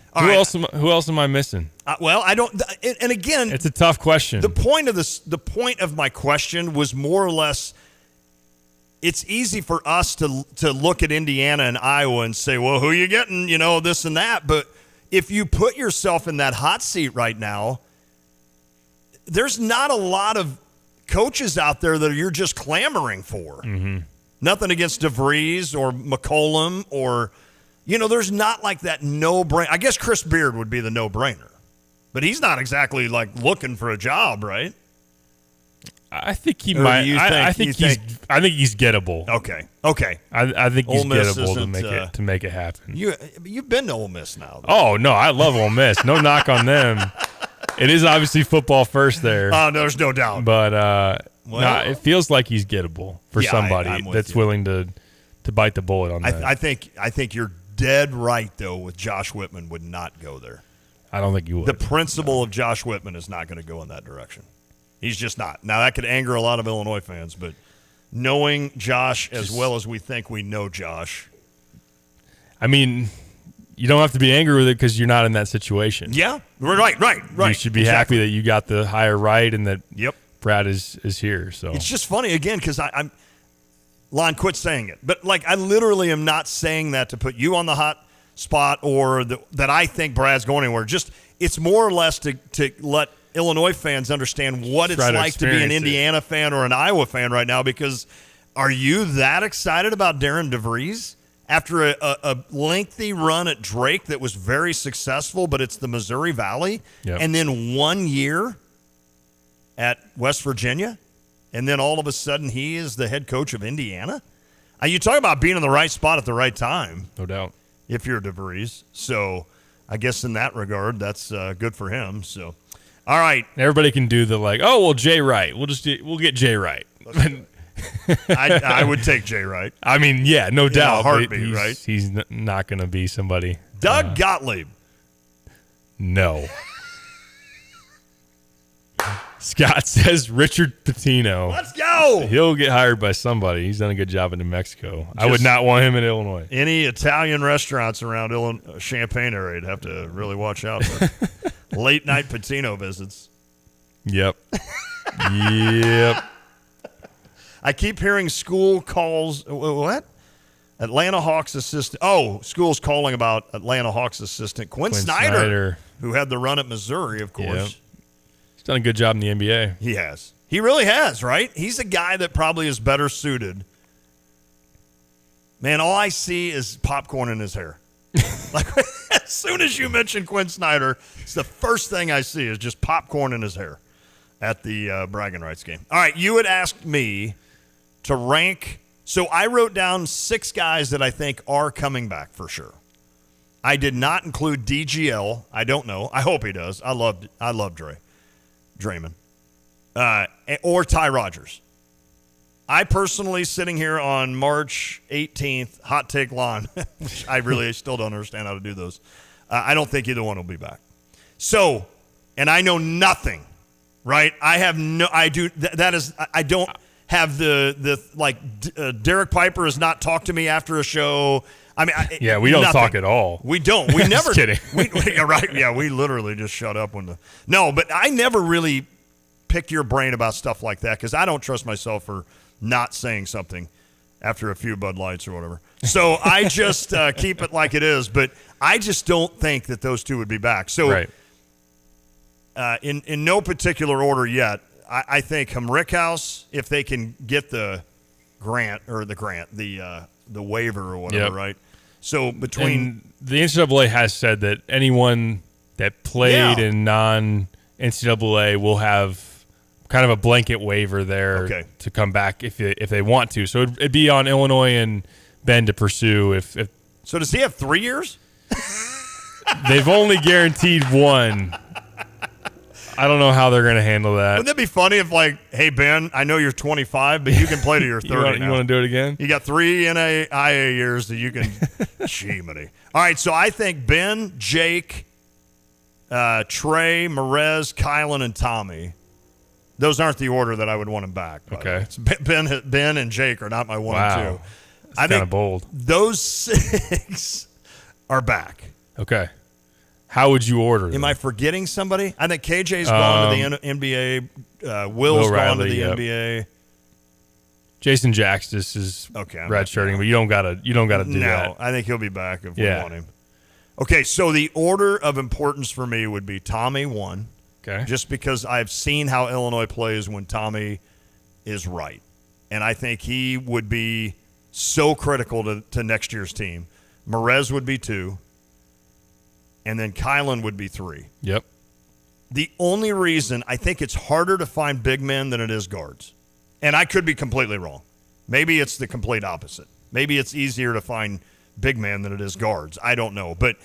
Who else am I missing? Well, I don't. And again, it's a tough question. The point of my question was more or less, it's easy for us to look at Indiana and Iowa and say, well, who are you getting? This and that. But if you put yourself in that hot seat right now, there's not a lot of coaches out there that you're just clamoring for. Mm-hmm. Nothing against DeVries or McCollum or, there's not like that no-brainer. I guess Chris Beard would be the no-brainer. But he's not exactly like looking for a job, right? I think he might. I think he's gettable. Okay. I think he's Ole Miss gettable to make it happen. You've been to Ole Miss now, though. Oh no, I love Ole Miss. No knock on them. It is obviously football first there. Oh, there's no doubt. But it feels like he's gettable for somebody that's willing to bite the bullet on that. I think you're dead right though. With Josh Whitman would not go there. I don't think you would. The principal of Josh Whitman is not going to go in that direction. He's just not. Now that could anger a lot of Illinois fans, but knowing Josh as well as we think we know Josh, I mean, you don't have to be angry with it because you're not in that situation. Yeah, right. You should be happy that you got the higher right and that Yep. Brad is here. So it's just funny again because I'm Lon, quit saying it, but like I literally am not saying that to put you on the hot spot or that I think Brad's going anywhere. Just it's more or less to let Illinois fans understand what it's like to be an Indiana fan or an Iowa fan right now. Because are you that excited about Darren DeVries? After a lengthy run at Drake that was very successful, but it's the Missouri Valley, and then 1 year at West Virginia, and then all of a sudden he is the head coach of Indiana? You talk about being in the right spot at the right time. No doubt. If you're DeVries. So I guess in that regard, that's good for him. So, all right. Everybody can do the Jay Wright. We'll get Jay Wright. I would take Jay Wright. I mean, yeah, no doubt. A heartbeat, right? He's not going to be somebody. Doug Gottlieb. No. Scott says Richard Pitino. Let's go. He'll get hired by somebody. He's done a good job in New Mexico. I would not want him in Illinois. Any Italian restaurants around Champaign area would have to really watch out for late night Pitino visits. Yep. Yep. I keep hearing school calls. What? Atlanta Hawks assistant. Oh, school's calling about Atlanta Hawks assistant Quinn Snyder, who had the run at Missouri, of course. Yep. He's done a good job in the NBA. He has. He really has, right? He's a guy that probably is better suited. Man, all I see is popcorn in his hair. Like as soon as you mention Quinn Snyder, it's the first thing I see is just popcorn in his hair at the bragging rights game. All right, you had asked me to rank. So I wrote down 6 guys that I think are coming back for sure. I did not include DGL. I don't know. I hope he does. I love Draymond. Or Ty Rodgers. I personally, sitting here on March 18th, hot take Lon, which I really still don't understand how to do those. I don't think either one will be back. So, and I know nothing, right? I don't have Derek Piper has not talked to me after a show. I mean, we don't talk at all. We don't. We never. Just kidding. Right. Yeah, we literally just shut up but I never really pick your brain about stuff like that because I don't trust myself for not saying something after a few Bud Lights or whatever. So I just keep it like it is. But I just don't think that those two would be back. So in no particular order yet, I think Rickhouse, if they can get the waiver or whatever, right? So between the NCAA has said that anyone that played in non-NCAA will have kind of a blanket waiver there to come back if they want to. So it'd be on Illinois and Ben to pursue. If So does he have 3 years? they've only guaranteed 1. I don't know how they're going to handle that. Wouldn't that be funny if, like, hey, Ben, I know you're 25, but you can play to your 30 You want to do it again? You got 3 NAIA years that you can – Jiminy. All right, so I think Ben, Jake, Trey, Merez, Kylan, and Tommy. Those aren't the order that I would want him back. Okay. Ben and Jake are not my 1 Wow. and 2. That's I kind think of bold. those 6 are back. Okay. How would you order them? Am I forgetting somebody? I think KJ's gone to the NBA. Will's gone to the NBA. Jason Jaxtis is redshirting, but you don't gotta do that. No, I think he'll be back if we Yeah. want him. Okay, so the order of importance for me would be Tommy 1. Okay. Just because I've seen how Illinois plays when Tommy is right. And I think he would be so critical to next year's team. Merez would be 2. And then Kylan would be 3. Yep. The only reason I think it's harder to find big men than it is guards. And I could be completely wrong. Maybe it's the complete opposite. Maybe it's easier to find big men than it is guards. I don't know. But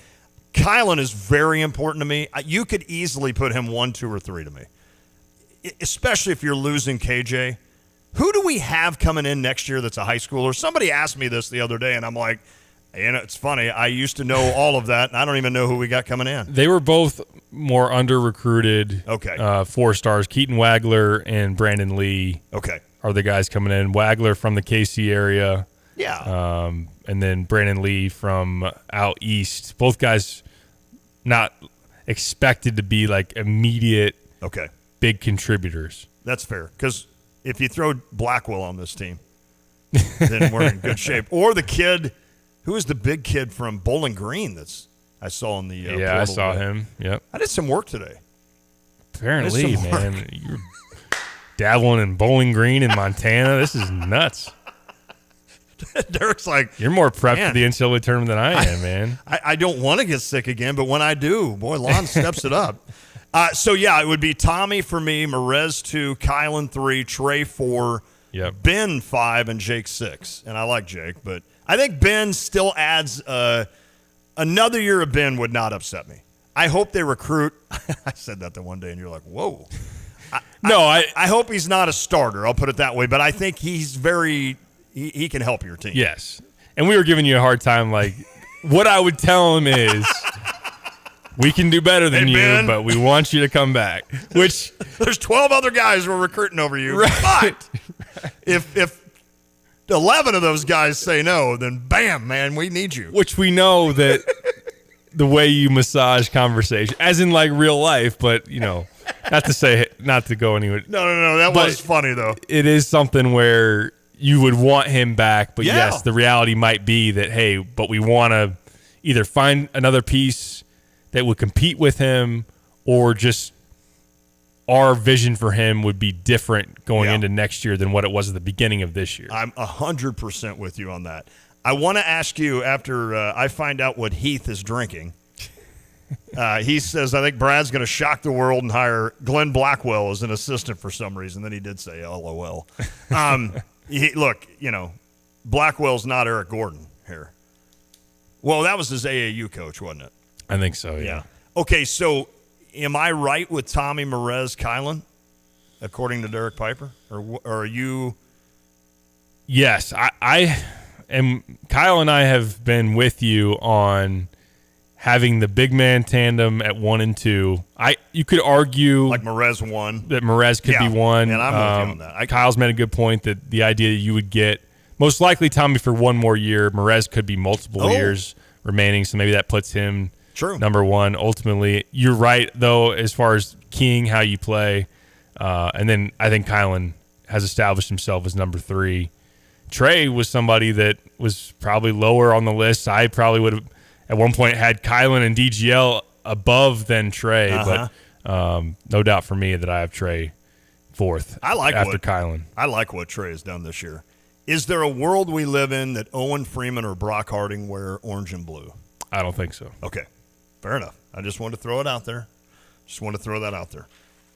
Kylan is very important to me. You could easily put him 1, 2, or 3 to me, especially if you're losing KJ. Who do we have coming in next year that's a high schooler? Somebody asked me this the other day, and I'm like, it's funny. I used to know all of that, and I don't even know who we got coming in. They were both more under-recruited 4-stars. Keaton Wagler and Brandon Lee are the guys coming in. Wagler from the KC area. Yeah. And then Brandon Lee from out east. Both guys not expected to be like immediate big contributors. That's fair, because if you throw Blackwell on this team, then we're in good shape. Or the kid – who is the big kid from Bowling Green I saw in the I saw him. Yep. I did some work today. Apparently, man. You're dabbling in Bowling Green in Montana. This is nuts. Derek's like, you're more prepped for the NCAA tournament than I am, man. I don't want to get sick again, but when I do, boy, Lon steps it up. So, yeah, it would be Tommy for me, Merez 2, Kylan 3, Trey 4, Ben 5, and Jake 6. And I like Jake, but I think Ben still adds another year of Ben would not upset me. I hope they recruit. I said that the one day, and you're like, whoa. I hope he's not a starter. I'll put it that way. But I think he's he can help your team. Yes. And we were giving you a hard time. Like, what I would tell him is, we can do better than you, Ben, but we want you to come back. Which there's 12 other guys who are recruiting over you. Right. But if 11 of those guys say no, then bam, man, we need you. Which we know that the way you massage conversation, as in like real life, but not to go anywhere. No, that was funny though. It is something where you would want him back, but yes, the reality might be that, hey, but we want to either find another piece that would compete with him, or just our vision for him would be different going into next year than what it was at the beginning of this year. I'm 100% with you on that. I want to ask you after I find out what Heath is drinking. He says, I think Brad's going to shock the world and hire Glenn Blackwell as an assistant for some reason. Then he did say LOL. Look, Blackwell's not Eric Gordon here. Well, that was his AAU coach, wasn't it? I think so, yeah. Okay, so am I right with Tommy, Merez, Kylan, according to Derek Piper? Or are you? Yes, I am. Kyle and I have been with you on having the big man tandem at 1 and 2. You could argue like Merez 1 that Merez could be 1. And I'm with you on that. Kyle's made a good point that the idea that you would get most likely Tommy for 1 more year. Merez could be multiple years remaining, so maybe that puts him number 1. Ultimately, you're right though as far as keying how you play, and then I think Kylan has established himself as number 3. Trey was somebody that was probably lower on the list. I probably would have at one point had Kylan and DGL above than Trey, but no doubt for me that I have Trey 4th after Kylan. I like what Trey has done this year. Is there a world we live in that Owen Freeman or Brock Harding wear orange and blue? I don't think so. Okay, fair enough. I just wanted to throw it out there. Just want to throw that out there.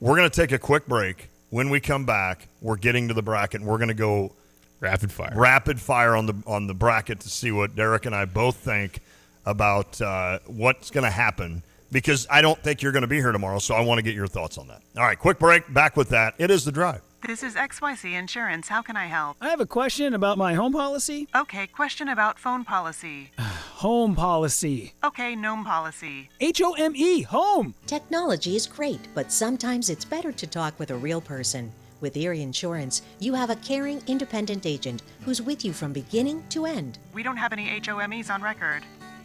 We're going to take a quick break. when we come back, we're getting to the bracket, and we're going to go rapid fire on the bracket to see what Derek and I both think about what's going to happen, because I don't think you're going to be here tomorrow, so I want to get your thoughts on that. All right, quick break. Back with that. It is The Drive. This is XYZ Insurance. How can I help? I have a question about my home policy. Okay, question about phone policy. Home policy. Okay, gnome policy. HOME, home. Technology is great, but sometimes it's better to talk with a real person. With Erie Insurance, you have a caring, independent agent who's with you from beginning to end. We don't have any HOMEs on record.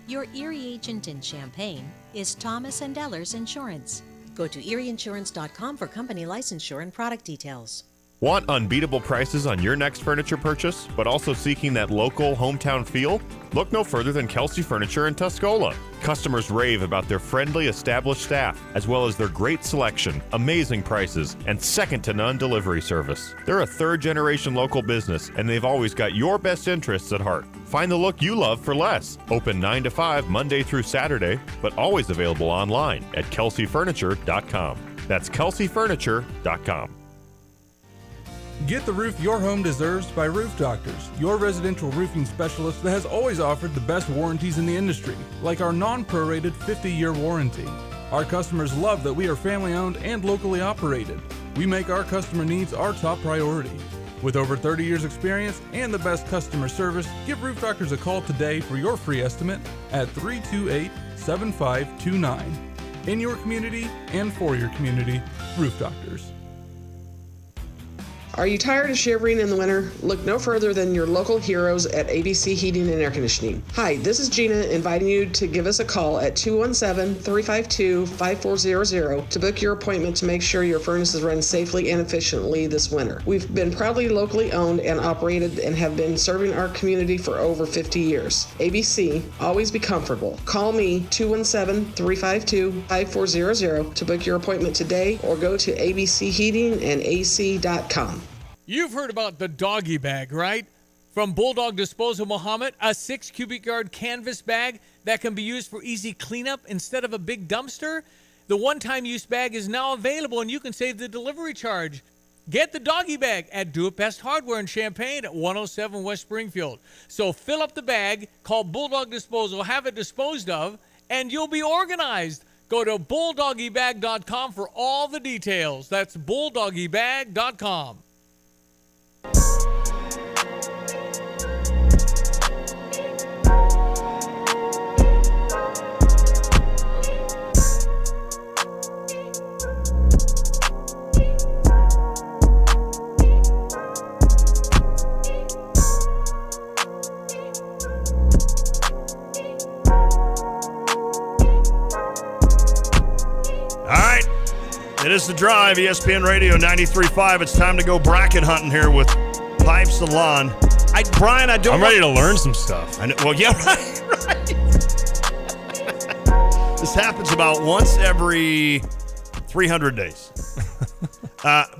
Your Erie agent in Champaign is Thomas & Ellers Insurance. Go to erieinsurance.com for company licensure and product details. Want unbeatable prices on your next furniture purchase, but also seeking that local hometown feel? Look no further than Kelsey Furniture in Tuscola. Customers rave about their friendly, established staff, as well as their great selection, amazing prices, and second-to-none delivery service. They're a third-generation local business, and they've always got your best interests at heart. Find the look you love for less. Open 9 to 5 Monday through Saturday, but always available online at kelseyfurniture.com. That's kelseyfurniture.com. Get the roof your home deserves by Roof Doctors, your residential roofing specialist that has always offered the best warranties in the industry, like our non-prorated 50-year warranty. Our customers love that we are family-owned and locally operated. We make our customer needs our top priority. With over 30 years experience and the best customer service, give Roof Doctors a call today for your free estimate at 328-7529. In your community and for your community, Roof Doctors. Are you tired of shivering in the winter? Look no further than your local heroes at ABC Heating and Air Conditioning. Hi, this is Gina inviting you to give us a call at 217-352-5400 to book your appointment to make sure your furnaces run safely and efficiently this winter. We've been proudly locally owned and operated and have been serving our community for over 50 years. ABC, always be comfortable. Call me 217-352-5400 to book your appointment today or go to abcheatingandac.com. You've heard about the doggy bag, right? From Bulldog Disposal Muhammad, a 6 cubic yard canvas bag that can be used for easy cleanup instead of a big dumpster. The one-time use bag is now available and you can save the delivery charge. Get the doggy bag at Do It Best Hardware in Champaign at 107 West Springfield. So fill up the bag, call Bulldog Disposal, have it disposed of, and you'll be organized. Go to bulldoggybag.com for all the details. That's bulldoggybag.com. It is The Drive, ESPN Radio 93.5. It's time to go bracket hunting here with Pipes and Lon. Brian, I'm ready to learn some stuff. I know, well, yeah, right. This happens about once every 300 days.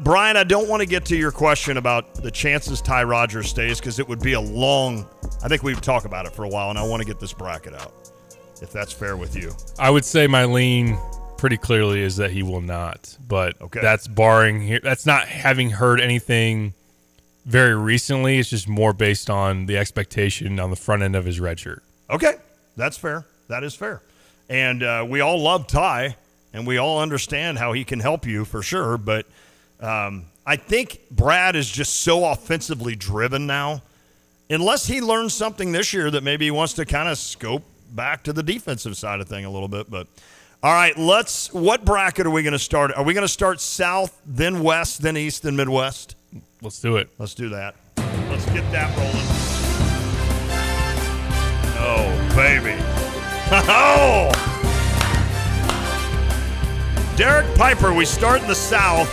Brian, I don't want to get to your question about the chances Ty Rodgers stays because it would be a long, I think we've talked about it for a while, and I want to get this bracket out, if that's fair with you. I would say my lean pretty clearly is that he will not, but that's barring that's not having heard anything very recently. It's just more based on the expectation on the front end of his red shirt. Okay, that's fair. That is fair. And we all love Ty, and we all understand how he can help you for sure, but I think Brad is just so offensively driven now. Unless he learns something this year that maybe he wants to kind of scope back to the defensive side of thing a little bit, but all right, what bracket are we going to start? Are we going to start South, then West, then East, then Midwest? Let's do it. Let's do that. Let's get that rolling. Oh, baby. Oh! Derek Piper, we start in the South.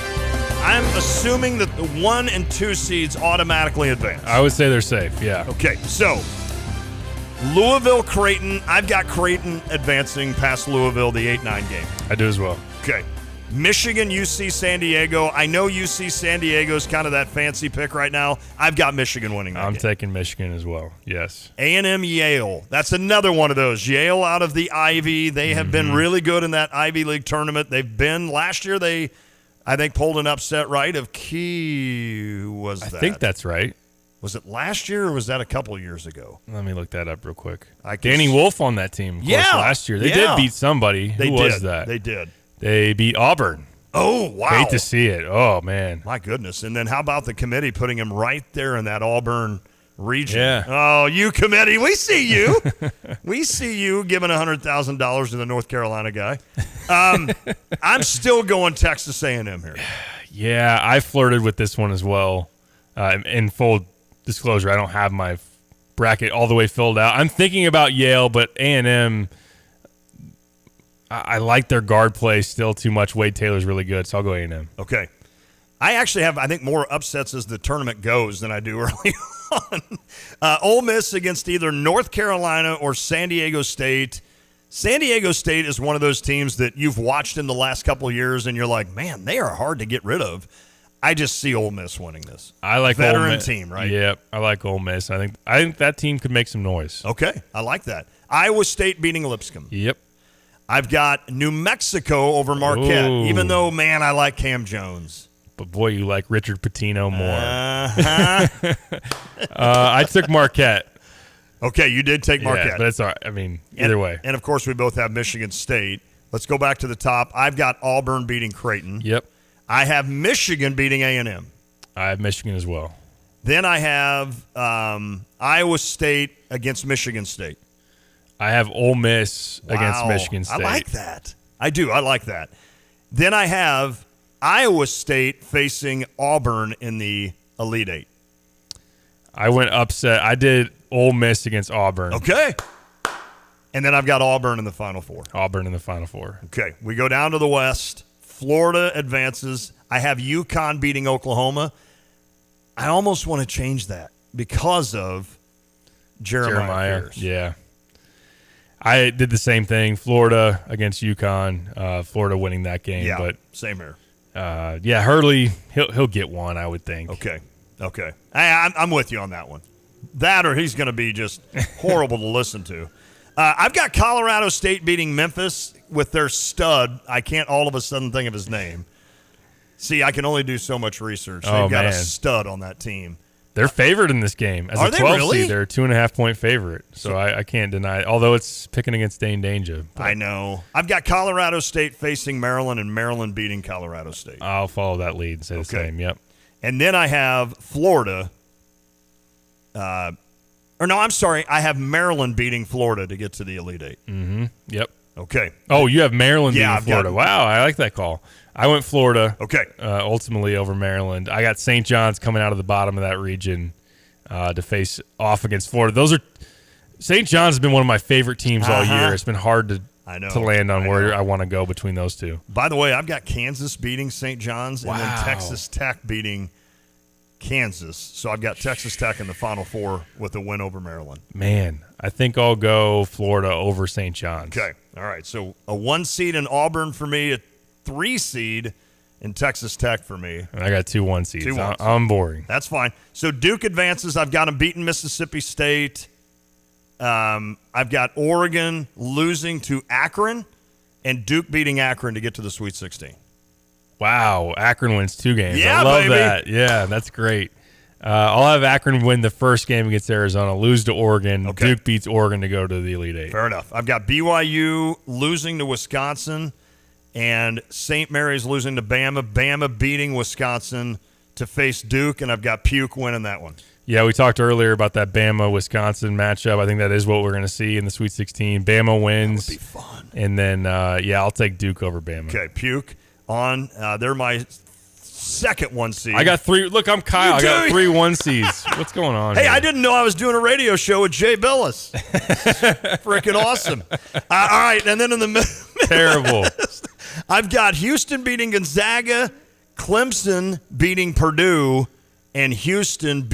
I'm assuming that the 1 and 2 seeds automatically advance. I would say they're safe, yeah. Okay, so Louisville, Creighton. I've got Creighton advancing past Louisville, the 8-9 game. I do as well. Okay. Michigan, UC San Diego. I know UC San Diego is kind of that fancy pick right now. I've got Michigan winning that I'm game. taking Michigan as well, yes. A&M, Yale. That's another one of those. Yale out of the Ivy. They have been really good in that Ivy League tournament. They've been, last year they I think pulled an upset right of Key. Was that? I think that's right. Was it last year or was that a couple years ago? Let me look that up real quick. I can Danny s- Wolf on that team. Of course, last year they did beat somebody. They Who did. was that? They did. They beat Auburn. Oh, wow. Hate to see it. Oh, man. My goodness. And then how about the committee putting him right there in that Auburn region? Yeah. Oh, you committee, we see you. We see you giving $100,000 to the North Carolina guy. I'm still going Texas A&M here. Yeah, I flirted with this one as well. In full disclosure, I don't have my bracket all the way filled out. I'm thinking about Yale, but A&M, I like their guard play still too much. Wade Taylor's really good, so I'll go A&M. Okay. I actually have, I think, more upsets as the tournament goes than I do early on. Ole Miss against either North Carolina or San Diego State. San Diego State is one of those teams that you've watched in the last couple of years, and you're like, man, they are hard to get rid of. I just see Ole Miss winning this. I like veteran Ole Miss. team, right? Yep, I like Ole Miss. I think that team could make some noise. Okay, I like that. Iowa State beating Lipscomb. Yep. I've got New Mexico over Marquette, Ooh. even though, man, I like Cam Jones. But boy, you like Richard Pitino more. Uh-huh. I took Marquette. Okay, you did take Marquette. Yeah, but it's all right. I mean, either way. And, of course, we both have Michigan State. Let's go back to the top. I've got Auburn beating Creighton. Yep. I have Michigan beating A&M. I have Michigan as well. Then I have Iowa State against Michigan State. I have Ole Miss against Wow. Michigan State. I like that. I do. I like that. Then I have Iowa State facing Auburn in the Elite Eight. I went upset. I did Ole Miss against Auburn. Okay. And then I've got Auburn in the Final Four. Auburn in the Final Four. Okay. We go down to the West. Florida advances. I have UConn beating Oklahoma. I almost want to change that because of Jeremiah Pierce. Yeah. I did the same thing. Florida against UConn. Florida winning that game. Yeah, but same here. Yeah, Hurley, he'll get one, I would think. Okay. I'm with you on that one. That or he's going to be just horrible to listen to. I've got Colorado State beating Memphis with their stud. I can't all of a sudden think of his name. See, I can only do so much research. They've got a stud on that team. They're favored in this game. As Are a they 12 really? seed, they're a 2.5-point favorite. So I can't deny it, although it's picking against Dane Danger. I know. I've got Colorado State facing Maryland and Maryland beating Colorado State. I'll follow that lead and say the same. Yep. And then I have Florida. I have Maryland beating Florida to get to the Elite Eight. Mm-hmm. Yep. Okay. Oh, you have Maryland Yeah, beating I've got- Florida. Wow, I like that call. I went Florida. Okay. Ultimately over Maryland. I got St. John's coming out of the bottom of that region to face off against Florida. St. John's has been one of my favorite teams all year. It's been hard to land on where I want to go between those two. By the way, I've got Kansas beating St. John's and then Wow. Texas Tech beating Kansas. So I've got Texas Tech in the Final Four with a win over Maryland. Man, I think I'll go Florida over St. John's. Okay. All right. So a 1 seed in Auburn for me, a 3 seed in Texas Tech for me. And I got 2 1 seeds. 2 1 I'm boring. That's fine. So Duke advances. I've got them beating Mississippi State. I've got Oregon losing to Akron and Duke beating Akron to get to the Sweet 16. Wow, Akron wins 2 games. Yeah, I love baby. that. Yeah, that's great. I'll have Akron win the first game against Arizona, lose to Oregon. Okay. Duke beats Oregon to go to the Elite Eight. Fair enough. I've got BYU losing to Wisconsin and St. Mary's losing to Bama. Bama beating Wisconsin to face Duke, and I've got Puke winning that one. Yeah, we talked earlier about that Bama-Wisconsin matchup. I think that is what we're going to see in the Sweet 16. Bama wins. That would be fun. And then, I'll take Duke over Bama. Okay, Puke on. They're my second 1 seed. I got 3. Look, I'm Kyle. You I got do? 3 1 seeds. What's going on Hey, here? I didn't know I was doing a radio show with Jay Billis. Freaking awesome. All right, and then in the middle, Terrible. I've got Houston beating Gonzaga, Clemson beating Purdue, and Houston beating